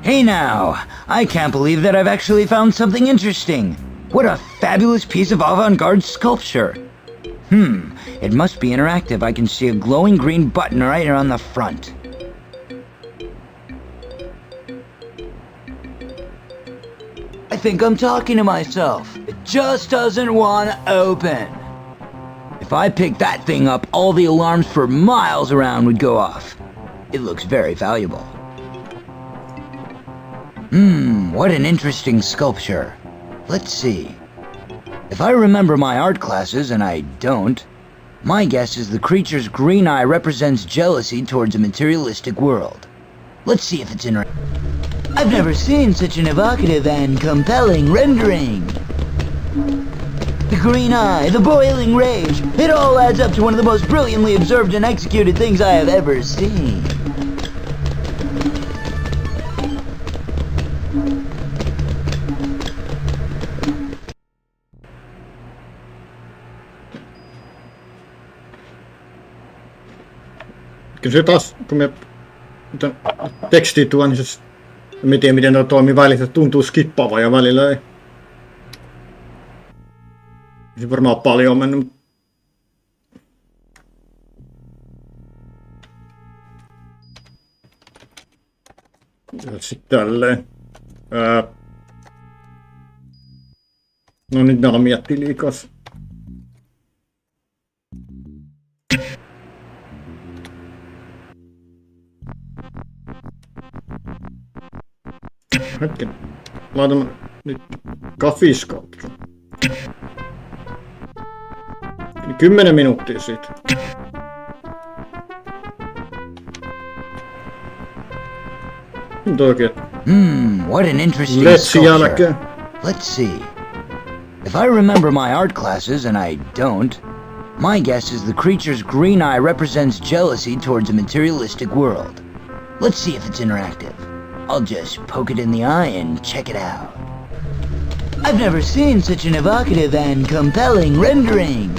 Hey now, I can't believe that I've actually found something interesting. What a fabulous piece of avant-garde sculpture. It must be interactive. I can see a glowing green button right on the front. I think I'm talking to myself. It just doesn't want to open. If I picked that thing up, all the alarms for miles around would go off. It looks very valuable. What an interesting sculpture. Let's see. If I remember my art classes, and I don't, my guess is the creature's green eye represents jealousy towards a materialistic world. Let's see if it's in... I've never seen such an evocative and compelling rendering. The green eye, the boiling rage, it all adds up to one of the most brilliantly observed and executed things I have ever seen. Kyllä se taas, kun me tekstiä tuon, niin se, en tiedä miten tuo toimii välillä, tuntuu skippaava ja välillä ei. Se varmaan paljon mennyt. Ja sitten tälleen. No nyt nämä miettii liikas. Hetken. Laitamme nyt kafiskauppa. 10 minuuttia siitä. Nyt oikein. What an interesting Let's jälkeen. Let's see. If I remember my art classes, and I don't, my guess is the creature's green eye represents jealousy towards a materialistic world. Let's see if it's interactive. I'll just poke it in the eye and check it out. I've never seen such an evocative and compelling rendering.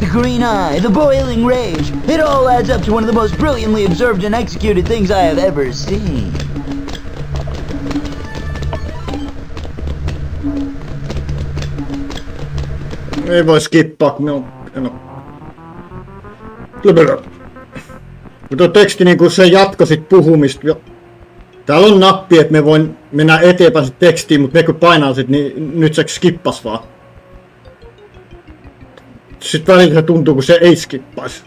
The green eye, the boiling rage, it all adds up to one of the most brilliantly observed and executed things I have ever seen. Ei voi skippaa, kun en oo... Kun tuo teksti niinku se jatko sit puhumista. Täällä on nappi, että me voin mennä eteenpäin sit tekstiin, mutta me kun painaa sit, niin nyt se skippas vaan. Sitten välillä se tuntuu, kun se ei skippais.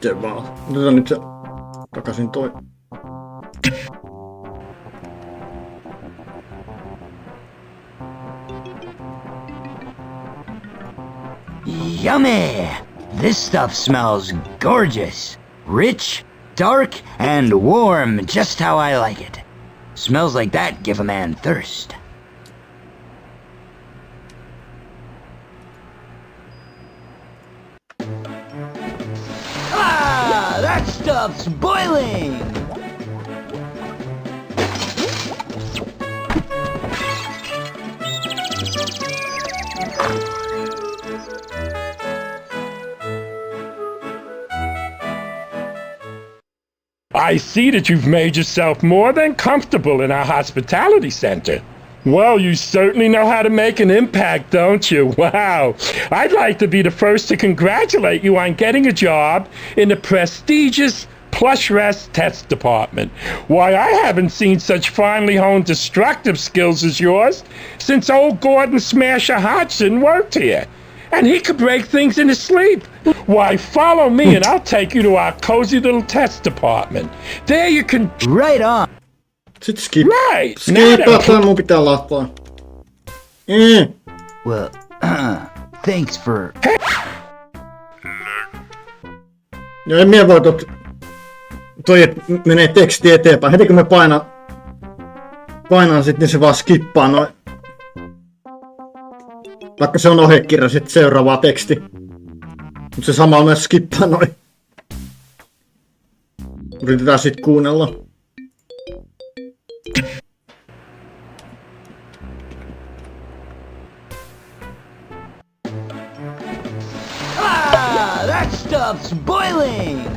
Se vaan. Otetaan nyt se takaisin toi. Yummy! This stuff smells gorgeous. Rich, dark, and warm, just how I like it. Smells like that give a man thirst. Ah! That stuff's boiling! I see that you've made yourself more than comfortable in our hospitality center. Well, you certainly know how to make an impact, don't you? Wow. I'd like to be the first to congratulate you on getting a job in the prestigious plush rest test department. Why, I haven't seen such finely honed destructive skills as yours since old Gordon Smasher Hodgson worked here. And he could break things in his sleep. Why, follow me and I'll take you to our cozy little test department. There you can... Right on. Sit skip. Right! Skippataan, mun pitää laittaa. Well, thanks for... Ja en mie voi toi, että menee teksti eteenpäin. Heti kun me painaan sit, niin se vaan skippaa noin. Vaikka se on ohjekirja sit seuraava teksti. Mut se samalla myös skippaa noin. Yritetään sit kuunnella. Ah! That stuff's boiling!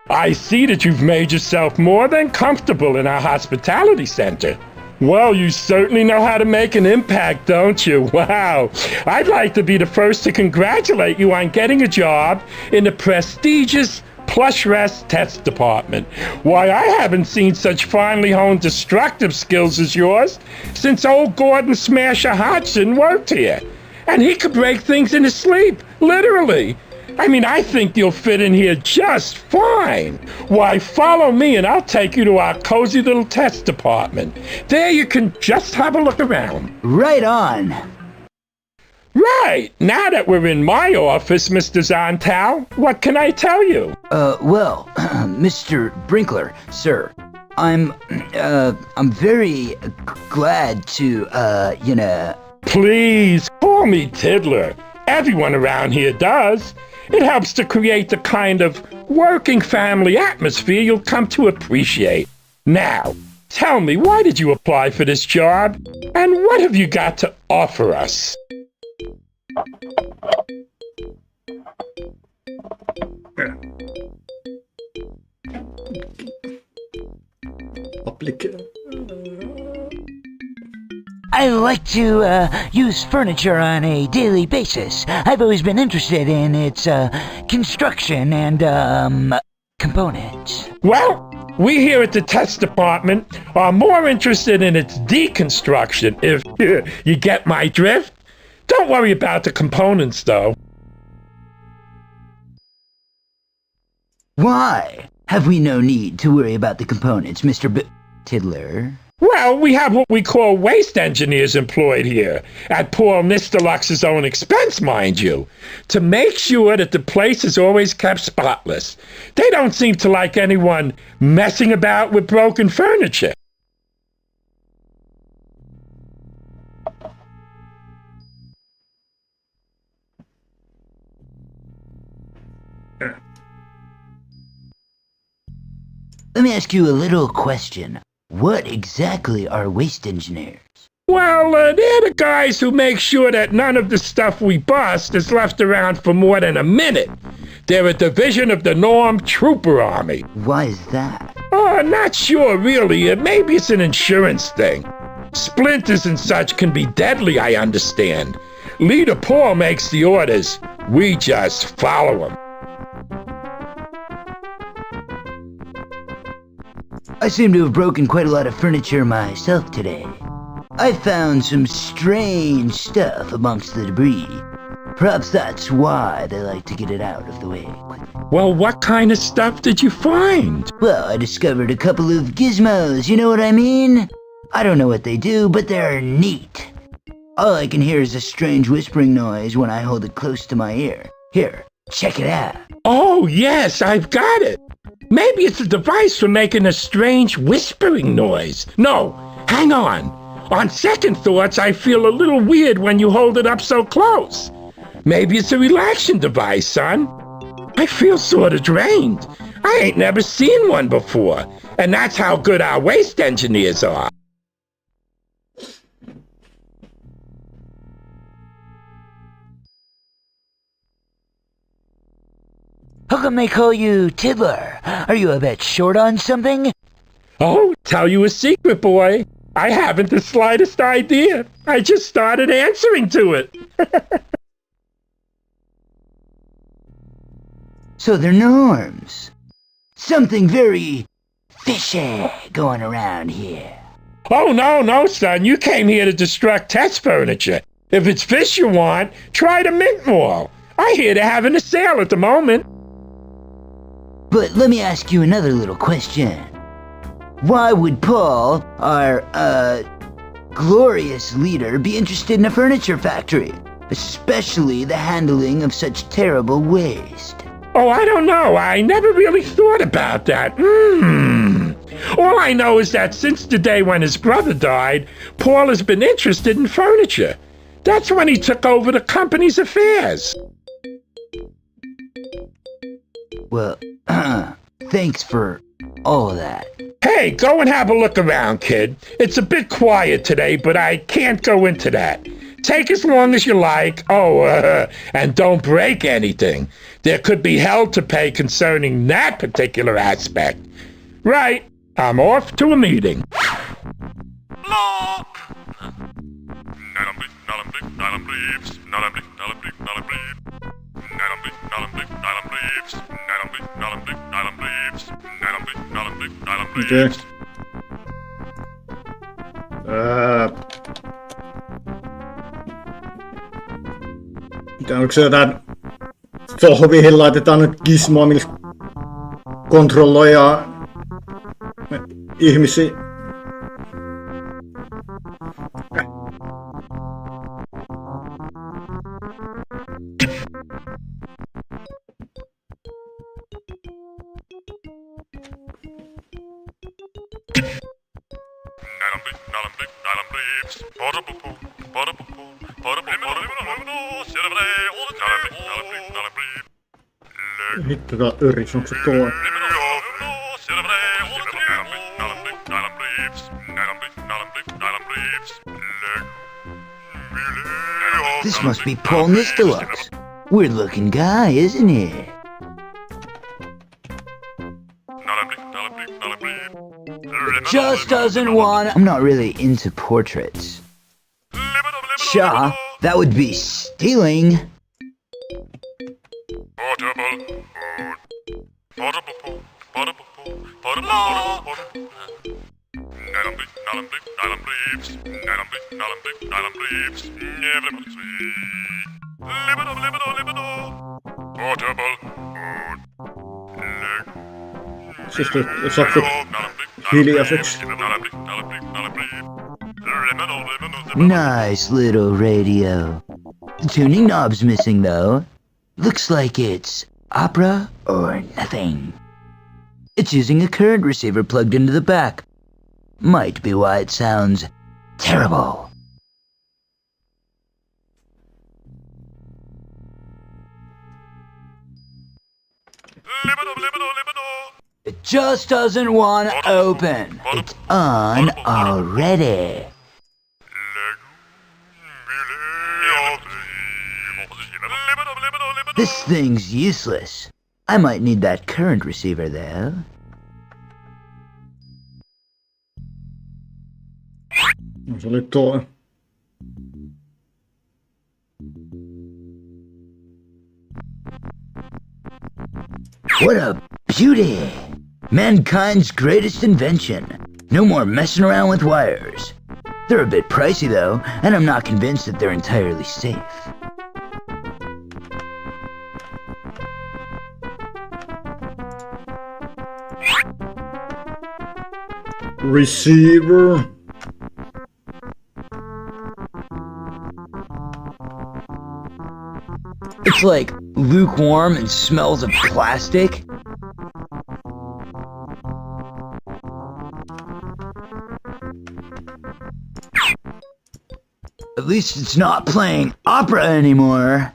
I see that you've made yourself more than comfortable in our hospitality center. Well, you certainly know how to make an impact, don't you? Wow. I'd like to be the first to congratulate you on getting a job in the prestigious plush rest test department. Why, I haven't seen such finely honed destructive skills as yours since old Gordon Smasher Hodgson worked here. And he could break things in his sleep, literally. I mean, I think you'll fit in here just fine. Why, follow me and I'll take you to our cozy little test department. There you can just have a look around. Right on. Right. Now that we're in my office, Mr. Zontal, what can I tell you? Well, Mr. Brinkler, sir, I'm very glad to, Please, call me Tiddler. Everyone around here does. It helps to create the kind of working family atmosphere you'll come to appreciate. Now, tell me, why did you apply for this job? And what have you got to offer us? I like to use furniture on a daily basis. I've always been interested in its construction and components. Well, we here at the test department are more interested in its deconstruction, if you get my drift. Don't worry about the components, though. why have we no need to worry about the components, Mr. Tiddler? Well, we have what we call waste engineers employed here, at poor Mr. Lux's own expense, mind you, to make sure that the place is always kept spotless. They don't seem to like anyone messing about with broken furniture. Let me ask you a little question. What exactly are waste engineers? Well, they're the guys who make sure that none of the stuff we bust is left around for more than a minute. They're a division of the Norm Trooper Army. Why is that? Oh, not sure, really. Maybe it's an insurance thing. Splinters and such can be deadly, I understand. Leader Paul makes the orders. We just follow him. I seem to have broken quite a lot of furniture myself today. I found some strange stuff amongst the debris. Perhaps that's why they like to get it out of the way quickly. Well, what kind of stuff did you find? Well, I discovered a couple of gizmos, you know what I mean? I don't know what they do, but they're neat. All I can hear is a strange whispering noise when I hold it close to my ear. Here, check it out. Oh, yes, I've got it. Maybe it's a device for making a strange whispering noise. No, hang on. On second thoughts, I feel a little weird when you hold it up so close. Maybe it's a relaxation device, son. I feel sort of drained. I ain't never seen one before. And that's how good our waste engineers are. How come they call you Tiddler? Are you a bit short on something? Oh, tell you a secret, boy. I haven't the slightest idea. I just started answering to it. So they're norms. Something very fishy going around here. Oh, no, son. You came here to destruct test furniture. If it's fish you want, try the mint mall. I hear they're having a sale at the moment. But let me ask you another little question. Why would Paul, our, glorious leader, be interested in a furniture factory? Especially the handling of such terrible waste. Oh, I don't know. I never really thought about that. All I know is that since the day when his brother died, Paul has been interested in furniture. That's when he took over the company's affairs. Well, thanks for all of that. Hey, go and have a look around, kid. It's a bit quiet today, but I can't go into that. Take as long as you like. Oh, and don't break anything. There could be hell to pay concerning that particular aspect. Right, I'm off to a meeting. Okei. Onko se jotain sohviin laitetaan nyt gizmoa, millä kontrolloidaan ihmisiä? Hitto tää yris, onko se toi? This must be Paul Nistelux. Weird looking guy, isn't he? Just doesn't want. I'm not really into portraits. Sure, that would be stealing. Siis saatko hiljaiseksi? Nice little radio. The tuning knob's missing though. Looks like it's opera or nothing. It's using a current receiver plugged into the back. Might be why it sounds terrible. It just doesn't want to open. It's on already. This thing's useless. I might need that current receiver though. No, se oli toi. What a beauty! Mankind's greatest invention. No more messing around with wires. They're a bit pricey though, and I'm not convinced that they're entirely safe. Receiver. It's like lukewarm and smells of plastic. At least it's not playing opera anymore.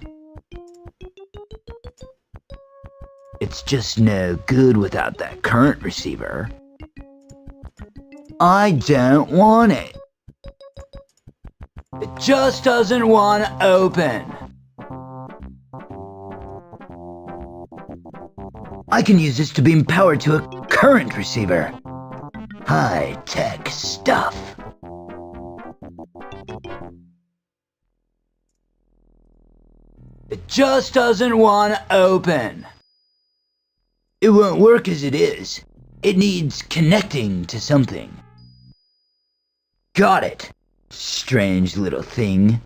It's just no good without that current receiver. I don't want it. It just doesn't want to open. I can use this to beam power to a current receiver. High-tech stuff. It just doesn't want to open. It won't work as it is. It needs connecting to something. Got it. Strange little thing.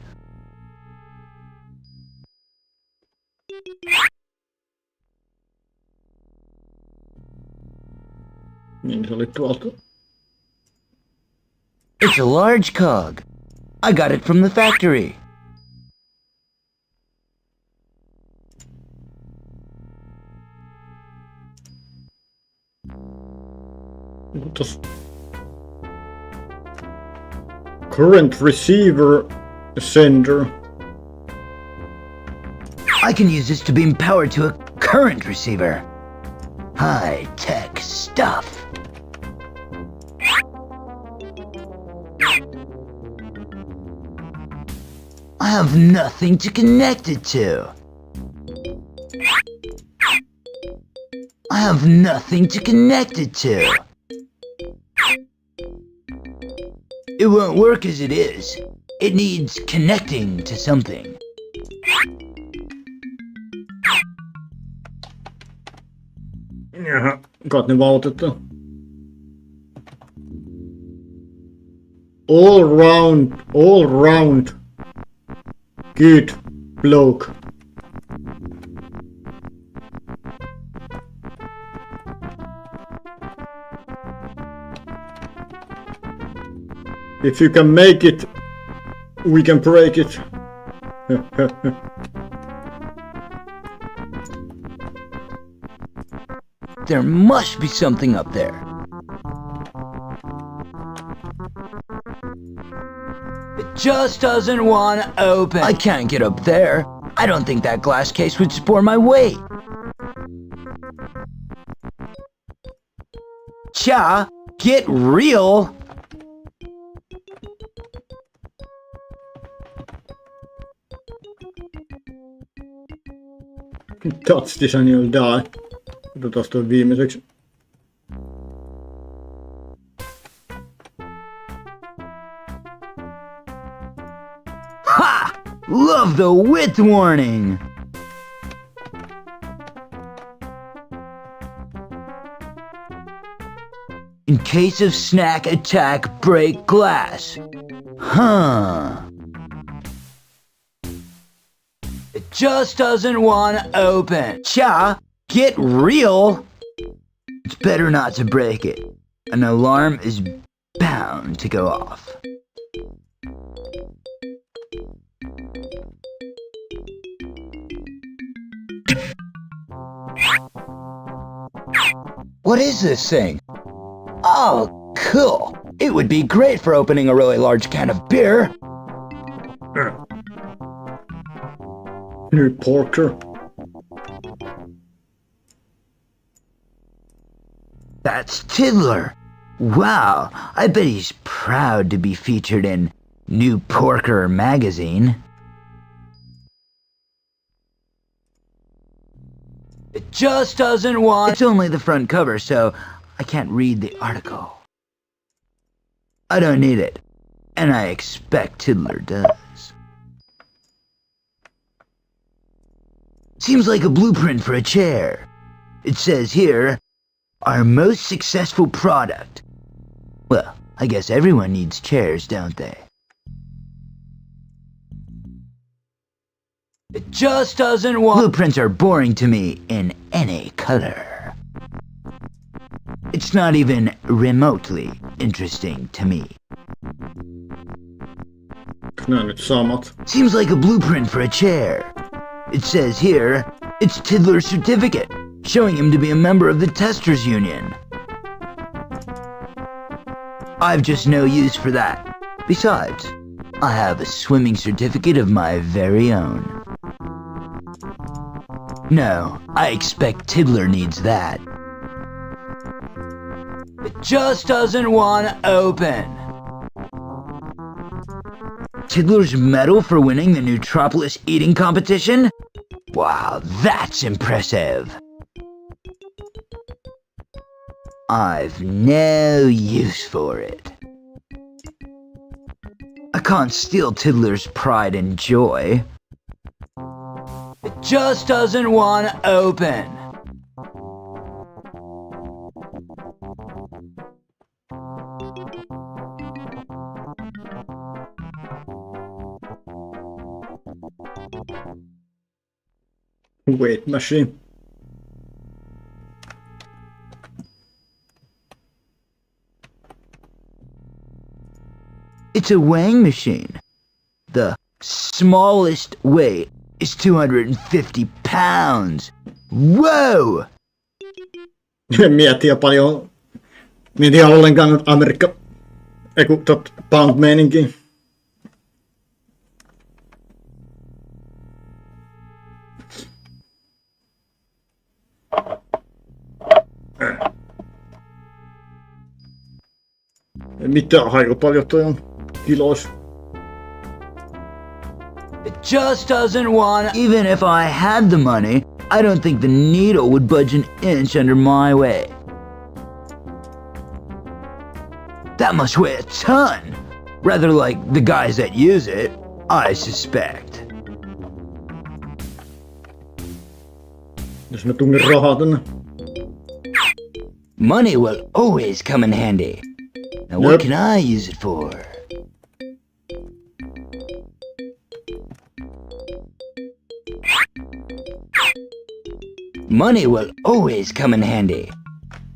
Niin se oli tuolta. It's a large cog. I got it from the factory. Tos current receiver sender. I can use this to beam power to a current receiver. High-tech stuff. I have nothing to connect it to. I have nothing to connect it to. It won't work as it is. It needs connecting to something. Jaha, got ne vautettu. All round. Good bloke. If you can make it, we can break it. There must be something up there. It just doesn't want to open. I can't get up there. I don't think that glass case would support my weight. Cha, get real. Touch this and you'll die. Otetaan toi viimeiseksi. Ha! Love the width warning. In case of snack attack, break glass. Huh. It just doesn't want to open. Cha, get real. It's better not to break it. An alarm is bound to go off. What is this thing? Oh, cool. It would be great for opening a really large can of beer. New Porter. That's Tiddler. Wow, I bet he's proud to be featured in New Porker magazine. It just doesn't want... It's only the front cover, so I can't read the article. I don't need it, and I expect Tiddler does. Seems like a blueprint for a chair. It says here, our most successful product. Well, I guess everyone needs chairs, don't they? It just doesn't want... Blueprints are boring to me in any color. It's not even remotely interesting to me. Nää nyt samat. Seems like a blueprint for a chair. It says here, it's Tiddler's certificate, showing him to be a member of the Testers Union. I've just no use for that. Besides, I have a swimming certificate of my very own. No, I expect Tiddler needs that. It just doesn't want to open. Tiddler's medal for winning the Nootropolis eating competition? Wow, that's impressive. I've no use for it. I can't steal Tiddler's pride and joy. It just doesn't want to open. Weight machine. It's a weighing machine. The smallest weight is 250 pounds. Whoa! Mietin paljon. Mietin ollenkaan Amerikka. Eiku pound meininki. Mitä aika paljon toi on kilois? It just doesn't want to... Even if I had the money, I don't think the needle would budge an inch under my weight. That must weigh a ton. Rather like the guys that use it, I suspect. Jos mä tungin rahaa tänne. Money will always come in handy. Now what can I use it for? Money will always come in handy.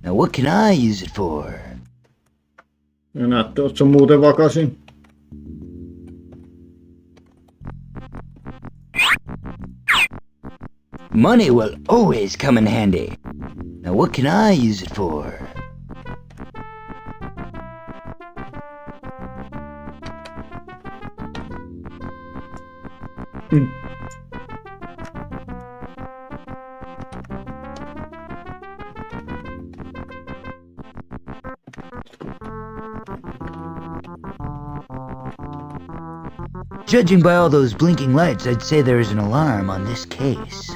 Now what can I use it for? Ja näette, oot sä muuten vakasin. Money will always come in handy. Now what can I use it for? Judging by all those blinking lights, I'd say there's an alarm on this case.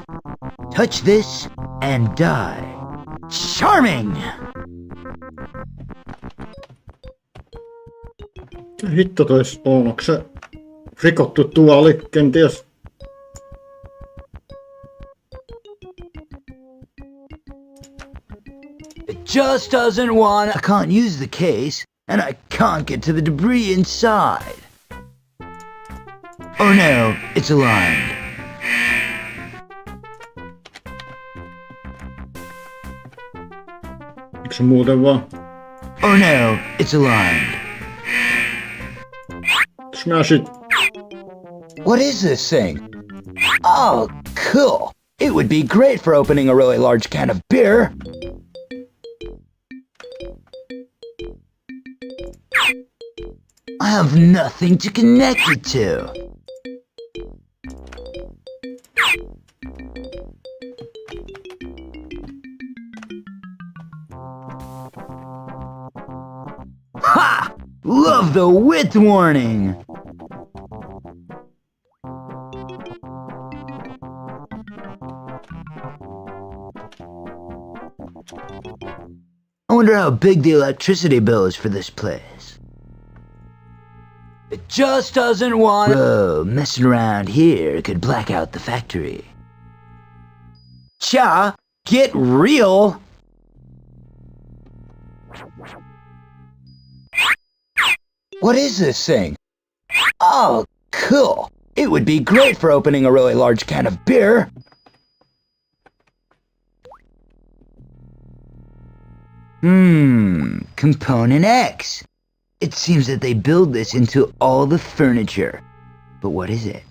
Touch this and die. Charming! Hitto tois on, onko se rikottu tuoli kenties? It just doesn't want... I can't use the case, and I can't get to the debris inside. Oh no, it's alarmed. Eikö se muuten vaan? Oh no, it's alarmed. Smash it. What is this thing? Oh, cool. It would be great for opening a really large can of beer. I have nothing to connect it to. Remove the width warning. I wonder how big the electricity bill is for this place. It just doesn't want. Whoa, messing around here could black out the factory. Cha, get real! What is this thing? Oh, cool. It would be great for opening a really large can of beer. Component X. It seems that they build this into all the furniture. But what is it?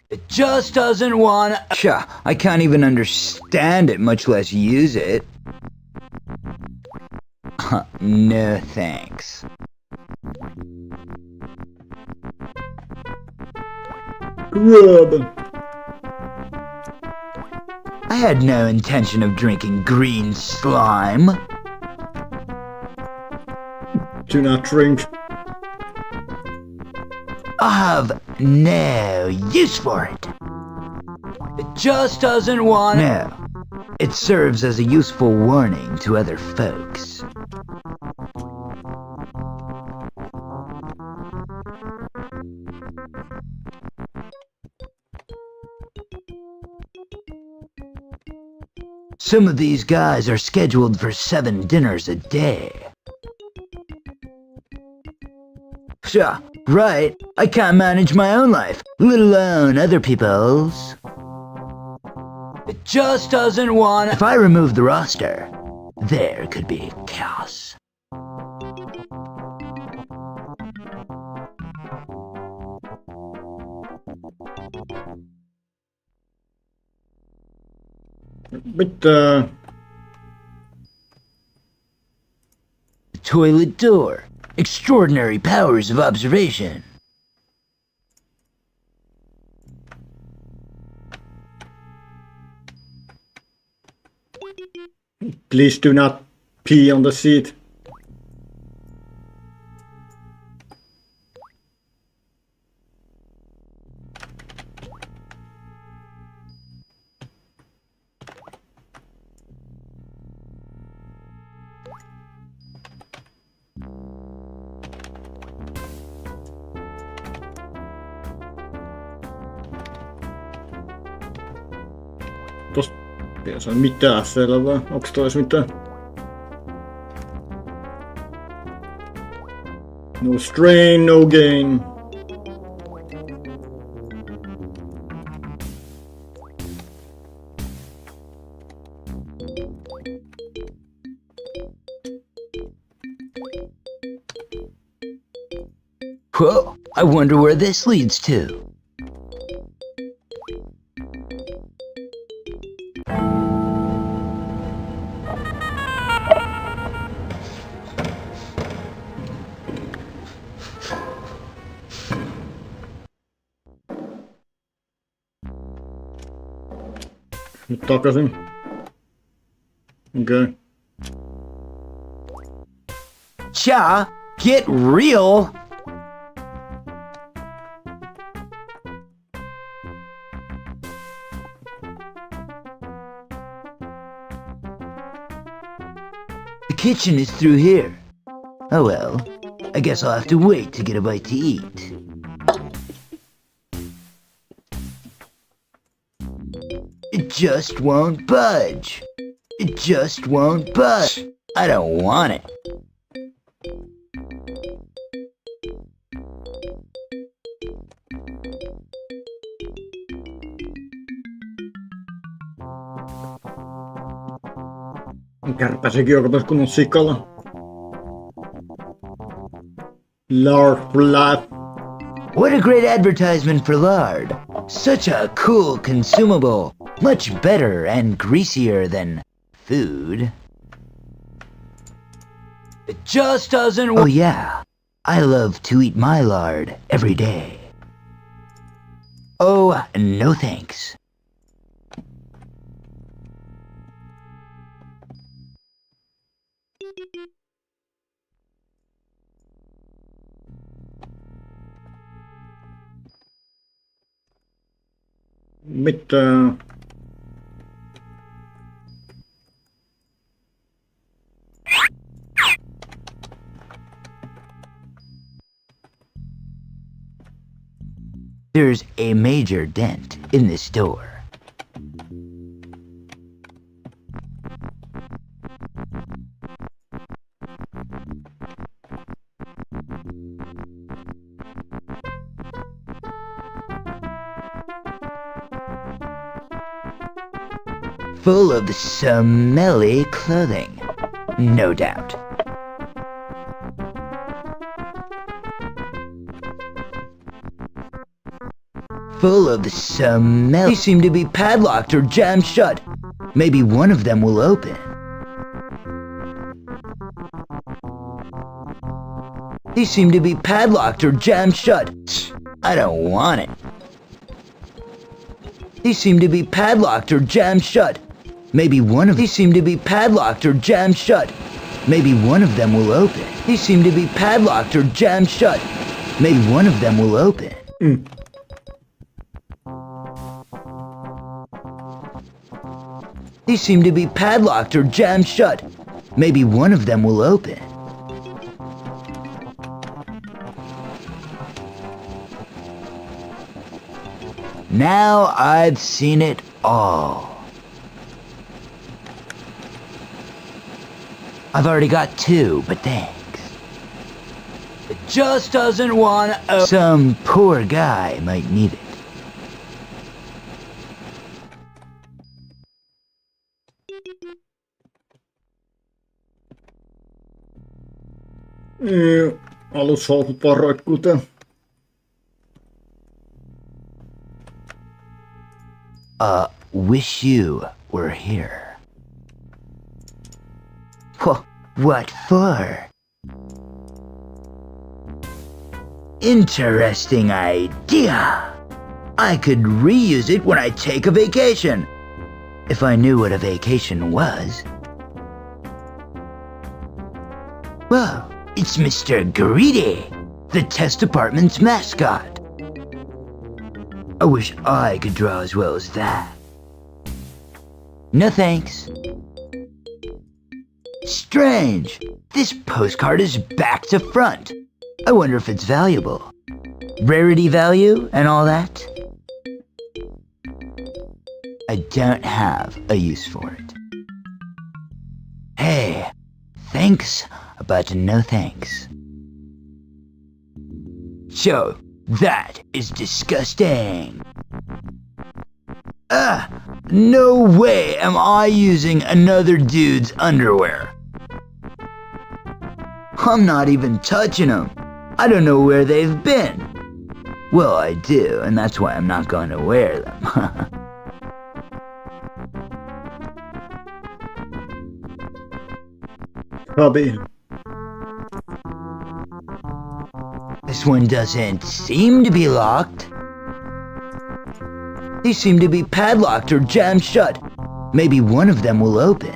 It just doesn't want. Sure, I can't even understand it, much less use it. No thanks. Grub. I had no intention of drinking green slime. Do not drink. I have no use for it. It just doesn't want. No, it serves as a useful warning to other folks. Some of these guys are scheduled for 7 dinners a day. Sure, right. I can't manage my own life, let alone other people's. It just doesn't want. If I remove the roster, there could be chaos. Mitä? Toilet door. Extraordinary powers of observation. Please do not pee on the seat. Tosta pitäisi olla mitään selvää. Onks tois mitään? No strain, no gain. Whoa, I wonder where this leads to. Nyt takaisin. Okei. Cha, get real! The kitchen is through here. Oh well, I guess I'll have to wait to get a bite to eat. It just won't budge. It just won't budge. I don't want it. Kärpäsekin on katos kunnon sikalla. Lard for life. What a great advertisement for lard. Such a cool consumable. Much better and greasier than food. It just doesn't. Oh yeah, I love to eat my lard every day. Oh, no thanks. Mitä? There's a major dent in this door. Full of smelly clothing, no doubt. Full of smell. They seem to be padlocked or jammed shut. Maybe one of them will open. They seem to be padlocked or jammed shut. I don't want it. They seem to be padlocked or jammed shut. Maybe one of. They seem to be padlocked or jammed shut. Maybe one of them will open. They seem to be padlocked or jammed shut. Maybe one of them will open. They seem to be padlocked or jammed shut. Maybe one of them will open. Now I've seen it all. I've already got 2, but thanks. It just doesn't want to. Some poor guy might need it. Alushousut vaan roikkuu täällä. Wish you were here. What for? Interesting idea. I could reuse it when I take a vacation. If I knew what a vacation was. Whoa, it's Mr. Greedy, the test department's mascot. I wish I could draw as well as that. No thanks. Strange. This postcard is back to front. I wonder if it's valuable. Rarity value and all that? I don't have a use for it. Hey, thanks, but no thanks. So, that is disgusting. No way am I using another dude's underwear. I'm not even touching them. I don't know where they've been. Well, I do, and that's why I'm not going to wear them. Hubby. This one doesn't seem to be locked. They seem to be padlocked or jammed shut. Maybe one of them will open.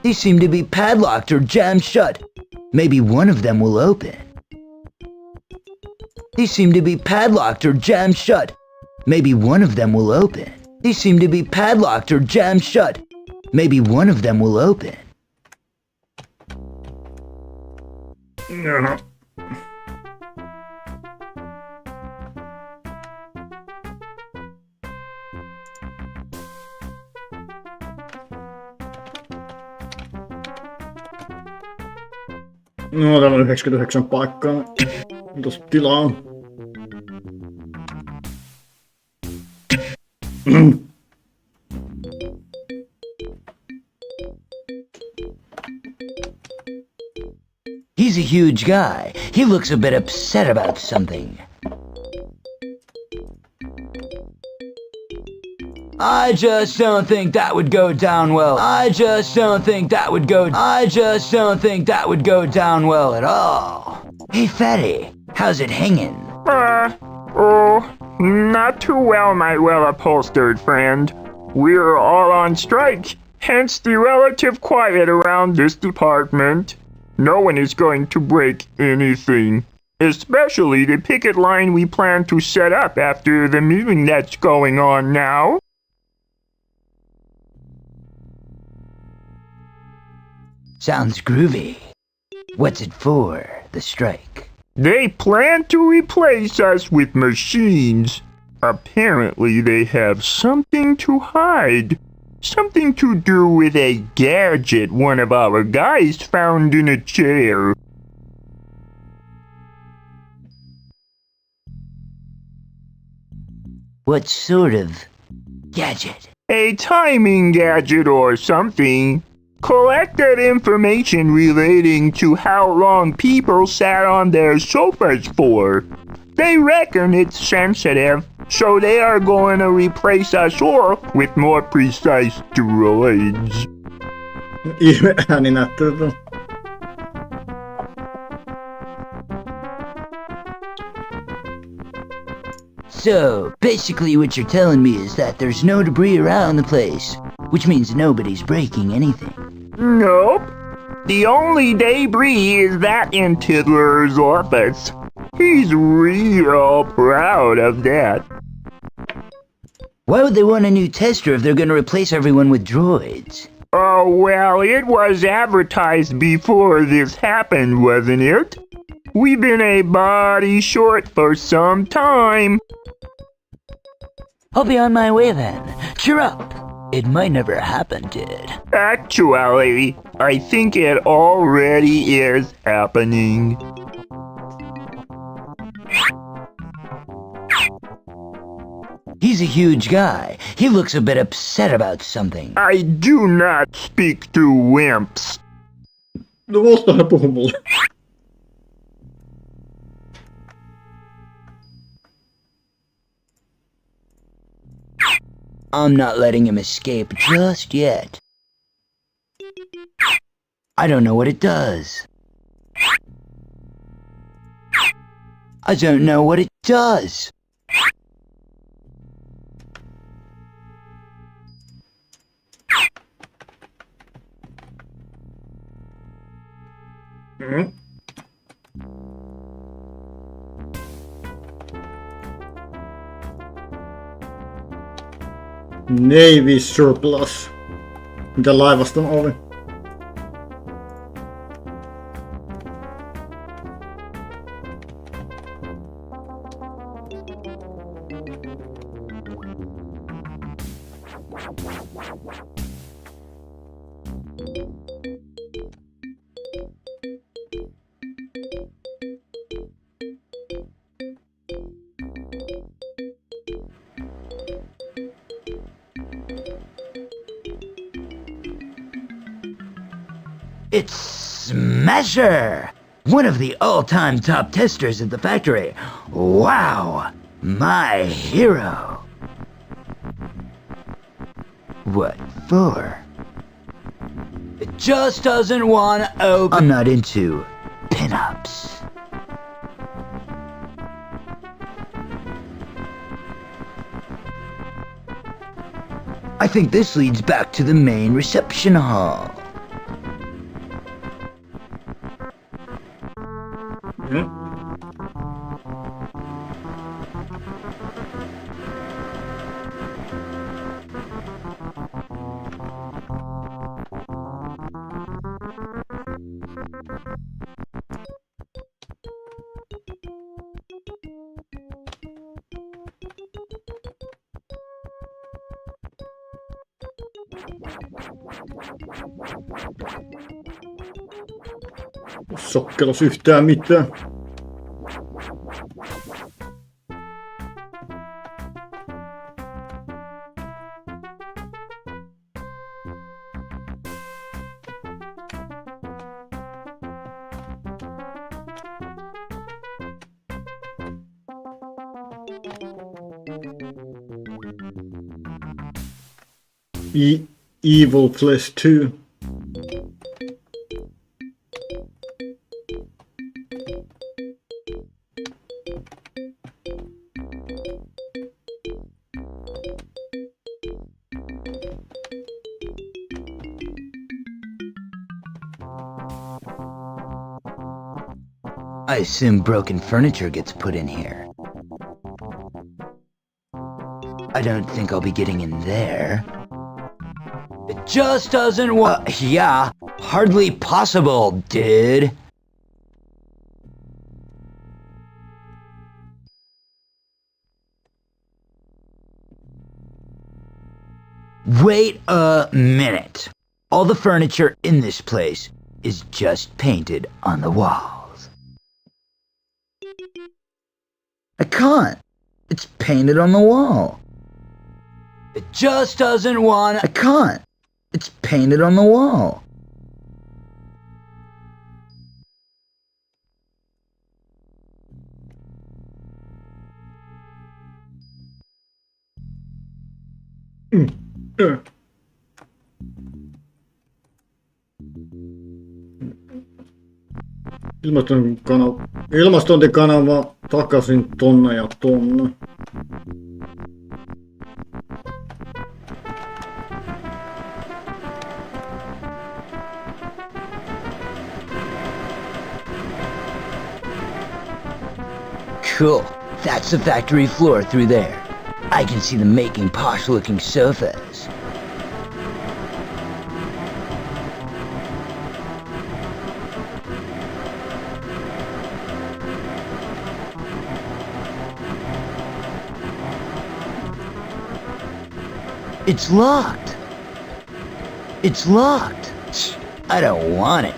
They seem to be padlocked or jammed shut. Maybe one of them will open. They seem to be padlocked or jammed shut. Maybe one of them will open. They seem to be padlocked or jammed shut. Maybe one of them will open. Jaha. No, täällä on 99 paikkaa. Tuossa tilaa on. He's a huge guy. He looks a bit upset about something. I just don't think that would go down well. I just don't think that would go down well at all. Hey, Fatty, how's it hanging? Not too well, my well-upholstered friend. We're all on strike, Hence the relative quiet around this department. No one is going to break anything. Especially the picket line we plan to set up after the meeting that's going on now. Sounds groovy. What's it for, the strike? They plan to replace us with machines. Apparently they have something to hide. Something to do with a gadget one of our guys found in a chair. What sort of gadget? A timing gadget or something. Collected information relating to how long people sat on their sofas for. They reckon it's sensitive, so they are going to replace us all with more precise droids. Ihme ääninäyttely. So, basically what you're telling me is that there's no debris around the place, which means nobody's breaking anything. Nope. The only debris is that in Tiddler's office. He's real proud of that. Why would they want a new tester if they're gonna replace everyone with droids? Oh, well, it was advertised before this happened, wasn't it? We've been a body short for some time. I'll be on my way then. Cheer up. It might never happen, Did. Actually, I think it already is happening. He's a huge guy. He looks a bit upset about something. I do not speak to wimps. No musta hän puhuu mulle. I'm not letting him escape just yet. I don't know what it does. I don't know what it does. Mm. Navy surplus. Mitä laivasta on ovi? It's Smasher! One of the all-time top testers at the factory. Wow! My hero! What for? It just doesn't want to open. I'm not into pinups. I think this leads back to the main reception hall. Sokkelos yhtään mitään. Evil Flesh 2. I assume broken furniture gets put in here. I don't think I'll be getting in there. It just doesn't yeah, hardly possible, dude. Wait a minute. All the furniture in this place is just painted on the walls. I can't. It's painted on the wall. It just doesn't want to. I can't. It's painted on the wall. Ilmastointikanava takaisin tonne ja tonne. Cool. That's the factory floor through there. I can see them making posh-looking sofas. It's locked. It's locked. I don't want it.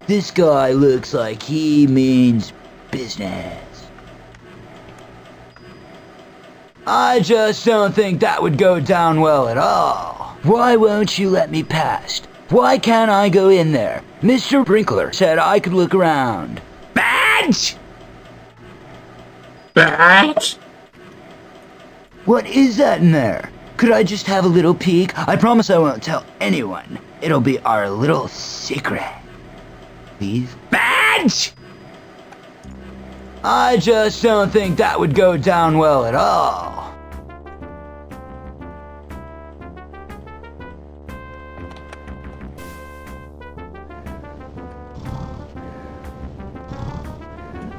This guy looks like he means business. I just don't think that would go down well at all. Why won't you let me past? Why can't I go in there? Mr. Brinkler said I could look around. Badge! Badge? What is that in there? Could I just have a little peek? I promise I won't tell anyone. It'll be our little secret. Please? Badge! I just don't think that would go down well at all.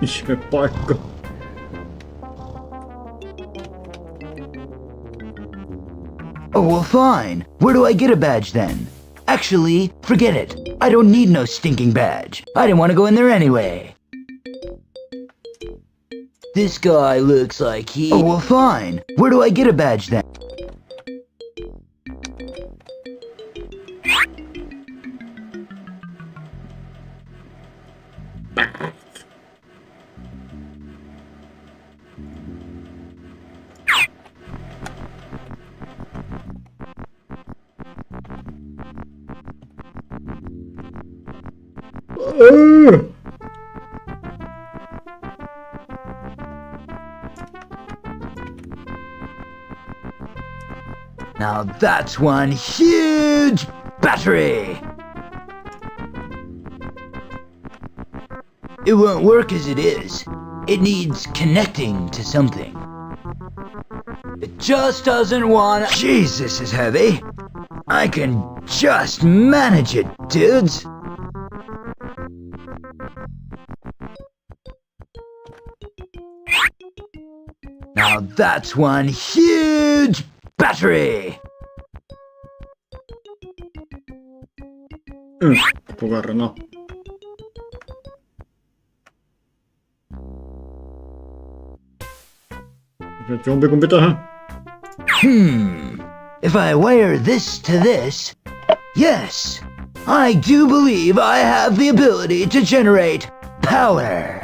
Ihme paikka. Oh, well, fine. Where do I get a badge then? Actually, forget it. I don't need no stinking badge. I didn't want to go in there anyway. This guy looks like he... Oh, well, fine. Where do I get a badge then? Now that's one huge battery! It won't work as it is. It needs connecting to something. It just doesn't want to... Jeez, this is heavy. I can just manage it, dudes. Now that's one huge battery! Kuverna. Jompikumpi tähän? If I wire this to this... Yes! I do believe I have the ability to generate power!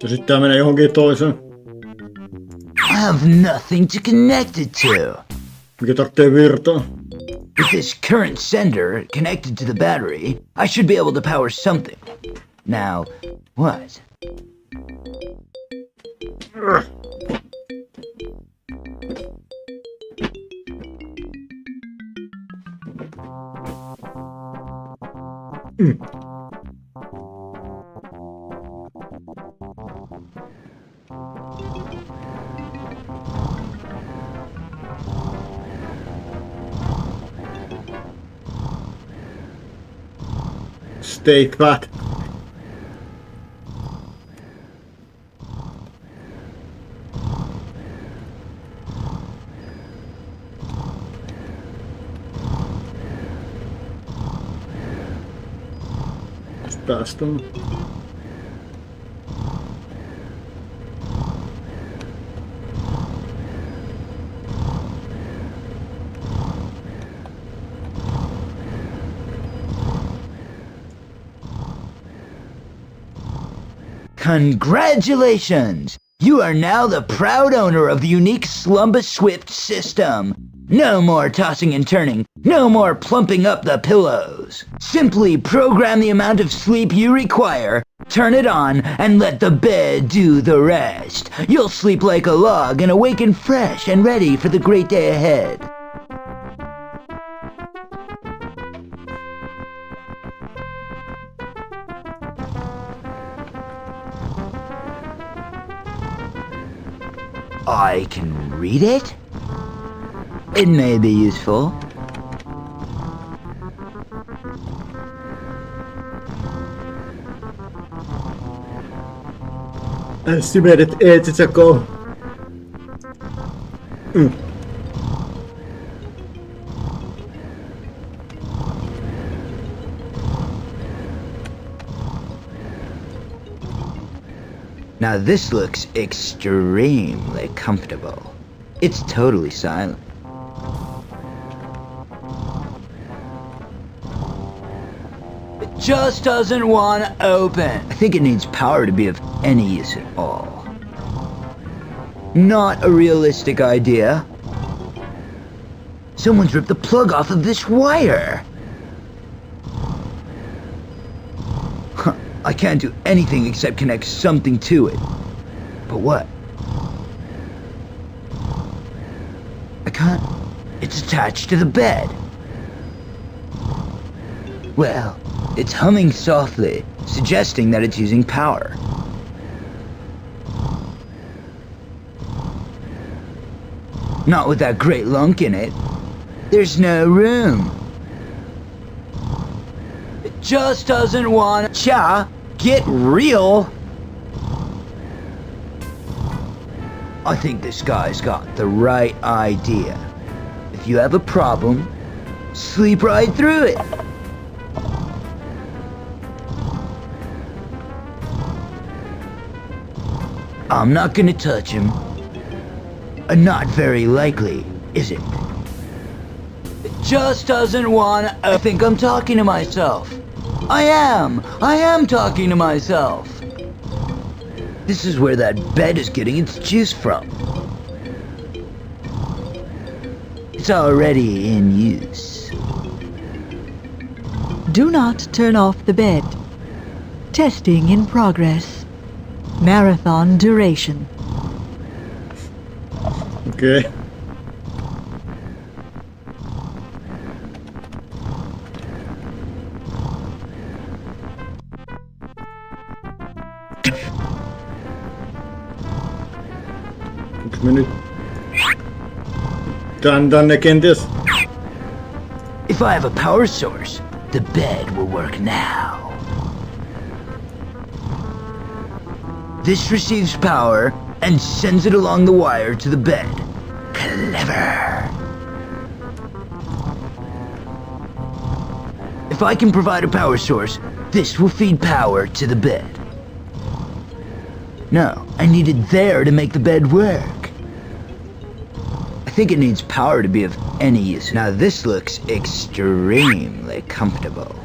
Ja sitten tää menee johonkin toiseen. I have nothing to connect it to. Mikä tarvitsee virtaa? With this current sender connected to the battery, I should be able to power something. Now, what? Stay quiet. Päästä on. Congratulations! You are now the proud owner of the unique Slumba Swift system. No more tossing and turning, no more plumping up the pillows. Simply program the amount of sleep you require, turn it on, and let the bed do the rest. You'll sleep like a log and awaken fresh and ready for the great day ahead. I can read it? It may be useful. Ensimmäiset eettistä go. Now this looks extremely comfortable. It's totally silent. It just doesn't want to open. I think it needs power to be of any use at all. Not a realistic idea. Someone's ripped the plug off of this wire. I can't do anything except connect something to it. But what? I can't. It's attached to the bed. Well, it's humming softly, suggesting that it's using power. Not with that great lunk in it. There's no room. It just doesn't want to. Cha, get real. I think this guy's got the right idea. If you have a problem, sleep right through it. I'm not gonna touch him. Not very likely, is it? It just doesn't want to. I think I'm talking to myself. I am talking to myself. This is where that bed is getting its juice from. It's already in use. Do not turn off the bed. Testing in progress. Marathon duration. Okay. Onks me nyt tänne kenties? If I have a power source, the bed will work now. This receives power and sends it along the wire to the bed. Clever. If I can provide a power source, this will feed power to the bed. No, I need it there to make the bed work. I think it needs power to be of any use. Now this looks extremely comfortable.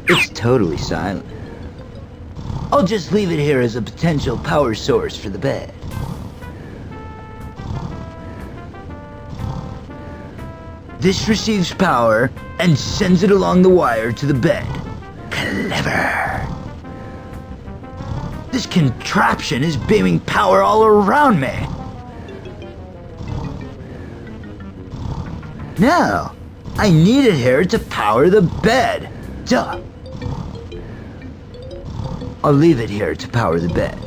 It's totally silent. I'll just leave it here as a potential power source for the bed. This receives power and sends it along the wire to the bed. Clever. This contraption is beaming power all around me. Now, I need it here to power the bed. Duh. I'll leave it here to power the bed.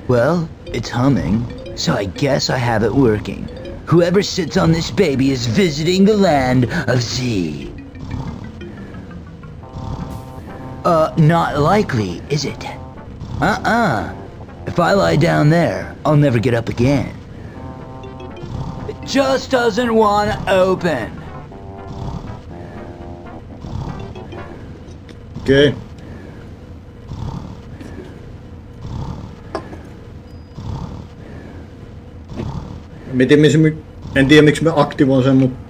Well, it's humming, so I guess I have it working. Whoever sits on this baby is visiting the land of Z. Not likely, is it? If I lie down there, I'll never get up again. It just doesn't want to open. Okei. En tiedä miksi me aktivoin sen, mutta...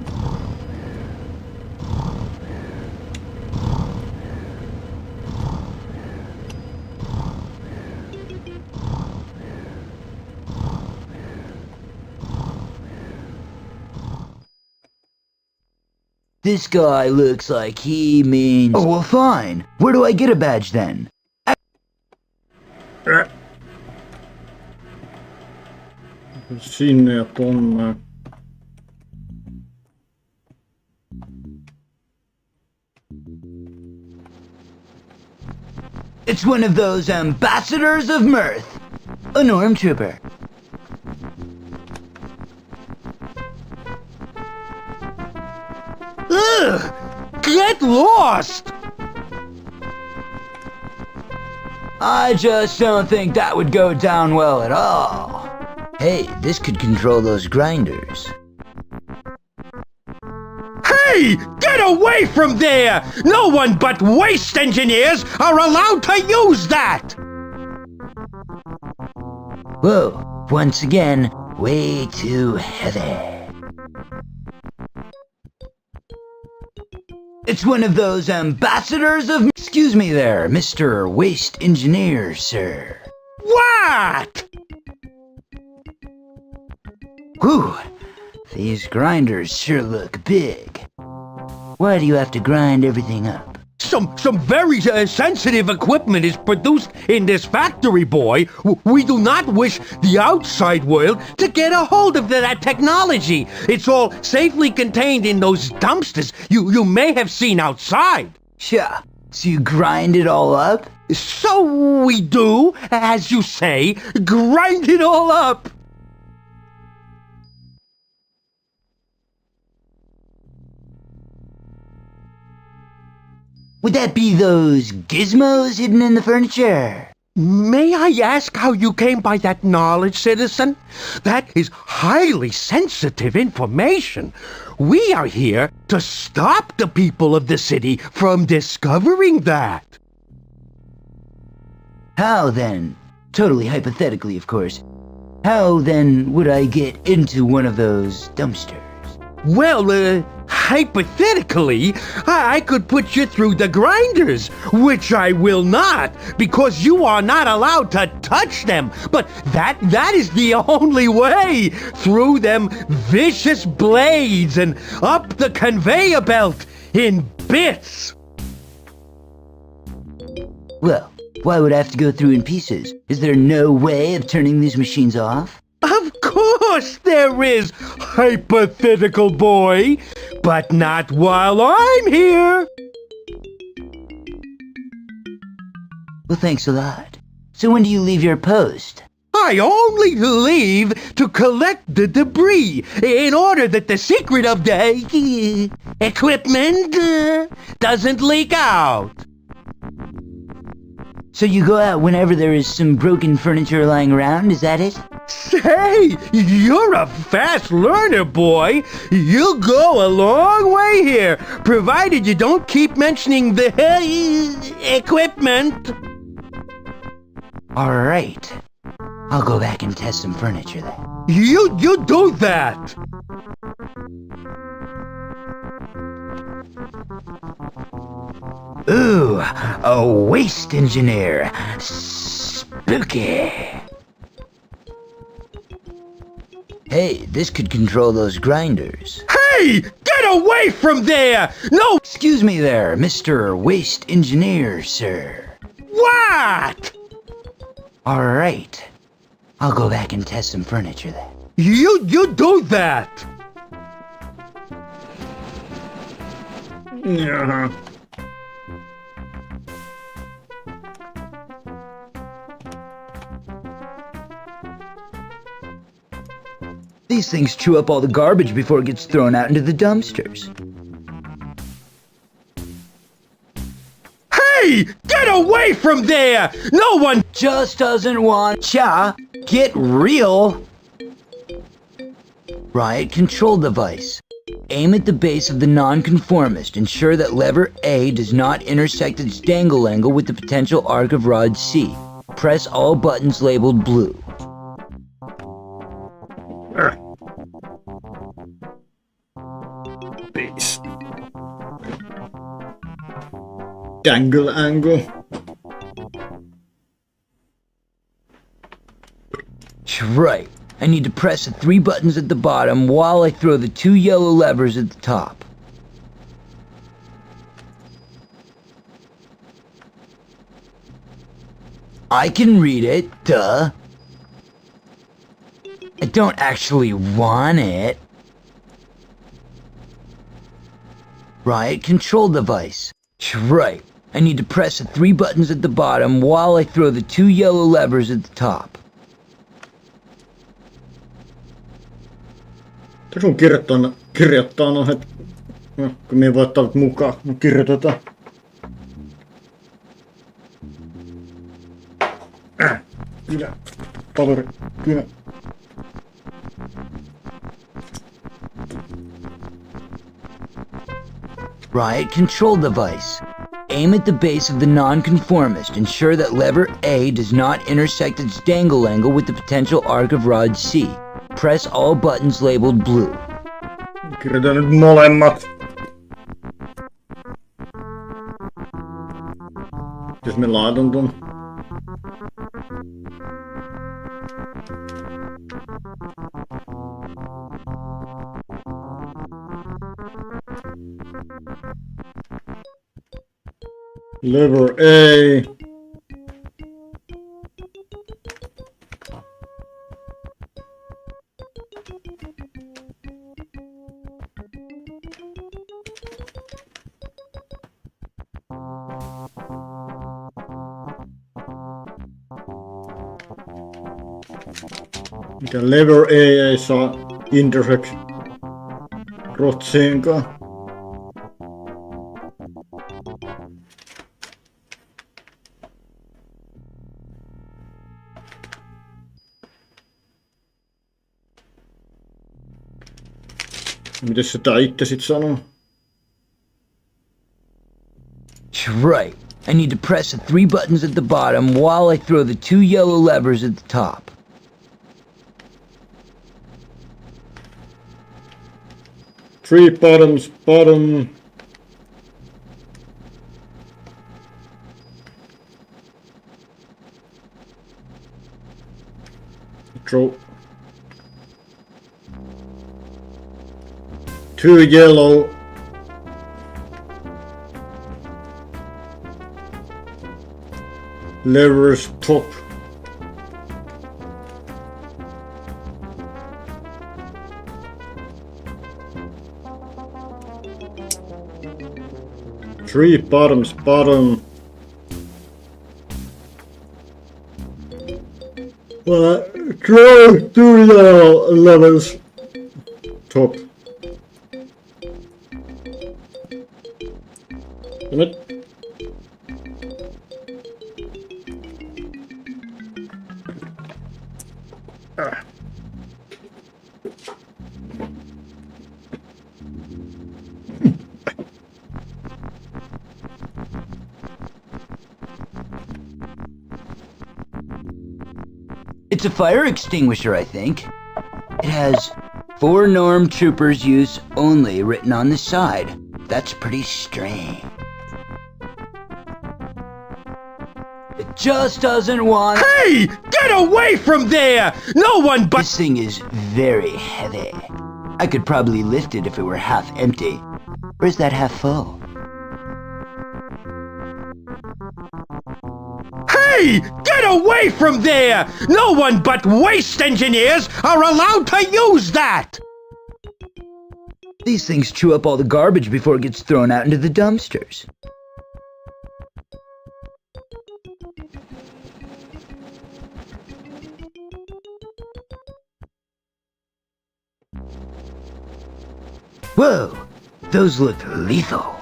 This guy looks like he means... Oh, well, fine. Where do I get a badge then? Sinne ja tonne. It's one of those ambassadors of mirth. A normtrooper. Ugh! Get lost! I just don't think that would go down well at all. Hey, this could control those grinders. Hey! Get away from there! No one but waste engineers are allowed to use that! Whoa, once again, way too heavy. It's one of those ambassadors of... Excuse me there, Mr. Waste Engineer, sir. What? Whew, these grinders sure look big. Why do you have to grind everything up? Some very sensitive equipment is produced in this factory, boy. We do not wish the outside world to get a hold of that technology. It's all safely contained in those dumpsters you may have seen outside. Sure, so you grind it all up? So we do, as you say, grind it all up. Would that be those gizmos hidden in the furniture? May I ask how you came by that knowledge, citizen? That is highly sensitive information. We are here to stop the people of the city from discovering that. How then? Totally hypothetically, of course. How then would I get into one of those dumpsters? Well, hypothetically, I could put you through the grinders, which I will not, because you are not allowed to touch them. But that is the only way, through them vicious blades and up the conveyor belt in bits. Well, why would I have to go through in pieces? Is there no way of turning these machines off? Of course there is, hypothetical boy, but not while I'm here. Well, thanks a lot. So when do you leave your post? I only leave to collect the debris in order that the secret of the equipment doesn't leak out. So you go out whenever there is some broken furniture lying around, is that it? Say, you're a fast learner, boy. You'll go a long way here, provided you don't keep mentioning the equipment. All right. I'll go back and test some furniture then. You do that. Ooh, a waste engineer. Spooky. Hey, this could control those grinders. Hey! Get away from there! No! Excuse me there, Mr. Waste Engineer, sir. What? Alright. I'll go back and test some furniture then. You do that! Jaha. These things chew up all the garbage before it gets thrown out into the dumpsters. Hey! Get away from there! No one Just doesn't want cha. Get real. Riot control device. Aim at the base of the nonconformist. Ensure that lever A does not intersect its dangle angle with the potential arc of rod C. Press all buttons labeled blue. Base. Dangle angle. Right. I need to press the 3 buttons at the bottom while I throw the 2 yellow levers at the top. I can read it, duh. I don't actually want it. Riot control device. Right. I need to press the 3 buttons at the bottom while I throw the 2 yellow levers at the top. Tässä on kirjoittaa noihin, no, kun minä voi ottaa mukaan, no kirjoitetaan. Kyllä, paveri, kyllä. Riot control device. Aim at the base of the nonconformist. Ensure that lever A does not intersect its dangle angle with the potential arc of rod C. Press all buttons labeled blue. Kirjoitan nyt molemmat. Jos me laitan ton. Lever A. Mikä lever A ei saa intersect rotsiinkaan. Mites se tää itse sit sanoo? Right. I need to press the 3 buttons at the bottom while I throw the 2 yellow levers at the top. Three bottoms, bottom. Throw. 2 yellow. Levers top. Three bottoms, bottom. Throw 2 yellow levels top. Damn it. It's a fire extinguisher, I think. It has 4 norm troopers use only written on the side. That's pretty strange. It just doesn't want... Hey! Get get away from there! No one but— This thing is very heavy. I could probably lift it if it were half empty. Or is that half full? Hey! Get away from there! No one but waste engineers are allowed to use that! These things chew up all the garbage before it gets thrown out into the dumpsters. Whoa! Those look lethal.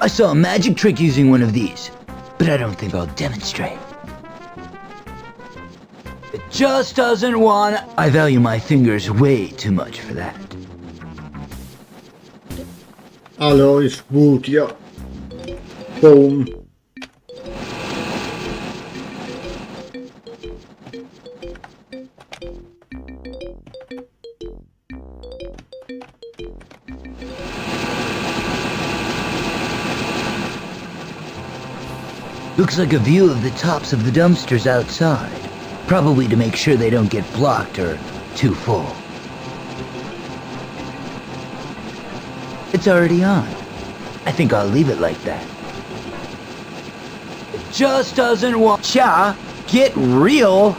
I saw a magic trick using one of these, but I don't think I'll demonstrate. It just doesn't want— I value my fingers way too much for that. Alloys, wood ja foam. Looks like a view of the tops of the dumpsters outside. Probably to make sure they don't get blocked or too full. It's already on. I think I'll leave it like that. It just doesn't want— Cha! Get real!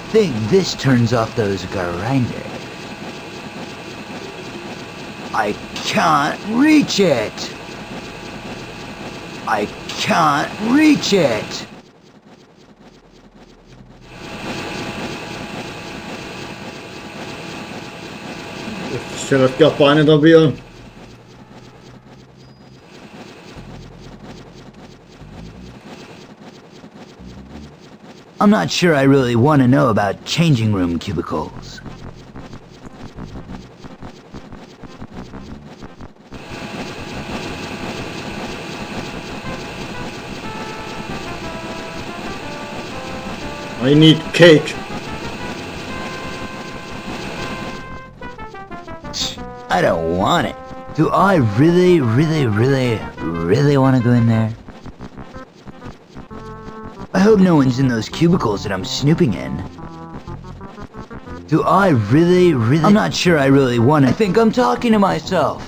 I think this turns off those grinders. I can't reach it! I can't reach it! Siellä pitää paineta vielä. I'm not sure I really want to know about changing room cubicles. I need cake. I don't want it. Do I really want to go in there? I hope no one's in those cubicles that I'm snooping in. Do I really? I'm not sure I really want to. I think I'm talking to myself.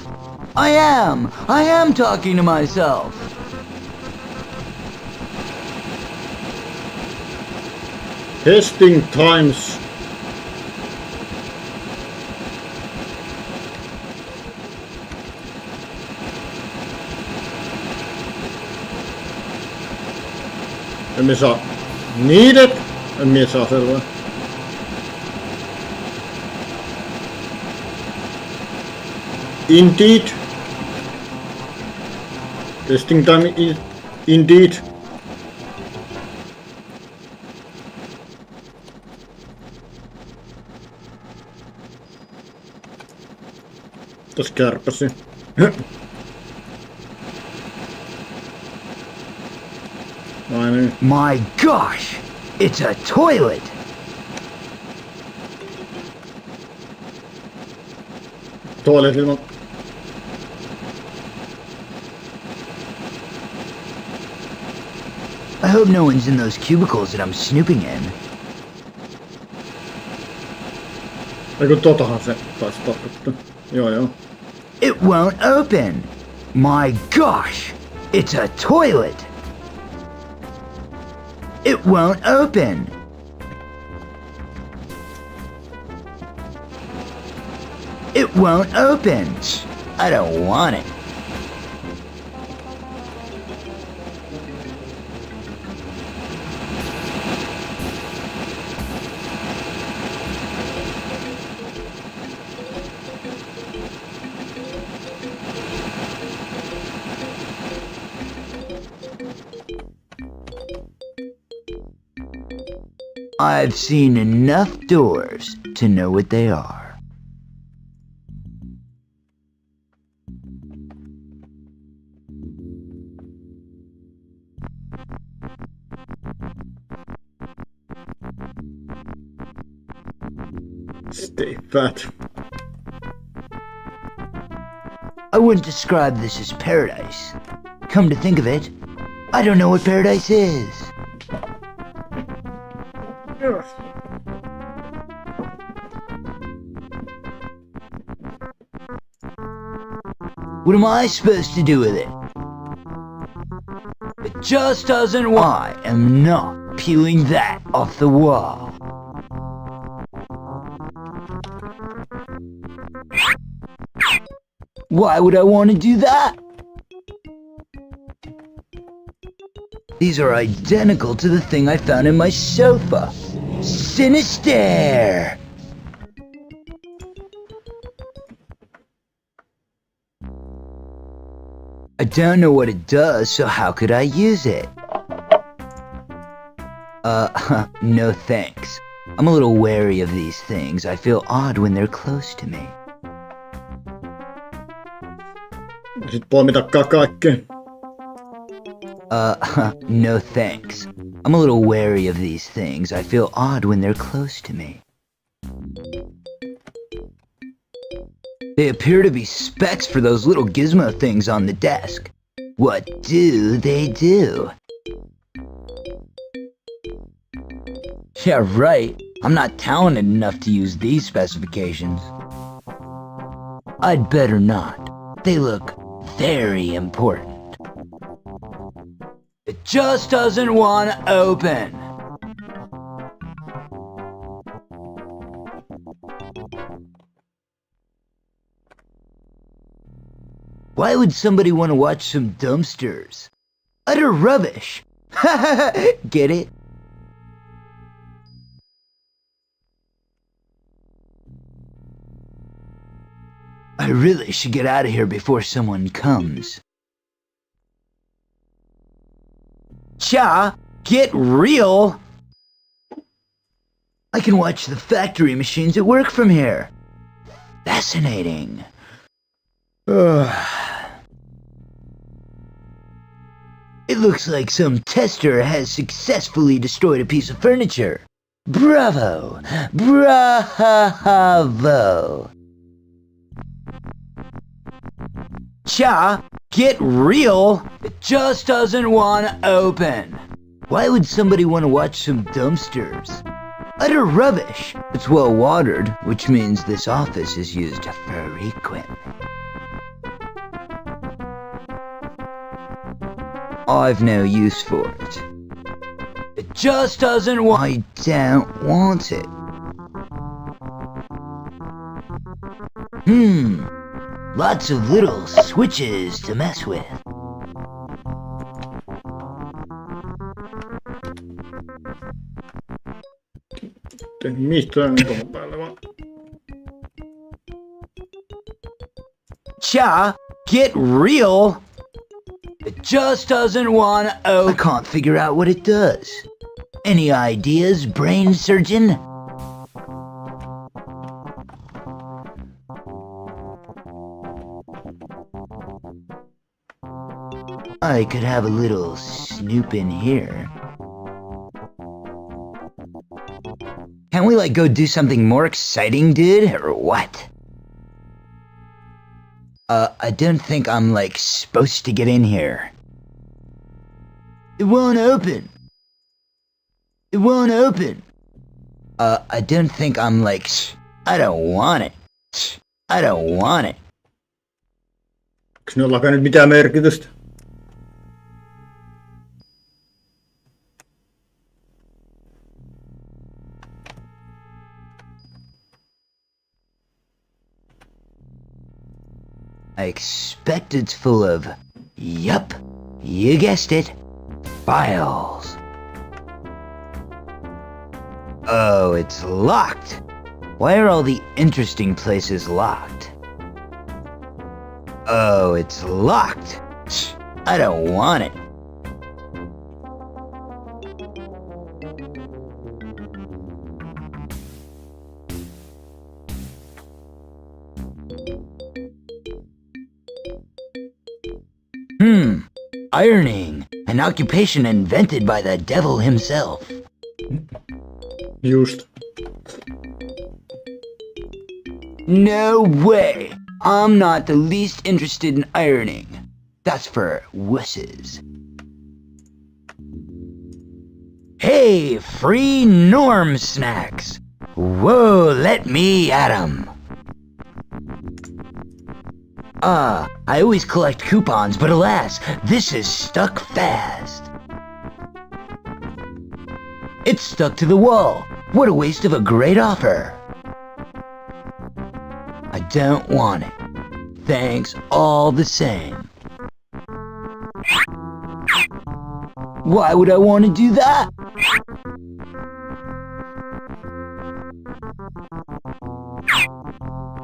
I am talking to myself. Testing times. En minä saa needed. En minä saa selvää. Indeed. Testing time indeed. Tässä kärpäsi. Ai niin. My gosh! It's a toilet! Toiletilla. I hope no one's in those cubicles that I'm snooping in. Eiku totahan se taisi tarkoittaa. Joo. It won't open! My gosh! It's a toilet! It won't open! It won't open! I don't want it. I've seen enough doors to know what they are. Stay fat. I wouldn't describe this as paradise. Come to think of it, I don't know what paradise is. What am I supposed to do with it? It just doesn't. I am not peeling that off the wall. Why would I want to do that? These are identical to the thing I found in my sofa. Sinister! I don't know what it does, so how could I use it? No thanks. I'm a little wary of these things. I feel odd when they're close to me. Sit poimitakaan kaikkea. No thanks. I'm a little wary of these things. I feel odd when they're close to me. They appear to be specs for those little gizmo things on the desk. What do they do? Yeah, right. I'm not talented enough to use these specifications. I'd better not. They look very important. It just doesn't want to open. Why would somebody want to watch some dumpsters? Utter rubbish. Get it? I really should get out of here before someone comes. Cha, get real! I can watch the factory machines at work from here. Fascinating. It looks like some tester has successfully destroyed a piece of furniture. Bravo! Bravo! Cha, get real! It just doesn't want to open. Why would somebody want to watch some dumpsters? Utter rubbish. It's well watered, which means this office is used frequently. I've no use for it. It just doesn't want. I don't want it. Lots of little switches to mess with. En mitään tuohon päälle vaan. Cha, get real! It just doesn't want to open. I can't figure out what it does. Any ideas, brain surgeon? I could have a little snoop in here. Can't we go do something more exciting, dude, or what? I don't think I'm supposed to get in here. It won't open. It won't open. I don't think I'm I don't want it. I don't want it. Onks nollakaan nyt mitään merkitystä? I expect it's full of, yup, you guessed it, files. Oh, it's locked. Why are all the interesting places locked? Oh, it's locked. I don't want it. Ironing, an occupation invented by the devil himself. Just. No way! I'm not the least interested in ironing. That's for wusses. Hey, free Norm snacks! Whoa, let me at 'em! I always collect coupons, but alas, this is stuck fast. It's stuck to the wall. What a waste of a great offer. I don't want it. Thanks all the same. Why would I want to do that?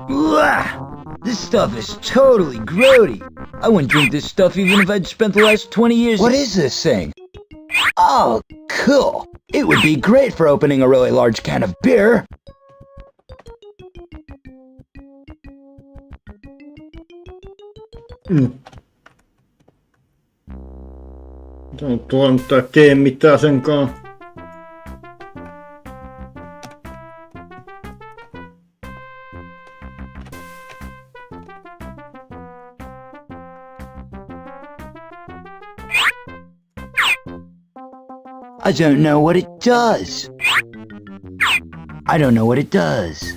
Ugh! This stuff is totally grody. I wouldn't drink this stuff even if I'd spent the last 20 years. What is this thing? Oh, cool. It would be great for opening a really large can of beer. Tuolla nyt tee mitään senkaan. I don't know what it does. I don't know what it does.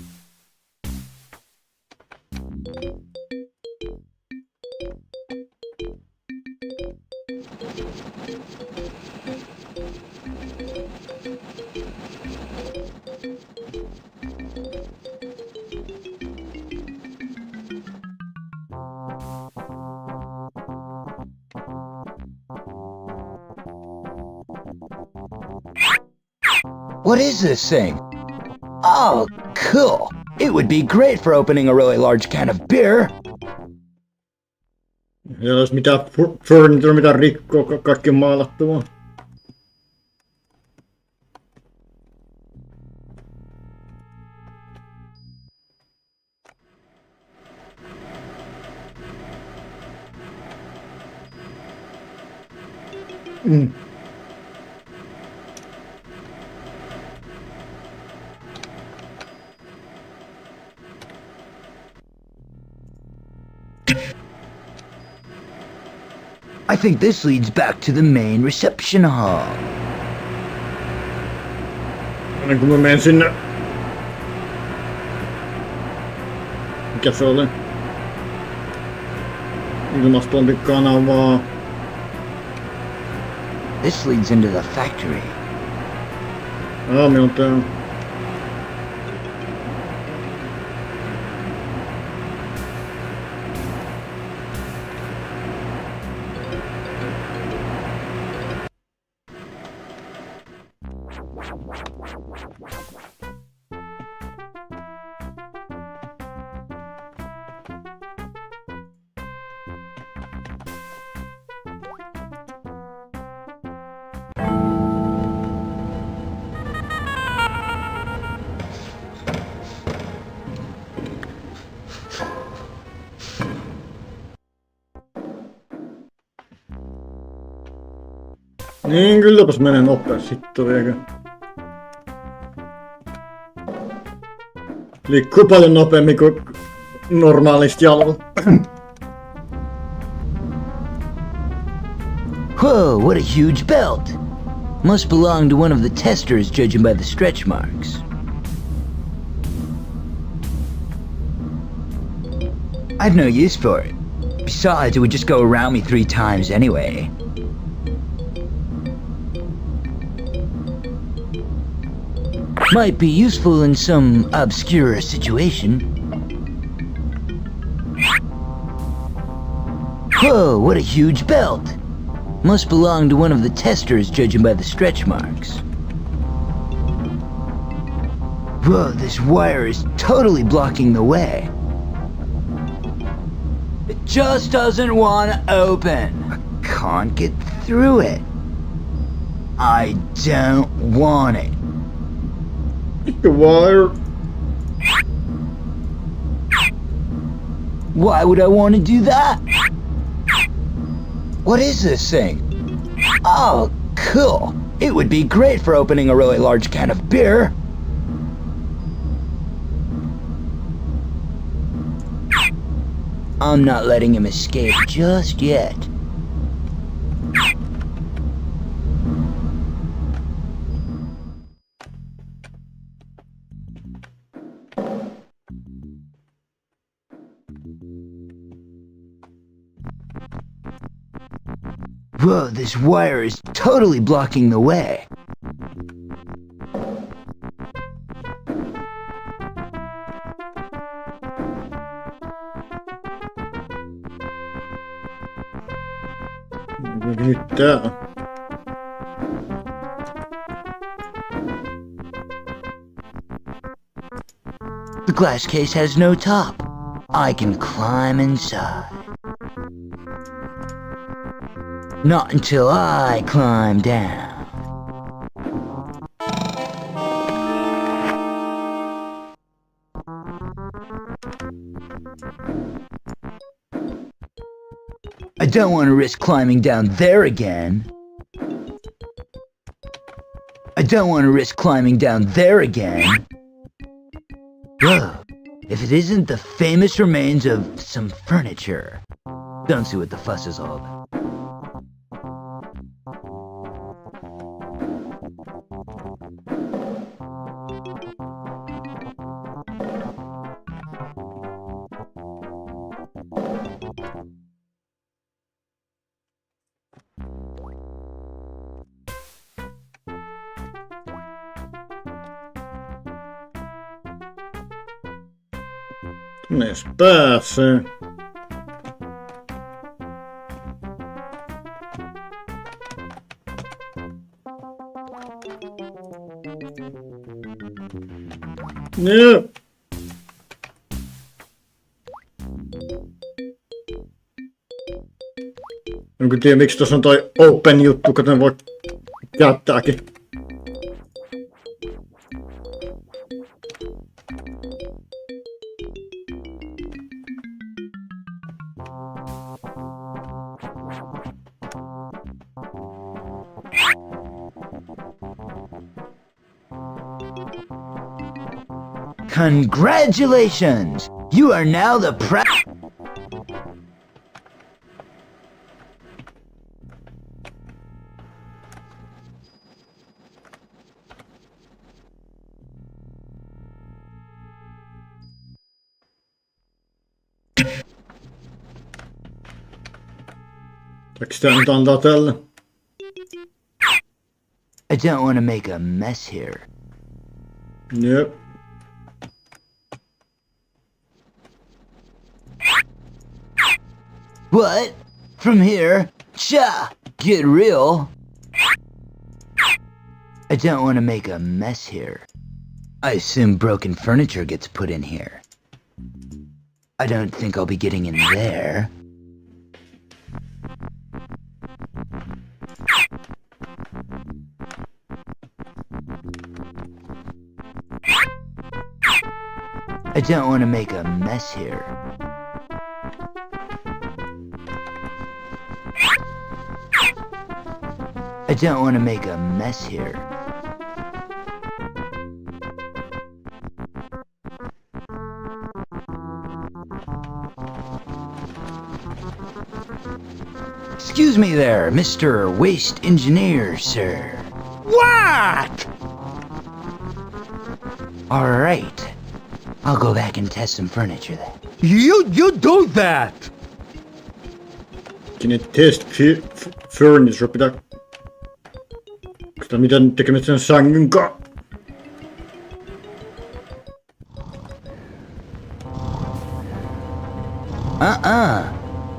What is this thing? Oh, cool. It would be great for opening a really large can of beer. Ei olisi mitään furniture, mitään rikkoa, kaikki on maalattu vaan. I think this leads back to the main reception hall. Ennen kuin mä menen sinne. Mikä se oli? Ilmastointikanavaa. This leads into the factory. Meillä on tää. Niin, kylläpäs menee nopeasti sitten vielä. Liikkuu paljon nopeammin kuin normaalisti jalalla. Whoa, what a huge belt! Must belong to one of the testers, judging by the stretch marks. I've no use for it. Besides, it would just go around me 3 times anyway. Might be useful in some obscure situation. Whoa, what a huge belt! Must belong to one of the testers, judging by the stretch marks. Whoa, this wire is totally blocking the way. It just doesn't want to open. I can't get through it. I don't want it. The wire. Why would I want to do that? What is this thing? Oh, cool. It would be great for opening a really large can of beer. I'm not letting him escape just yet. Whoa, this wire is totally blocking the way. Nyt tää. The glass case has no top. I can climb inside. Not until I climb down. I don't want to risk climbing down there again. I don't want to risk climbing down there again. Whoa, if it isn't the famous remains of some furniture. Don't see what the fuss is all about. Tonne jos pääsee. Joo. Onko tiedä miksi tuossa on toi open juttu, kuten voi käyttääkin. Congratulations! You are now the Eikö tää nyt antaa tälle? I don't want to make a mess here. Jep. What? From here? Cha! Get real. I don't want to make a mess here. I assume broken furniture gets put in here. I don't think I'll be getting in there. I don't want to make a mess here. I don't want to make a mess here. Excuse me there, Mr. Waste Engineer, sir. What? All right. I'll go back and test some furniture then. You do that? Can you test furniture? Pitää... Sitä mitä nyt tekemistä sen sängyn kanssa?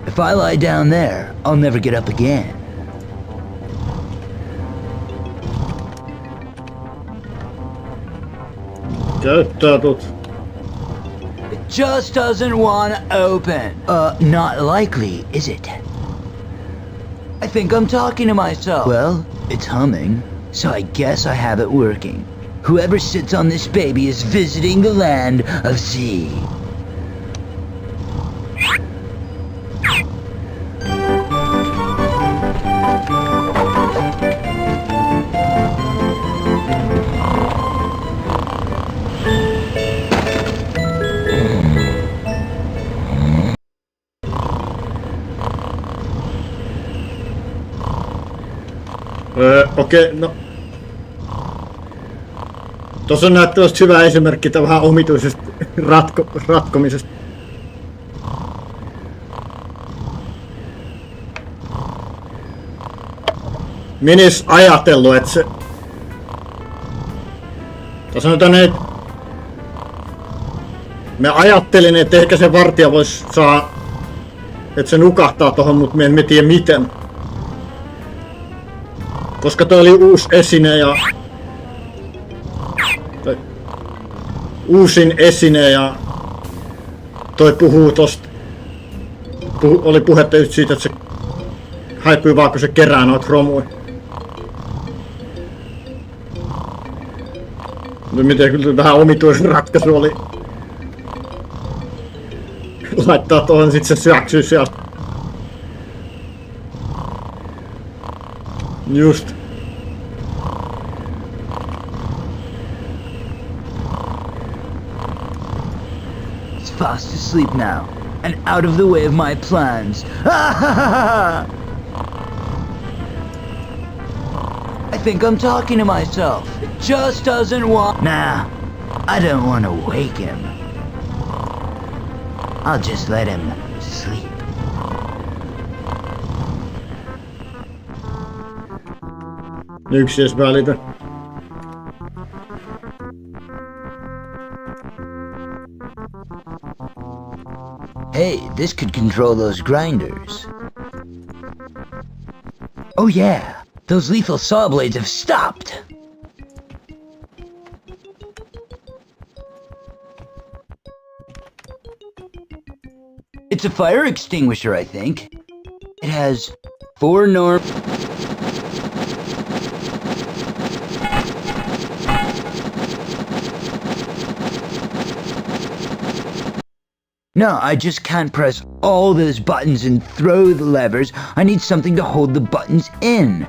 If I lie down there, I'll never get up again. Käyttää tot. It just doesn't want to open. Not likely, is it? I think I'm talking to myself. Well, it's humming, so I guess I have it working. Whoever sits on this baby is visiting the land of sea. Okei, no. Tuossa on näyttävästi hyvä esimerkki vähän omituisesta ratkomisesta. Menis ajatellut, että se... Sanotaan, että... Mä ajattelin, että ehkä se vartija voisi saa... Että se nukahtaa tohon, mutta me emme tiedä miten. Koska toi oli uusi esine ja... Uusin esine ja... Toi puhuu tosta... Oli puhetta just siitä, että se... Häipyy vaan, kun se kerää noita romuja. No miten kyllä vähän omituisen ratkaisu oli. Laittaa tuohon sit se syöksyy sieltä. Just. It's fast asleep now, and out of the way of my plans. I think I'm talking to myself. It just doesn't want... Nah, I don't want to wake him. I'll just let him sleep. Yksi edes välitä. Hey, this could control those grinders. Oh yeah, those lethal saw blades have stopped. It's a fire extinguisher, I think. It has 4 norm... No, I just can't press all those buttons and throw the levers. I need something to hold the buttons in.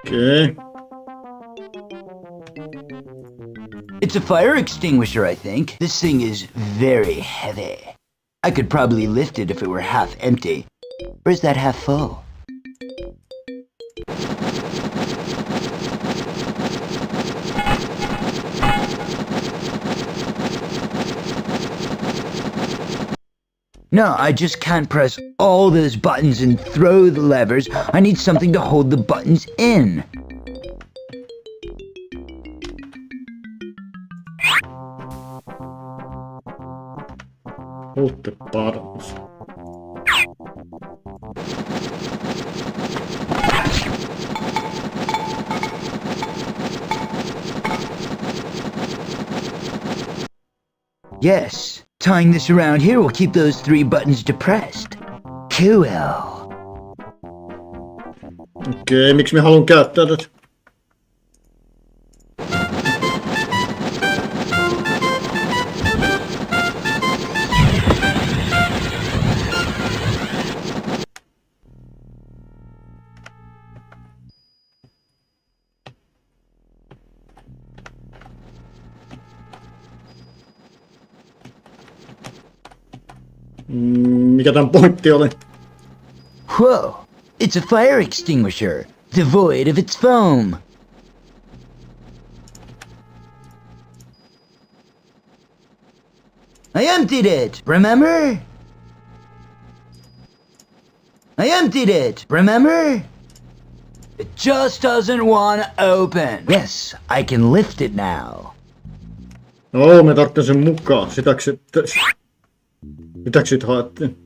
Okay. It's a fire extinguisher, I think. This thing is very heavy. I could probably lift it if it were half empty. Or is that half full? No, I just can't press all those buttons and throw the levers. I need something to hold the buttons in. Hold the buttons. Yes, tying this around here will keep those 3 buttons depressed. Cool. Okei, miksi mä haluan käyttää tätä? Mikä tän pointti oli? Whoa, it's a fire extinguisher, devoid of its foam. I emptied it, remember? I emptied it, remember? It just doesn't want to open. Yes, I can lift it now. Oo, me tarvitsen sen mukaan. Mitäks sit haettiin?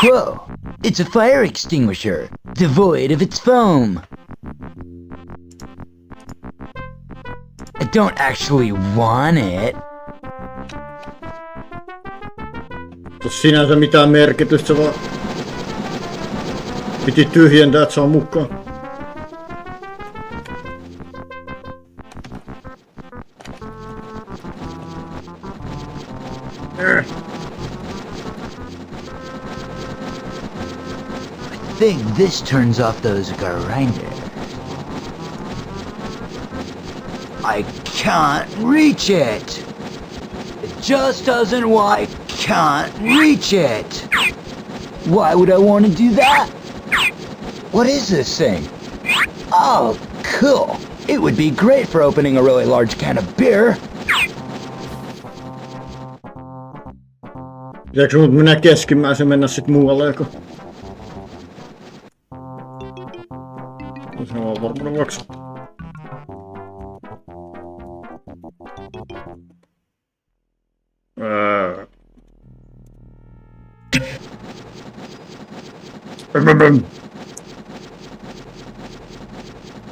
Whoa, it's a fire extinguisher, devoid of its foam. I don't actually want it. Tos sinänsä mitään merkitystä, vaan piti tyhjentää, että se on mukaan. I think this turns off those grinders. I can't reach it. It just doesn't why can't reach it. Why would I want to do that? What is this thing? Oh, cool. It would be great for opening a really large can of beer. Pitääkö mut mennä keskimmäisen mennä sit muualle joku? Se on varmaan vuoksi.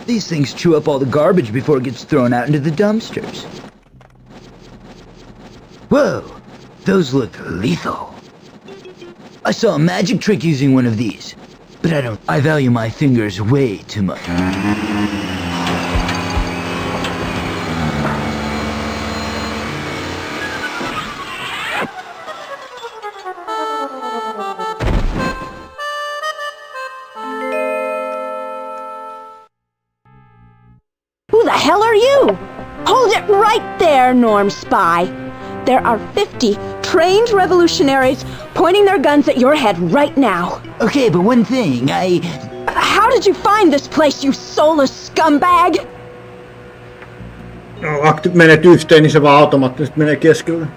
These things chew up all the garbage before it gets thrown out into the dumpsters. Whoa, those look lethal. I saw a magic trick using one of these, but I value my fingers way too much. Who the hell are you? Hold it right there, Norm Spy. There are 50 trained revolutionaries pointing their guns at your head right now. Okay, but one thing, How did you find this place, you soulless scumbag? No, menet yhteen, niin se vaan automaattisesti menee keskelle.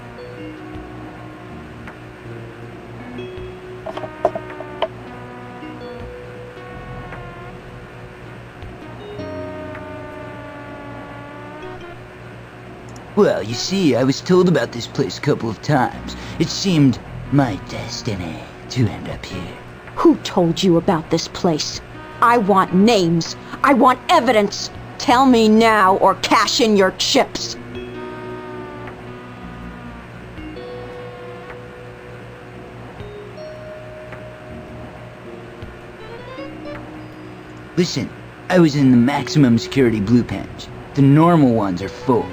Well, you see, I was told about this place a couple of times. It seemed my destiny to end up here. Who told you about this place? I want names. I want evidence. Tell me now or cash in your chips. Listen, I was in the maximum security blue pens. The normal ones are full.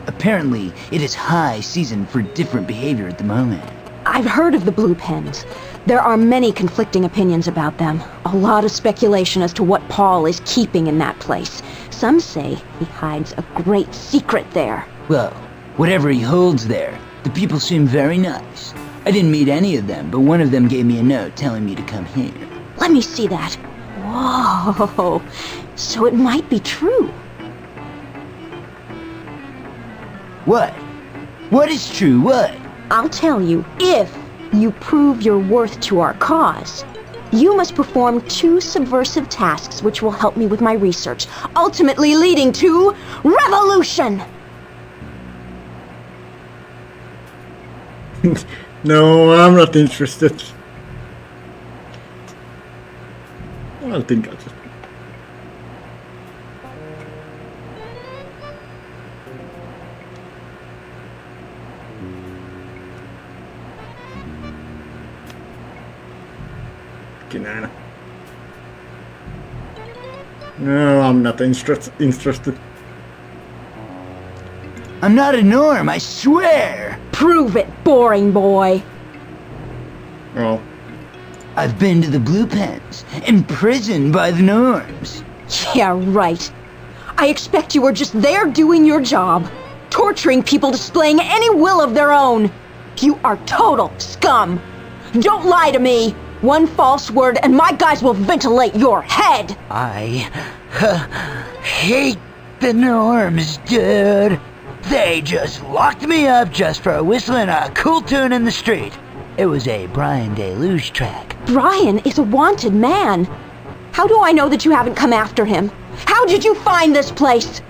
Apparently, it is high season for different behavior at the moment. I've heard of the blue pens. There are many conflicting opinions about them. A lot of speculation as to what Paul is keeping in that place. Some say he hides a great secret there. Well, whatever he holds there, the people seem very nice. I didn't meet any of them, but one of them gave me a note telling me to come here. Let me see that. Whoa. So it might be true. What? What is true? What? I'll tell you, if you prove your worth to our cause, you must perform 2 subversive tasks which will help me with my research, ultimately leading to revolution! No, I'm not interested. I think I'll just... No, I'm not interested. I'm not a norm, I swear! Prove it, boring boy! Oh. I've been to the blue pens, imprisoned by the norms. Yeah, right. I expect you were just there doing your job, torturing people, displaying any will of their own. You are total scum. Don't lie to me. One false word and my guys will ventilate your head. I hate the norms, dude. They just locked me up just for whistling a cool tune in the street. It was a Brian Deluge track. Brian is a wanted man. How do I know that you haven't come after him? How did you find this place?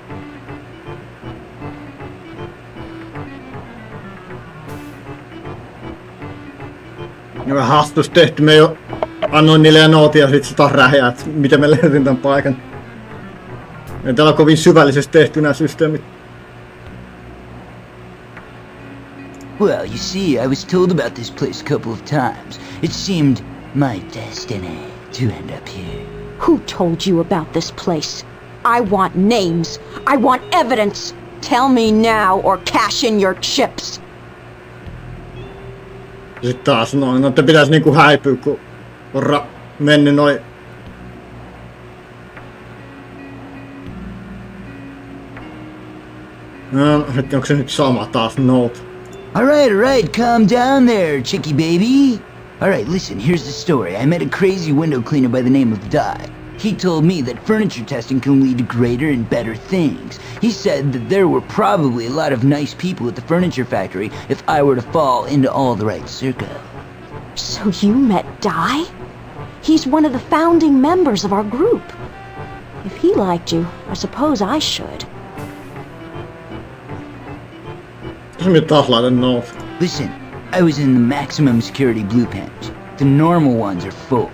Hyvä haastus tehty. Me jo annoin niille nootia ja sit se taas räjää, että miten me löysin tän paikan. Ei täällä on kovin syvällisesti tehty nämä systeemit. Well, you see, I was told about this place a couple of times. It seemed my destiny to end up here. Who told you about this place? I want names. I want evidence. Tell me now or cash in your chips. Sitten taas noin, no te pitäis niinku häipyä, kun on mennyt noin. No, onko se nyt sama taas? Note. Alright, calm down there, chickie baby. Alright, listen, here's the story. I met a crazy window cleaner by the name of Di. He told me that furniture testing can lead to greater and better things. He said that there were probably a lot of nice people at the furniture factory if I were to fall into all the right circle. So you met Di? He's one of the founding members of our group. If he liked you, I suppose I should. Se minä taas laitan note. Listen, I was in the maximum security blue pens. The normal ones are full.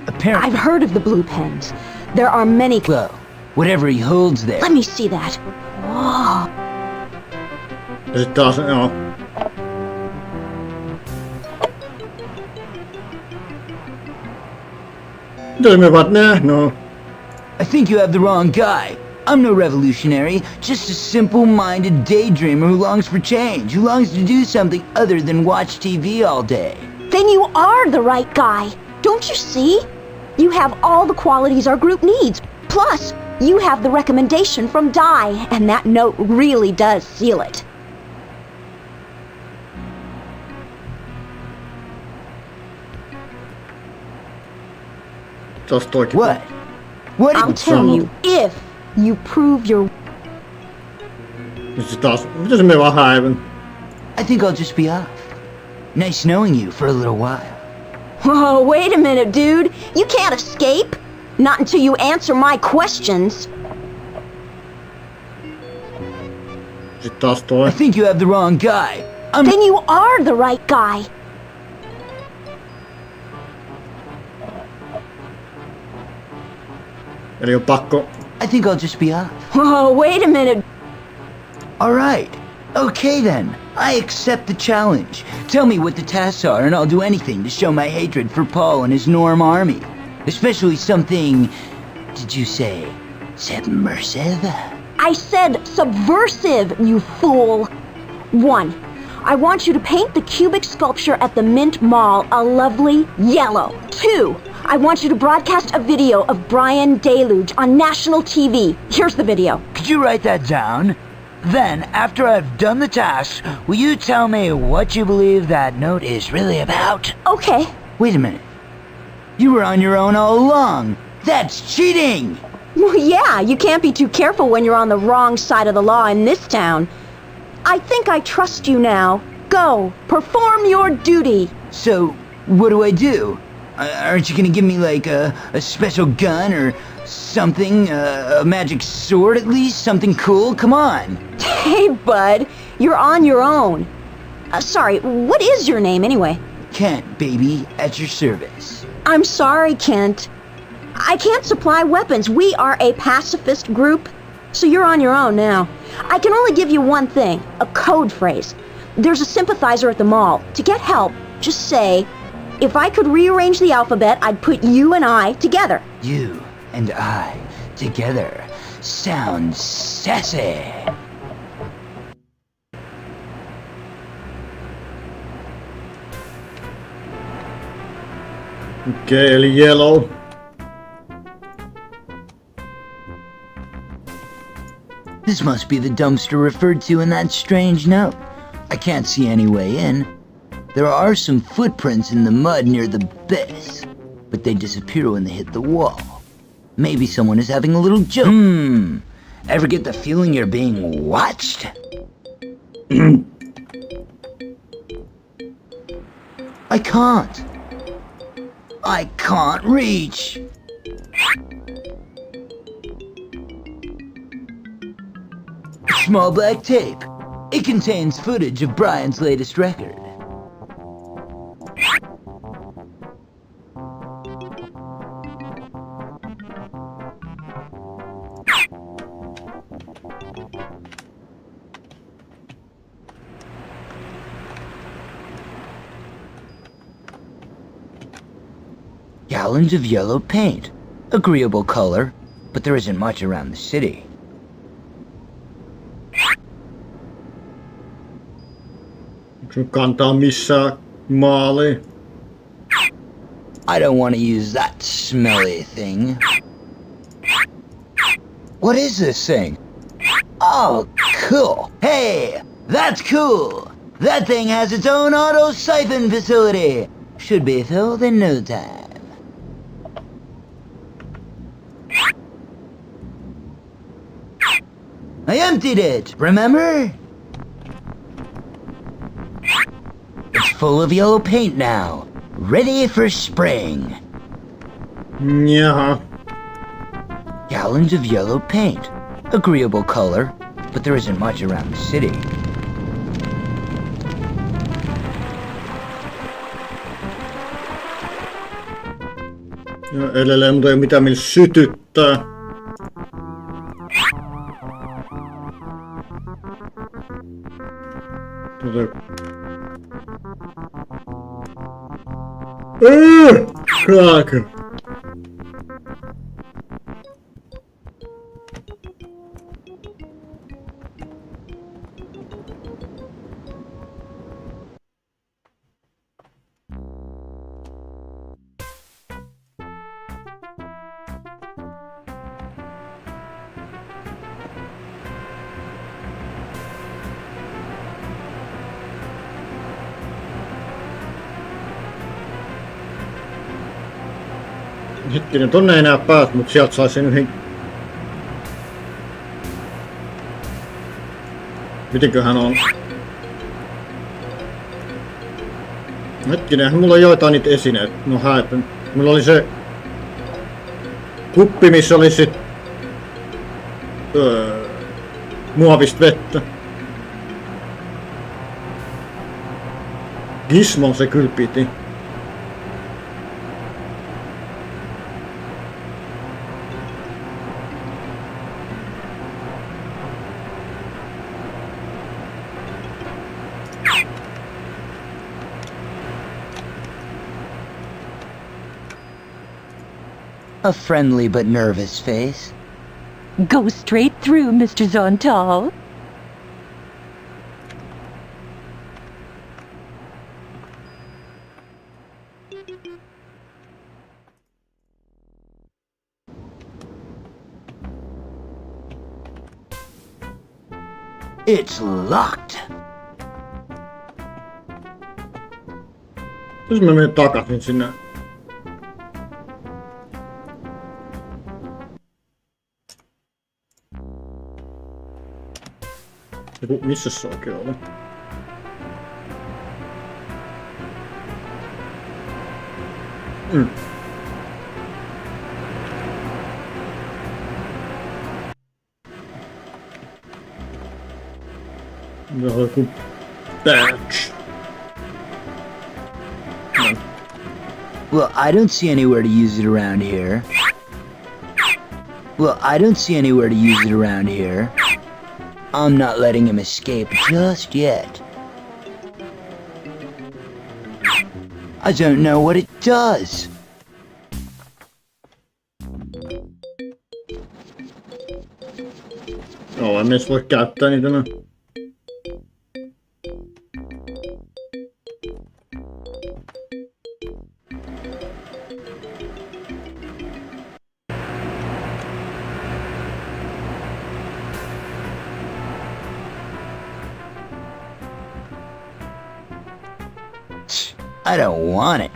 Apparently, I've heard of the blue pens. There are many. well, whatever he holds there. Let me see that. Whoa. Ja sit taas, joo. Mitä me vaan no. I think you have the wrong guy. I'm no revolutionary, just a simple-minded daydreamer who longs for change, who longs to do something other than watch TV all day. Then you are the right guy. Don't you see? You have all the qualities our group needs. Plus, you have the recommendation from Di, and that note really does seal it. Taas toikin. What? What? I'll tell you, if you prove your... Nyt se taas, mitä se me vaan häivän? I think I'll just be off. Nice knowing you for a little while. Whoa, wait a minute, dude. You can't escape. Not until you answer my questions. Sit taas I toi. think you have the wrong guy. Then you are the right guy. Eli on pakko. I think I'll just be off. Whoa, wait a minute. All right. Okay then. I accept the challenge. Tell me what the tasks are and I'll do anything to show my hatred for Paul and his Norm army. Especially something, did you say, submersive? I said subversive, you fool. 1. I want you to paint the cubic sculpture at the Mint Mall a lovely yellow. 2. I want you to broadcast a video of Brian Deluge on national TV. Here's the video. Could you write that down? Then, after I've done the tasks, will you tell me what you believe that note is really about? Okay. Wait a minute. You were on your own all along. That's cheating! Well, yeah, you can't be too careful when you're on the wrong side of the law in this town. I think I trust you now. Go, perform your duty. So, what do I do? Aren't you gonna give me like a special gun or something? A magic sword at least? Something cool? Come on! Hey, bud, you're on your own. Sorry, what is your name anyway? Kent, baby, at your service. I'm sorry, Kent. I can't supply weapons. We are a pacifist group, so you're on your own now. I can only give you one thing, a code phrase. There's a sympathizer at the mall. To get help, just say, if I could rearrange the alphabet, I'd put you and I together. You and I together sound sassy. Okei, eli yellow. This must be the dumpster referred to in that strange note. I can't see any way in. There are some footprints in the mud near the base, but they disappear when they hit the wall. Maybe someone is having a little joke. Ever get the feeling you're being watched? I can't reach. Small black tape. It contains footage of Brian's latest record. Gallons of yellow paint. Agreeable color, but there isn't much around the city. Onko sun kantaa missään maaliin? I don't want to use that smelly thing. What is this thing? Oh, cool. Hey, that's cool. That thing has its own auto siphon facility. Should be filled in no time. I emptied it, remember? It's full of yellow paint now, ready for spring. Jaha. Gallons of yellow paint. Agreeable color, but there isn't much around the city. Ja edelleen, mutta ei ole mitään millä sytyttää. Kraken. Hetkinen, tonne ei enää pääs, mutta sieltä sai sen yhden... Mitenköhän on? Hetkinen, mulla on joitain niitä esineitä. No häipän. Mulla oli se... kuppi, missä oli sit... muovista vettä. Gizmon se kyllä piti. A friendly but nervous face. Go straight through, Mr. Zontal. It's locked. Jos mä menen takaisin sinne. Missä se oikein oli? Joku patch. Well, I don't see anywhere to use it around here. I'm not letting him escape just yet. I don't know what it does. Joo, en edes voi käyttää niitä nää. I don't want it.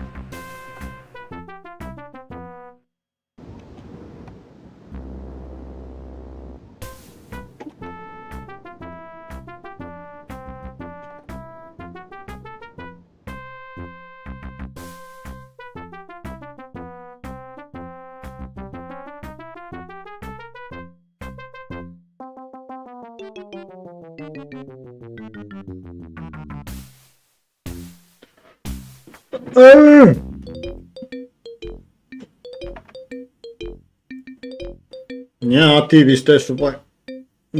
Jaa, tiivisteissä vai?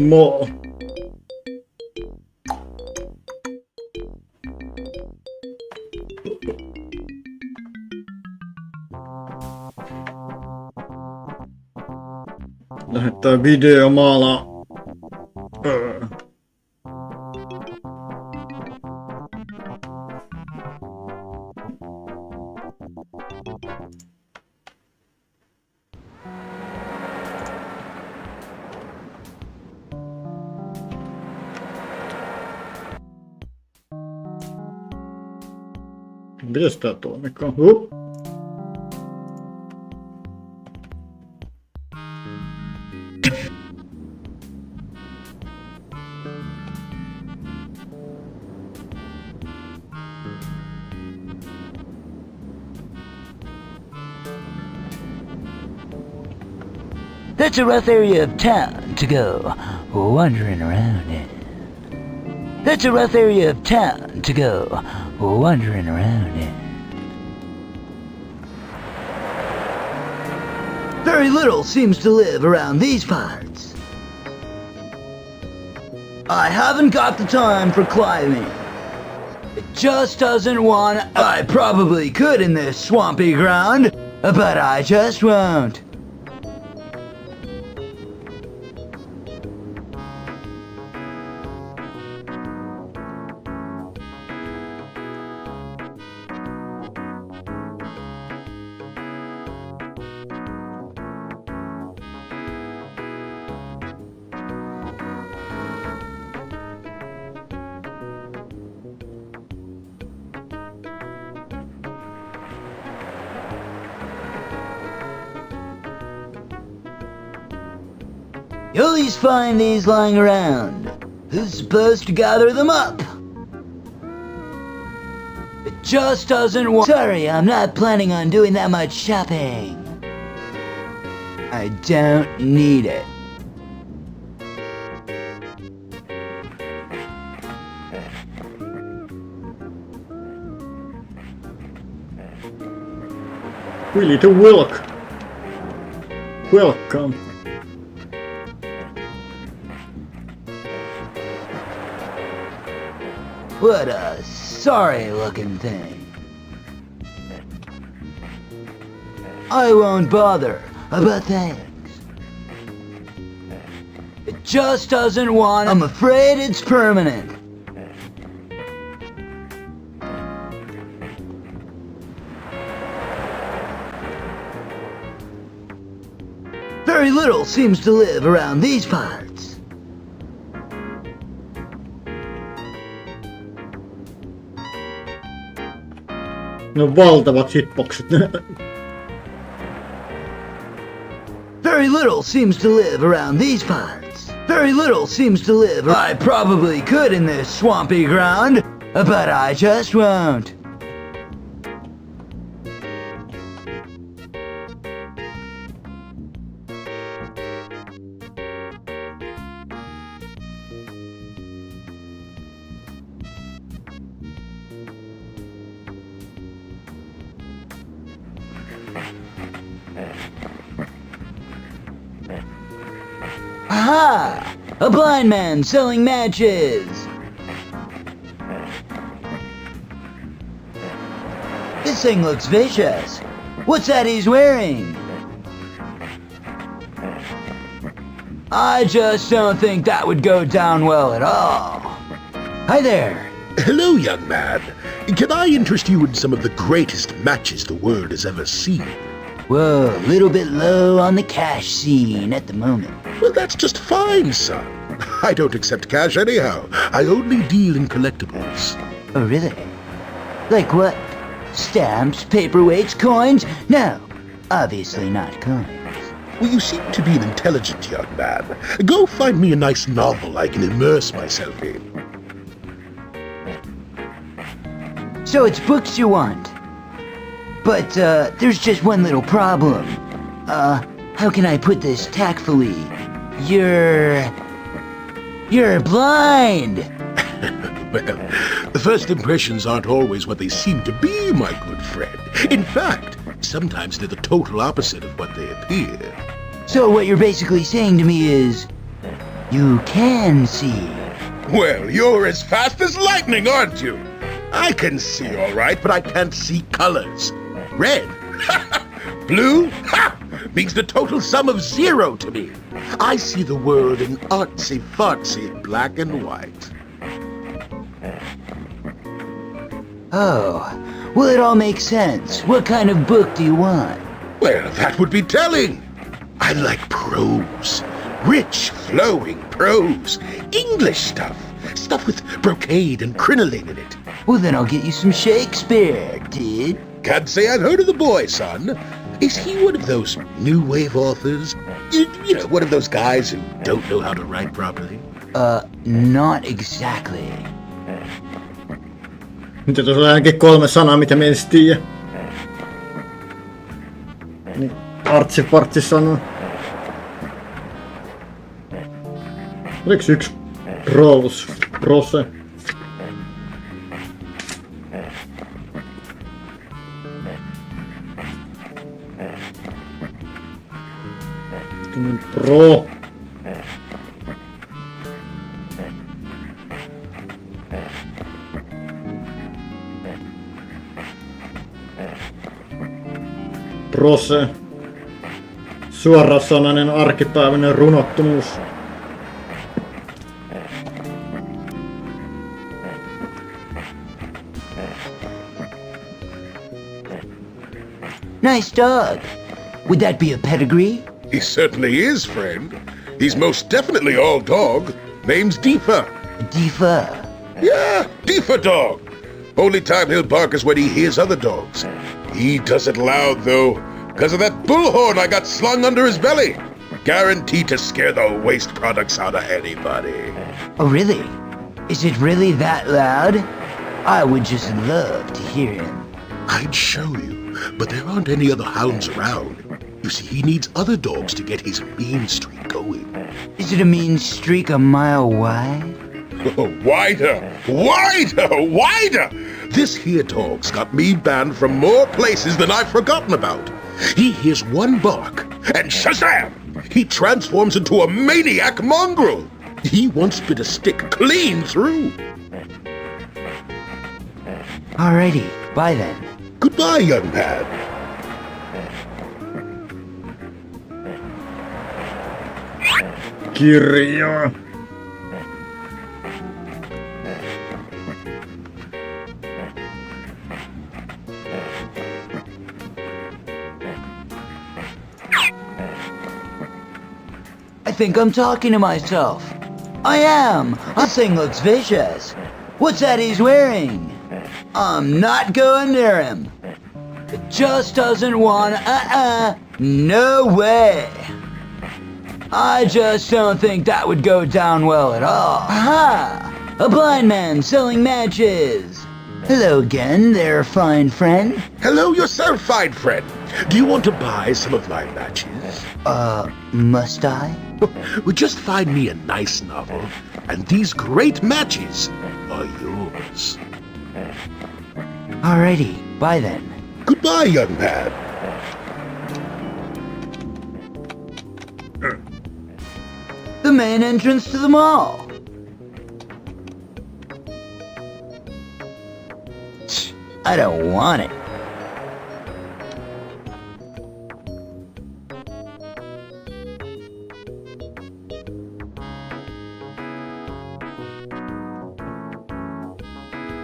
Moo. Lähettää video maalaa. Mites tää toimikaan? That's a rough area of town to go wandering around in. That's a rough area of town to go wandering around in. Very little seems to live around these parts. I haven't got the time for climbing. It just doesn't want. I probably could in this swampy ground, but I just won't. You always find these lying around. Who's supposed to gather them up? It just doesn't work. Sorry, I'm not planning on doing that much shopping. I don't need it. We need to welcome. What a sorry-looking thing. I won't bother, but thanks. It just doesn't want. I'm afraid it's permanent. Very little seems to live around these parts. Ne on valtavat hitboxit. Very little seems to live around these parts. Very little seems to live. I probably could in this swampy ground, but I just won't. Aha! A blind man selling matches! This thing looks vicious. What's that he's wearing? I just don't think that would go down well at all. Hi there. Hello, young man. Can I interest you in some of the greatest matches the world has ever seen? Whoa, a little bit low on the cash scene at the moment. Well, that's just fine, son. I don't accept cash anyhow. I only deal in collectibles. Oh, really? Like what? Stamps, paperweights, coins? No, obviously not coins. Well, you seem to be an intelligent young man. Go find me a nice novel I can immerse myself in. So it's books you want? But, there's just one little problem. How can I put this tactfully? You're blind! Well, the first impressions aren't always what they seem to be, my good friend. In fact, sometimes they're the total opposite of what they appear. So what you're basically saying to me is, you can see. Well, you're as fast as lightning, aren't you? I can see all right, but I can't see colors. Red, blue, means the total sum of 0 to me. I see the world in artsy-fartsy black and white. Oh, well, it all makes sense. What kind of book do you want? Well, that would be telling. I like prose. Rich, flowing prose. English stuff. Stuff with brocade and crinoline in it. Well, then I'll get you some Shakespeare, dude. Can't say I've heard of the boy, son. Is he one of those new wave authors? You know, one of those guys who don't know how to write properly? Not exactly. Nyt tuossa on ainakin 3 sanaa, mitä me edes tiedä. Niin, artsipartsi sanoo. Oliko yksi prose? Pro. Prose. Suorasanainen arkipäiväinen runottomuus. Nice dog. Would that be a pedigree? He certainly is, friend. He's most definitely all dog. Name's Deefa. Deefa. Yeah, Deefa dog. Only time he'll bark is when he hears other dogs. He does it loud, though, because of that bullhorn I got slung under his belly. Guaranteed to scare the waste products out of anybody. Oh, really? Is it really that loud? I would just love to hear him. I'd show you, but there aren't any other hounds around. You see, he needs other dogs to get his mean streak going. Is it a mean streak a mile wide? Wider! Wider! Wider! This here dog's got me banned from more places than I've forgotten about. He hears one bark, and shazam! He transforms into a maniac mongrel. He wants me to stick clean through. Alrighty, bye then. Goodbye, young man. Kirja. I think I'm talking to myself. I am. This thing looks vicious. What's that he's wearing? I'm not going near him. It just doesn't want. No way. I just don't think that would go down well at all. Aha! A blind man selling matches. Hello again, there, fine friend. Hello yourself, fine friend. Do you want to buy some of my matches? Must I? Well, just find me a nice novel, and these great matches are yours. Alrighty, bye then. Goodbye, young man. The main entrance to the mall. I don't want it.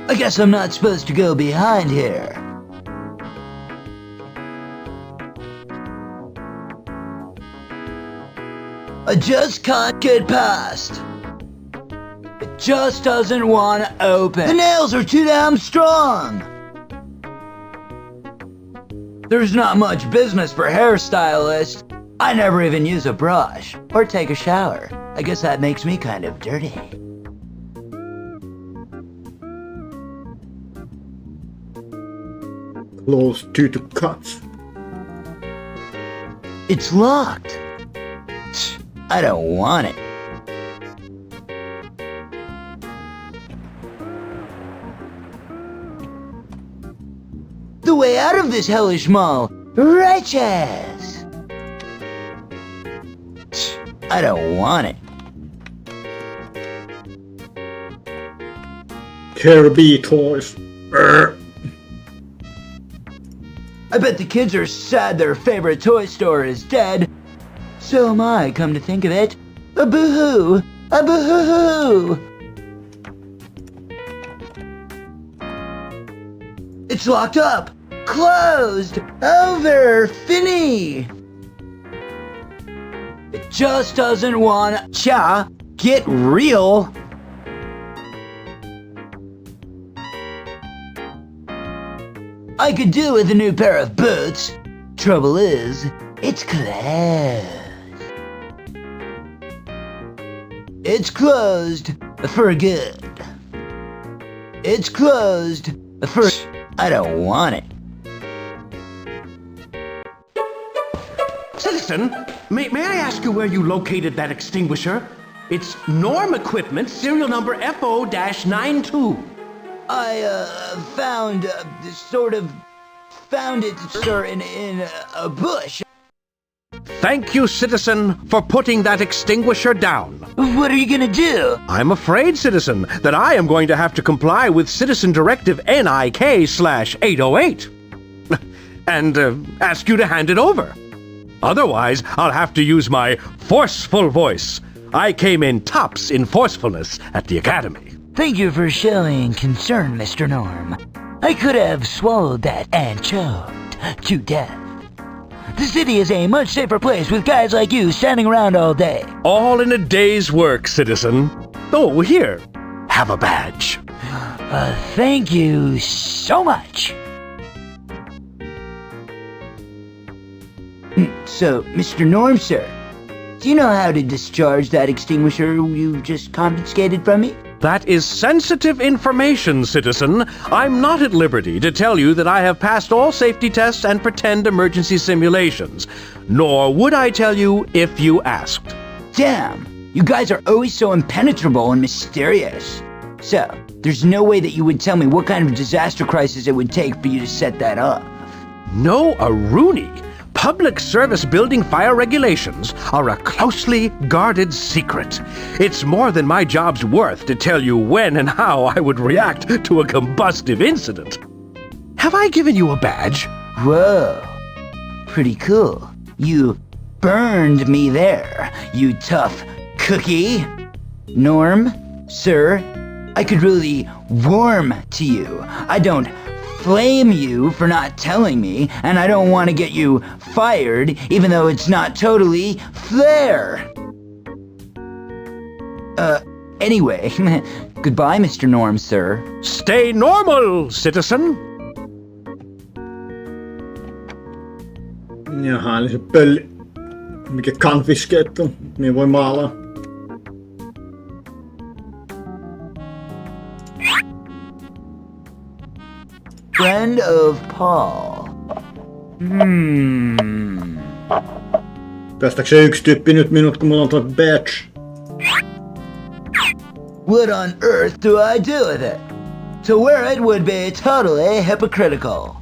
I guess I'm not supposed to go behind here. I just can't get past. It just doesn't want to open. The nails are too damn strong. There's not much business for hairstylists. I never even use a brush or take a shower. I guess that makes me kind of dirty. Close due to cuts. It's locked. I don't want it. The way out of this hellish mall. Riches. I don't want it. Kirby toys. I bet the kids are sad their favorite toy store is dead. So am I, come to think of it. A boo-hoo! A boo-hoo-hoo! It's locked up! Closed! Over! Finny! It just doesn't want. Cha! Get real! I could do with a new pair of boots. Trouble is, it's closed. It's closed for good. It's closed for... I don't want it. Citizen, may I ask you where you located that extinguisher? It's Norm Equipment, serial number FO-92. I found it, sir, in a bush. Thank you, citizen, for putting that extinguisher down. What are you gonna do? I'm afraid, citizen, that I am going to have to comply with Citizen Directive NIK/808 and ask you to hand it over. Otherwise, I'll have to use my forceful voice. I came in tops in forcefulness at the Academy. Thank you for showing concern, Mr. Norm. I could have swallowed that and choked to death. The city is a much safer place with guys like you standing around all day. All in a day's work, citizen. Oh, here. Have a badge. Thank you so much. So, Mr. Norm, sir, do you know how to discharge that extinguisher you just confiscated from me? That is sensitive information, citizen. I'm not at liberty to tell you that I have passed all safety tests and pretend emergency simulations. Nor would I tell you if you asked. Damn, you guys are always so impenetrable and mysterious. So, there's no way that you would tell me what kind of disaster crisis it would take for you to set that up. No, a Rooney. Public service building fire regulations are a closely guarded secret. It's more than my job's worth to tell you when and how I would react to a combustive incident. Have I given you a badge? Whoa, pretty cool. You burned me there, you tough cookie. Norm, sir, I could really warm to you. I don't flame you for not telling me, and I don't want to get you fired, even though it's not totally fair. Anyway, goodbye, Mr. Norm, sir. Stay normal, citizen. Jaha, eli se pölli, mikä konfiskeettu, niin voi maalaa. Friend of Paul. Päästääkö se yksi tyyppi nyt minut, kun mulla on tuo badge? What on earth do I do with it? To wear it would be totally hypocritical.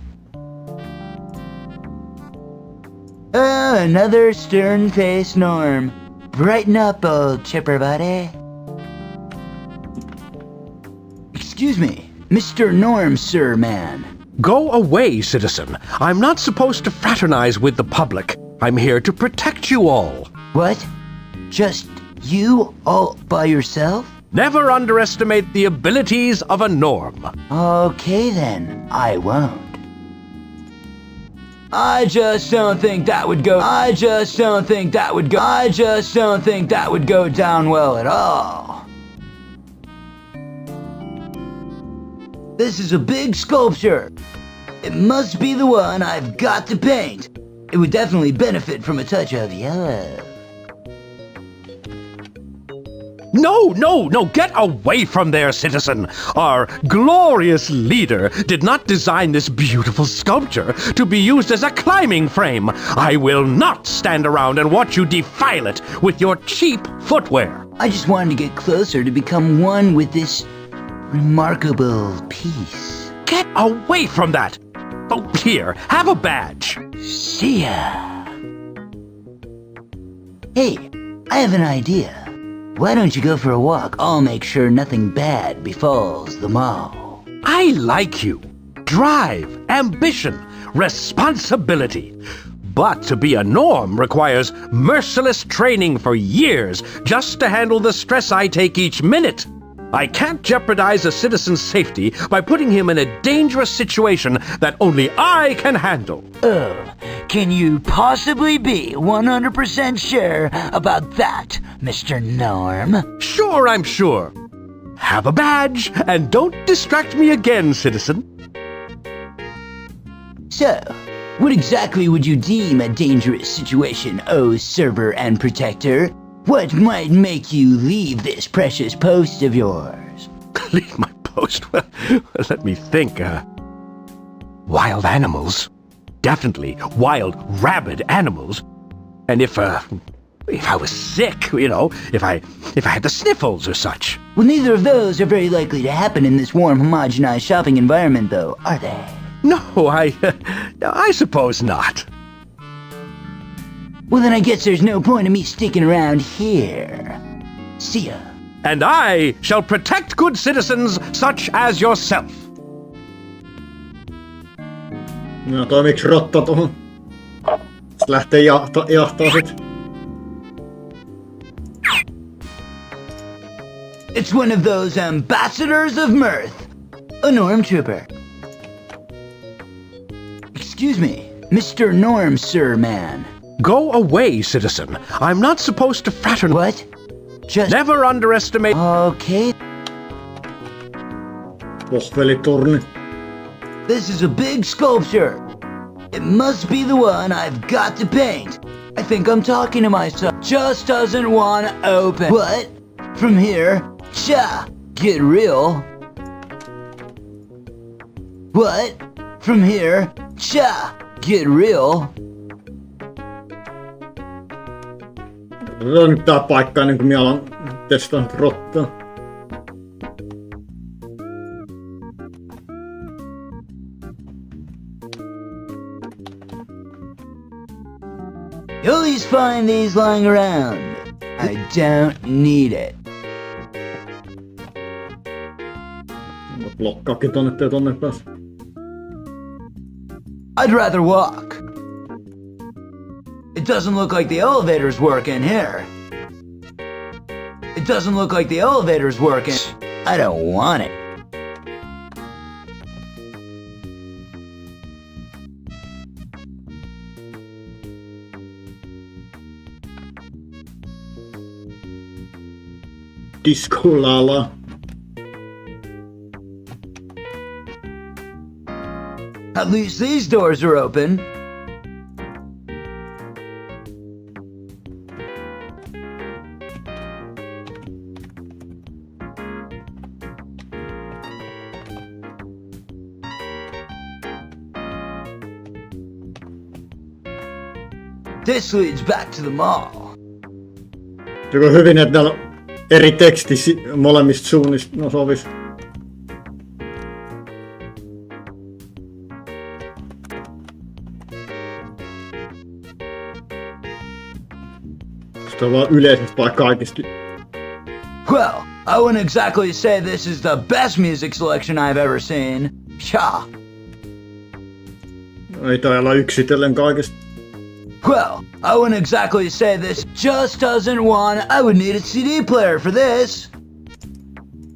Another stern-faced Norm. Brighten up, old chipper buddy. Excuse me. Mr. Norm, sir, man. Go away, citizen. I'm not supposed to fraternize with the public. I'm here to protect you all. What? Just you all by yourself? Never underestimate the abilities of a Norm. Okay then, I won't. I just don't think that would go down well at all. This is a big sculpture. It must be the one I've got to paint. It would definitely benefit from a touch of yellow. No, get away from there, citizen. Our glorious leader did not design this beautiful sculpture to be used as a climbing frame. I will not stand around and watch you defile it with your cheap footwear. I just wanted to get closer to become one with this remarkable piece. Get away from that! Oh, here, have a badge. See ya. Hey, I have an idea. Why don't you go for a walk? I'll make sure nothing bad befalls them all. I like you. Drive, ambition, responsibility. But to be a Norm requires merciless training for years just to handle the stress I take each minute. I can't jeopardize a citizen's safety by putting him in a dangerous situation that only I can handle. Oh, can you possibly be 100% sure about that, Mr. Norm? Sure, I'm sure. Have a badge, and don't distract me again, citizen. So, what exactly would you deem a dangerous situation, oh server and protector? What might make you leave this precious post of yours? Leave my post? Well, let me think. Wild animals. Definitely wild, rabid animals. And if I was sick, you know, if I had the sniffles or such. Well, neither of those are very likely to happen in this warm, homogenized shopping environment, though, are they? No, I suppose not. Well, then I guess there's no point in me sticking around here. See ya. And I shall protect good citizens such as yourself. No toimiks rotta tohon? Sitten lähtee jahtaa sit. It's one of those ambassadors of mirth. A norm trooper. Excuse me, Mr. Norm, sir, man. Go away, citizen. I'm not supposed to fraternize. What? Just... Never underestimate... Okay. Pohvelitorni. This is a big sculpture. It must be the one I've got to paint. I think I'm talking to myself. Just doesn't want to open. What? From here? Cha! Get real. What? From here? Cha! Get real. Tätä on nyt tää paikka ennen kuin minä alan testaan rottaa. You always find these lying around. I don't need it. Blokkaakin tonne, ettei tonne pääs. I'd rather walk. It doesn't look like the elevator's working here. It doesn't look like the elevator's working. I don't want it. Diskolala. At least these doors are open. This leads back to the mall. Se on hyvin, että täällä on eri teksti molemmista suunnista. No sovis. Sitä on vaan yleisesti vai kaikista. Well, I wouldn't exactly say this is the best music selection I've ever seen. Psha. Ei täällä yksitellen kaikista. Well, I wouldn't exactly say this just doesn't want... I would need a CD player for this.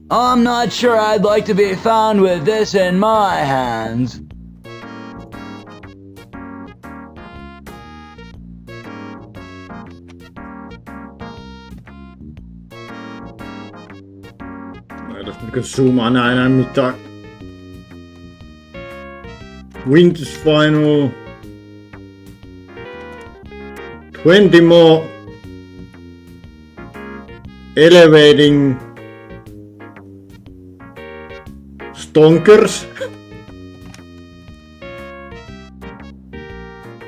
I'm not sure I'd like to be found with this in my hands. Ei tässä nyt zoomaa enää mitään. Winters Final. 20 more elevating stonkers.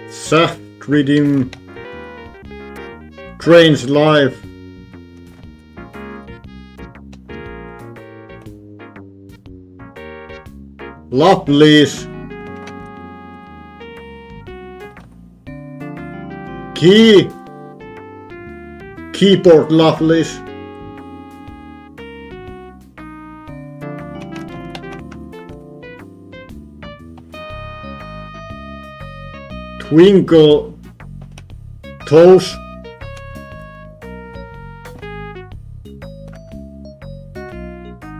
Shaft Rhythm Trains Live. Lovelies. Keyboard Lovelies. Twinkle Toes.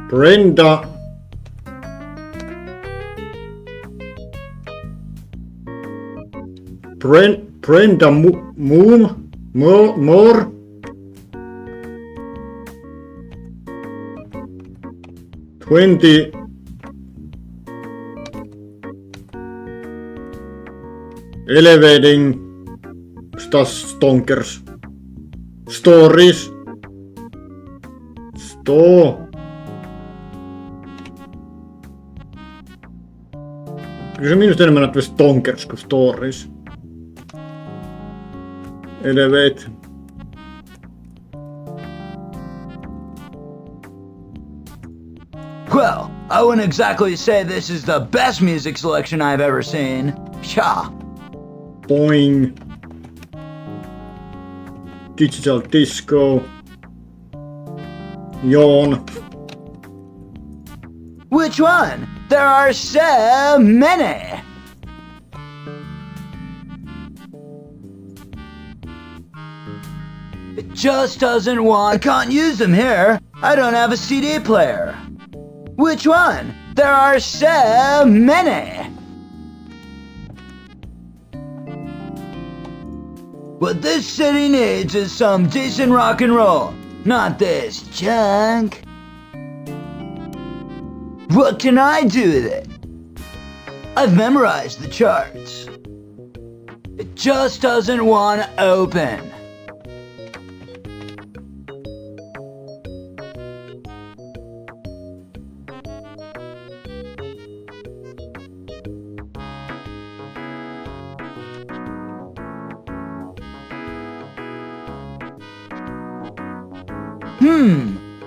Brenda. Brenda Moore. Elevating. Stonkers. Stories. Kyllä se minusta enemmän näyttäisi Stonkers kuin Stories. Elevate. Well, I wouldn't exactly say this is the best music selection I've ever seen. Pshaw. Boing. Digital disco. Yawn. Which one? There are so many. It just doesn't want... I can't use them here. I don't have a CD player. Which one? There are so many. What this city needs is some decent rock and roll, not this junk. What can I do with it? I've memorized the charts. It just doesn't want to open.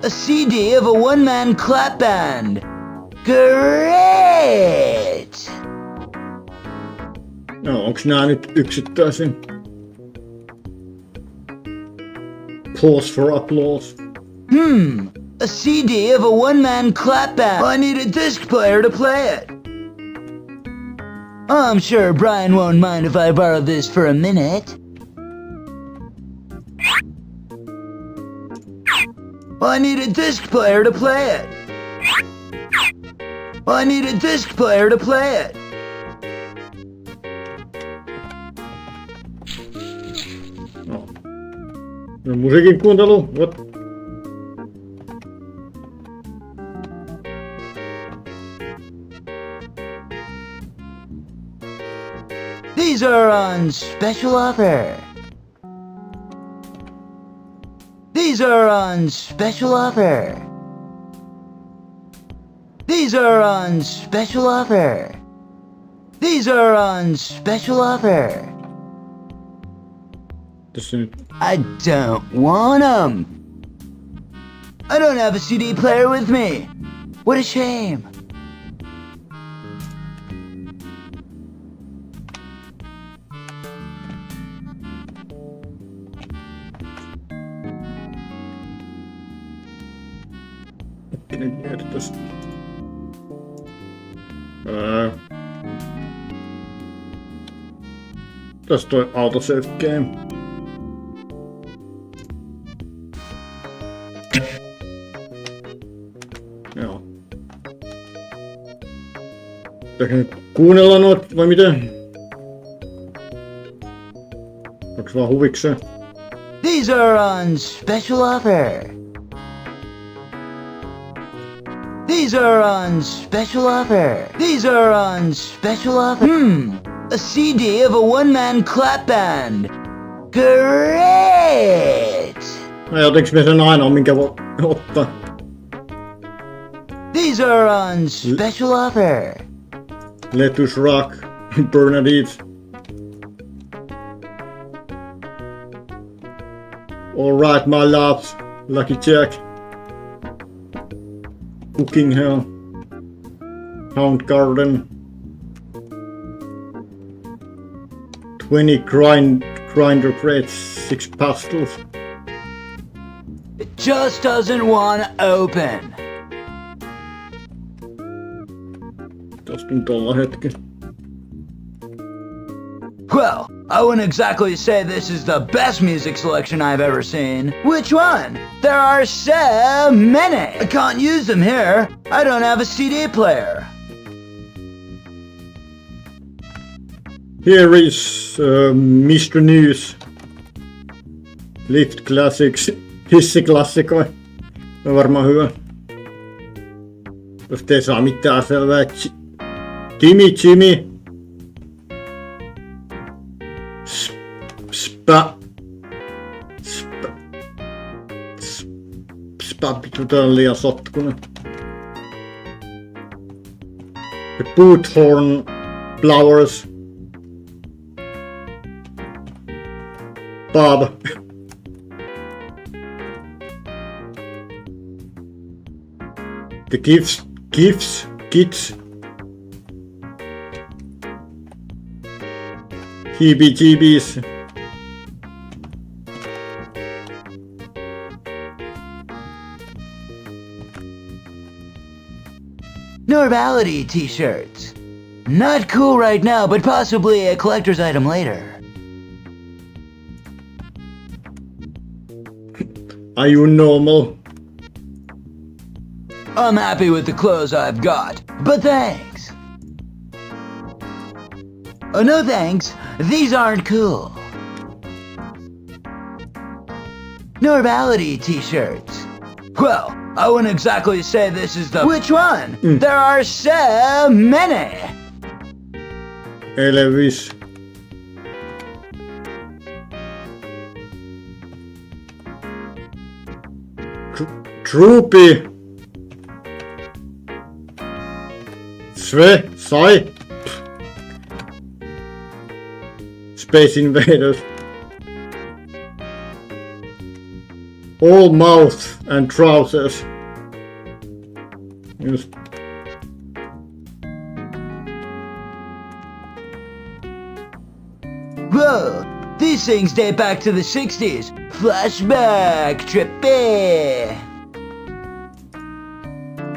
A CD of a one-man clap band. Great! No, onks nää nyt yksittäisiä? Pause for applause. A CD of a one-man clap band. I need a disc player to play it. I'm sure Brian won't mind if I borrow this for a minute. I need a disc player to play it. I need a disc player to play it. No. Musiikin kuuntelu. What? These are on special offer. These are on special offer. These are on special offer. These are on special offer. I don't want them. I don't have a CD player with me. What a shame. Tässä toi autosave game. Joo. Pitääkö nyt kuunnella noit vai miten? Onks vaan huvikseen? These are on special offer. These are on special offer. These are on special offer. A CD of a one-man clap band. Great! Ajatellaanko me sen ainoa, minkä voi ottaa? These are on special offer. Let us rock, Bernadette. Alright, my loves, Lucky Jack. Cooking Hell. Hound Garden. 20 grinder crates, 6 pastels. It just doesn't want to open. Toskin tolla hetki. Well, I wouldn't exactly say this is the best music selection I've ever seen. Which one? There are so many. I can't use them here. I don't have a CD player. Here is Mr. News. Lift Classics. Hissiklassikoi. On varmaan hyvä. Jos ei saa mitään selvää. Jimmy. Tää on liian sotkunen. The boothorn flowers. Bob. The kids. Heebie-jeebies. Normality t-shirts. Not cool right now, but possibly a collector's item later. Are you normal? I'm happy with the clothes I've got, but thanks. Oh, no thanks. These aren't cool. Normality t-shirts. Well, I wouldn't exactly say this is the... Which one? There are so many. Elvis. Troopy. Sai. Space Invaders. All mouth and trousers. Just. Whoa, these things date back to the 60s. Flashback, trippy.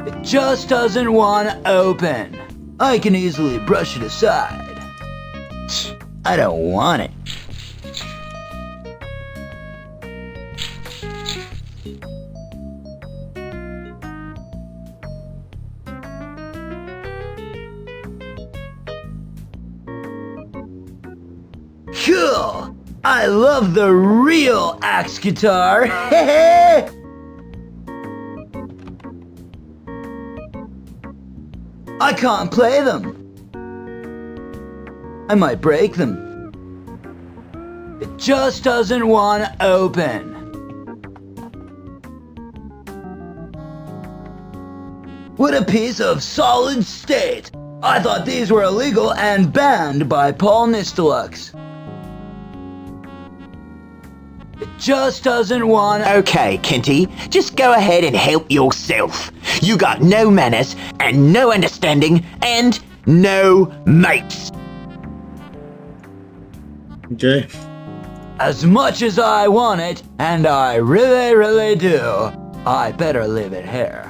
It just doesn't want to open. I can easily brush it aside. I don't want it. Cool! I love the real axe guitar! I can't play them. I might break them. It just doesn't want to open. What a piece of solid state! I thought these were illegal and banned by Paul Nistelux. It just doesn't want to... Okay, Kenty, just go ahead and help yourself. You got no manners and no understanding and no mates. Okay. As much as I want it, and I really, really do, I better leave it here.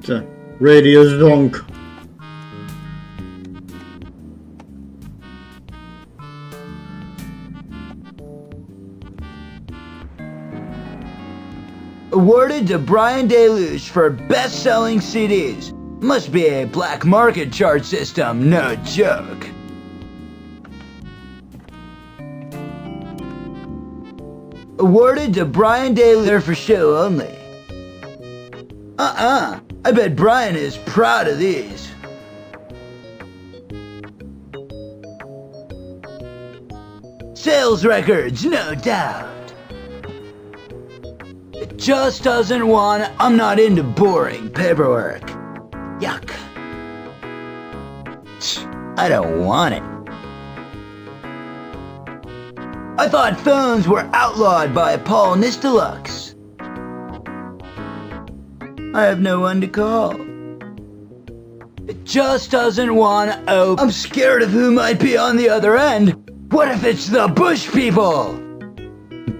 So, Radio Zonk. Awarded to Brian Deluge for best-selling CDs. Must be a black market chart system, no joke. Awarded to Brian Deluge for show only. I bet Brian is proud of these. Sales records, no doubt. It just doesn't want... I'm not into boring paperwork. Yuck. I don't want it. I thought phones were outlawed by Paul Nistelux. I have no one to call. It just doesn't want to open. I'm scared of who might be on the other end. What if it's the Bush people?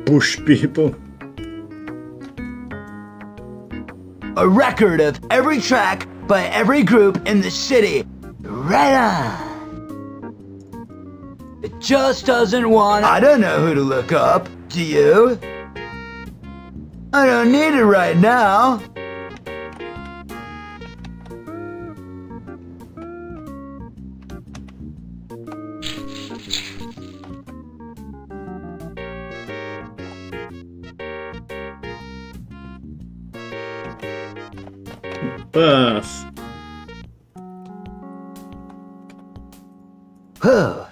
Bush people. A record of every track by every group in the city. Right on. It just doesn't want... I don't know who to look up. Do you? I don't need it right now. Pass. Whoa,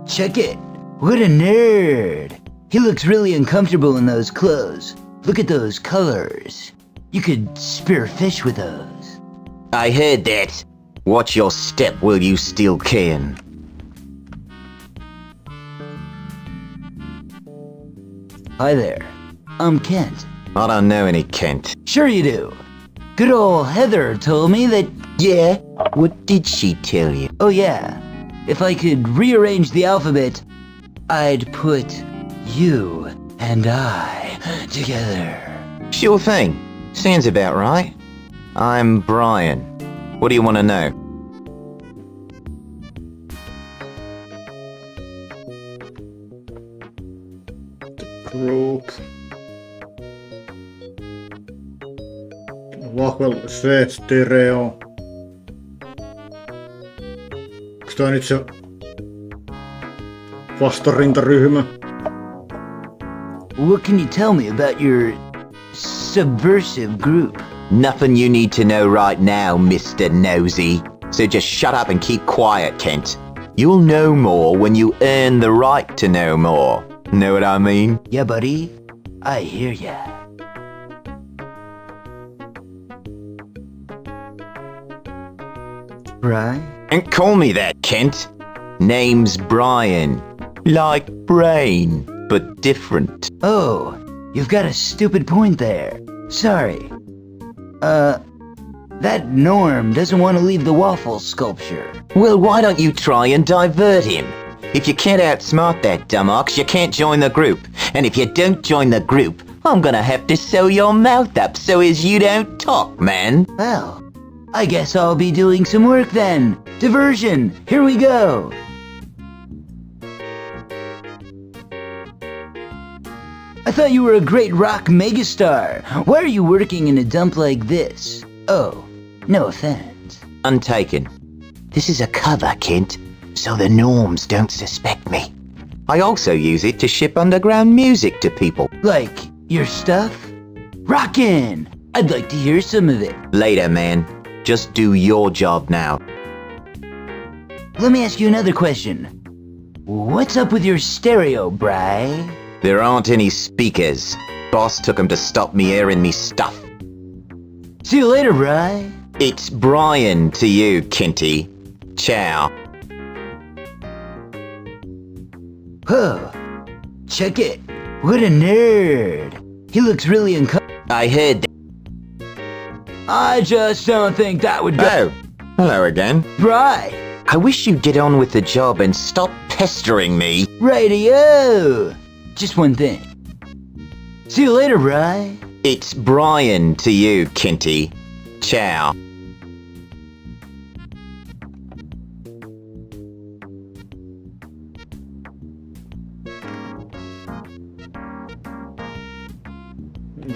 check it. What a nerd. He looks really uncomfortable in those clothes. Look at those colors. You could spear fish with those. I heard that. Watch your step, will you, Steel Can? Hi there. I'm Kent. I don't know any Kent. Sure you do. Good old Heather told me that... Yeah? What did she tell you? Oh yeah, if I could rearrange the alphabet, I'd put you and I together. Sure thing. Sounds about right. I'm Brian. What do you want to know? Group. Vahvel se stereo. Onks toi nyt se vastarintaryhmä? What can you tell me about your subversive group? Nothing you need to know right now, Mr. Nosy. So just shut up and keep quiet, Kent. You'll know more when you earn the right to know more. Know what I mean? Yeah, buddy. I hear ya. Right? And call me that, Kent. Name's Brian. Like brain, but different. Oh, you've got a stupid point there. Sorry. That Norm doesn't want to leave the waffle sculpture. Well, why don't you try and divert him? If you can't outsmart that dumb ox, you can't join the group. And if you don't join the group, I'm gonna have to sew your mouth up so as you don't talk, man. Well, I guess I'll be doing some work then. Diversion, here we go. I thought you were a great rock megastar. Why are you working in a dump like this? Oh, no offense. Untaken. This is a cover, Kent, so the norms don't suspect me. I also use it to ship underground music to people. Like your stuff? Rockin'! I'd like to hear some of it. Later, man. Just do your job now. Let me ask you another question. What's up with your stereo, Bri? There aren't any speakers. Boss took 'em to stop me airing me stuff. See you later, Bri. It's Brian to you, Kenty. Ciao. Whoa, check it. What a nerd. He looks really I heard that. I just don't think that would go. Oh, hello again. Bri, I wish you'd get on with the job and stop pestering me. radio. Just one thing. See you later, Bri. It's Brian to you, Kenty. Ciao.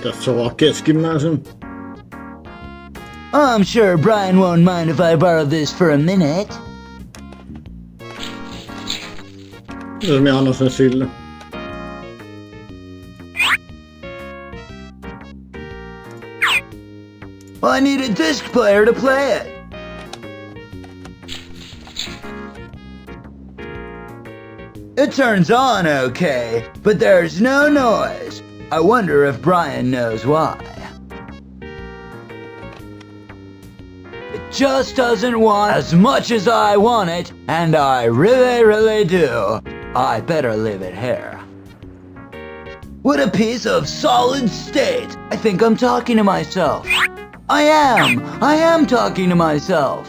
Tässä vaan keskimmäisen. I'm sure Brian won't mind if I borrow this for a minute. Jos minä annan sen sille. I need a disc player to play it. It turns on okay, but there's no noise. I wonder if Brian knows why. It just doesn't want as much as I want it, and I really do. I better leave it here. What a piece of solid state. I think I'm talking to myself. I am talking to myself.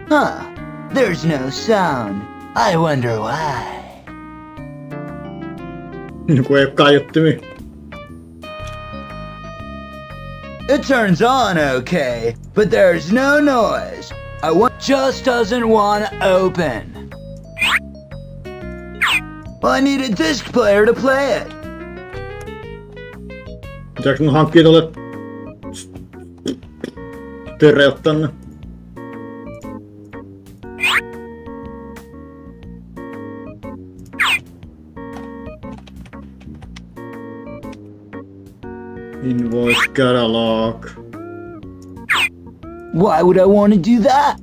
Huh, there's no sound. I wonder why. Kun ei oo kaiuttimia. It turns on okay, but there's no noise. Just doesn't want to open. I need a disc player to play it. Pitääks mun hankkia tolle stereot tänne? Invoice catalog. Why would I want to do that?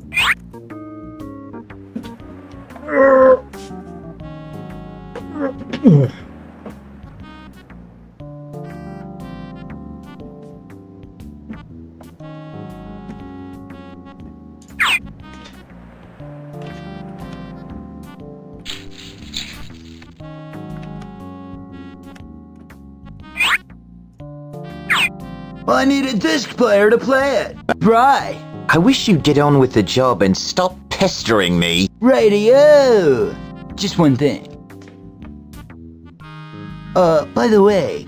I need a disc player to play it. Right. I wish you'd get on with the job and stop pestering me. Radio. Just one thing. By the way,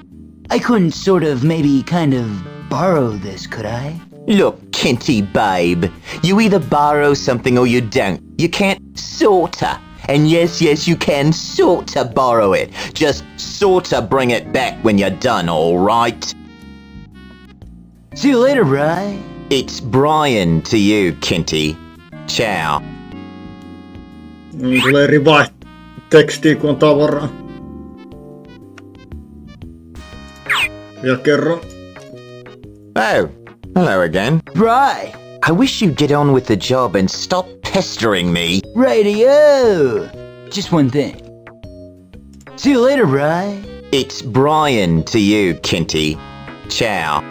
I couldn't sort of maybe kind of borrow this, could I? Look, Kinty babe, you either borrow something or you don't. You can't sorta. And yes, you can sorta borrow it. Just sorta bring it back when you're done, alright? See you later, Bri. It's Brian to you, Kinty. Ciao. Tulee tekstiä, kun on tavaraa. Ja kerro. Oh, hello again. Bri. I wish you'd get on with the job and stop pestering me. Radio. Just one thing. See you later, Bri. It's Brian to you, Kinty. Ciao.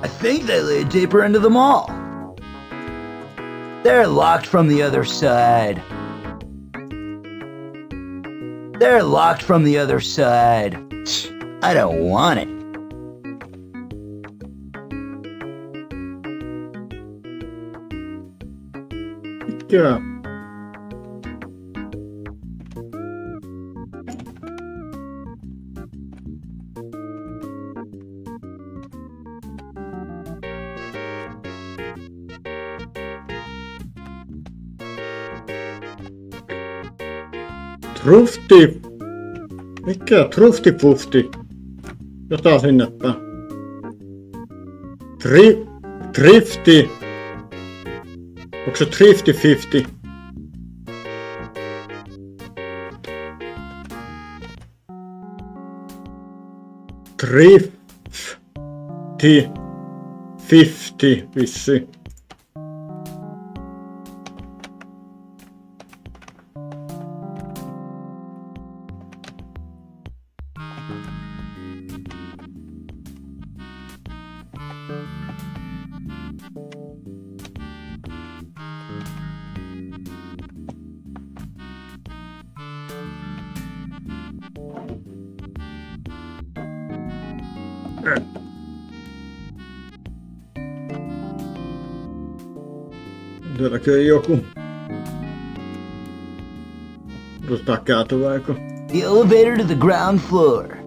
I think they laid deeper into the mall. They're locked from the other side. They're locked from the other side. I don't want it. Mikä? Trufti. Mikä? Trufti-pufti. Jotain sinne päin. Trifti. Onko se Thrifty-50? Thrifty-50 vissi. Sielläkö joku? Otetaan kääntyväikö? The elevator to the ground floor.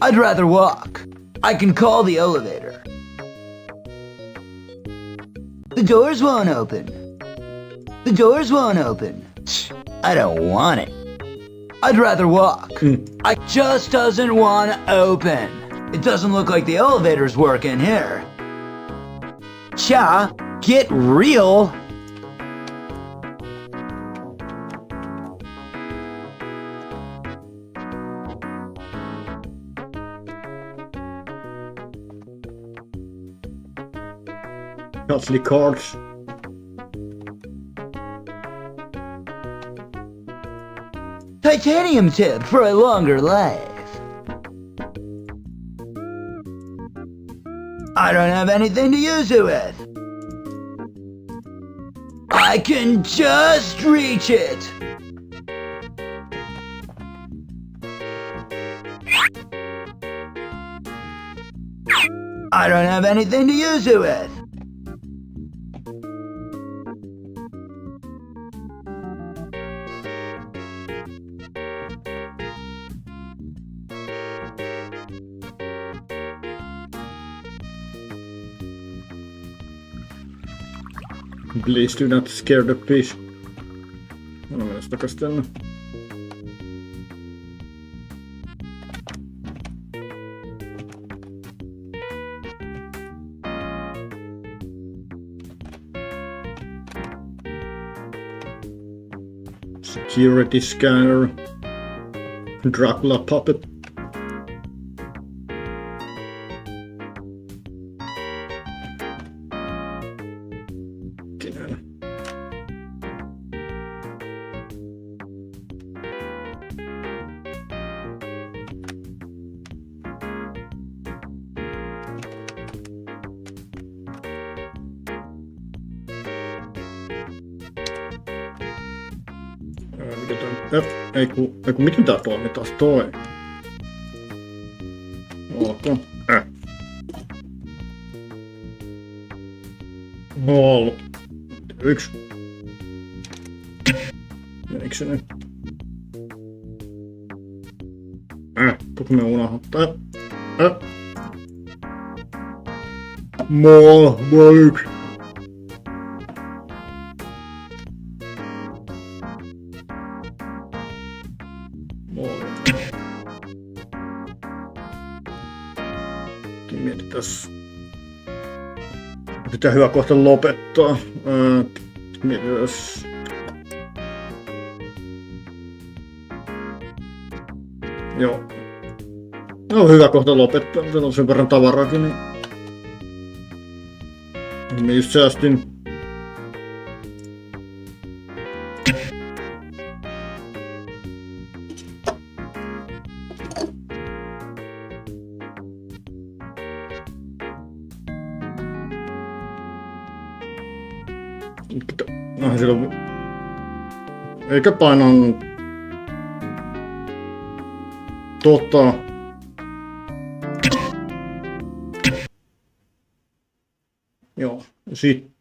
I'd rather walk. I can call the elevator. The doors won't open. The doors won't open. I don't want it. I'd rather walk. I just doesn't want to open. It doesn't look like the elevator's working here. Cha, get real. Costly cards. Titanium tip for a longer life. I don't have anything to use it with. I can just reach it. I don't have anything to use it with. Please do not scare the fish. No mennään takas tänne. Security scanner. Dracula puppet. Mikä tää? Ei ku miten tää toimii taas toi? Ootko? Ollut. Yksi. Menikö se nyt? Kuka me unohtaa? Mua yksi. Mietitäs. Pitää hyvä kohta lopettaa. Mietitäs. Joo. No hyvä kohta lopettaa. Meillä on sen verran tavaraakin, niin... Mä just säästin. No silloin... Eikä painan... Joo, sitten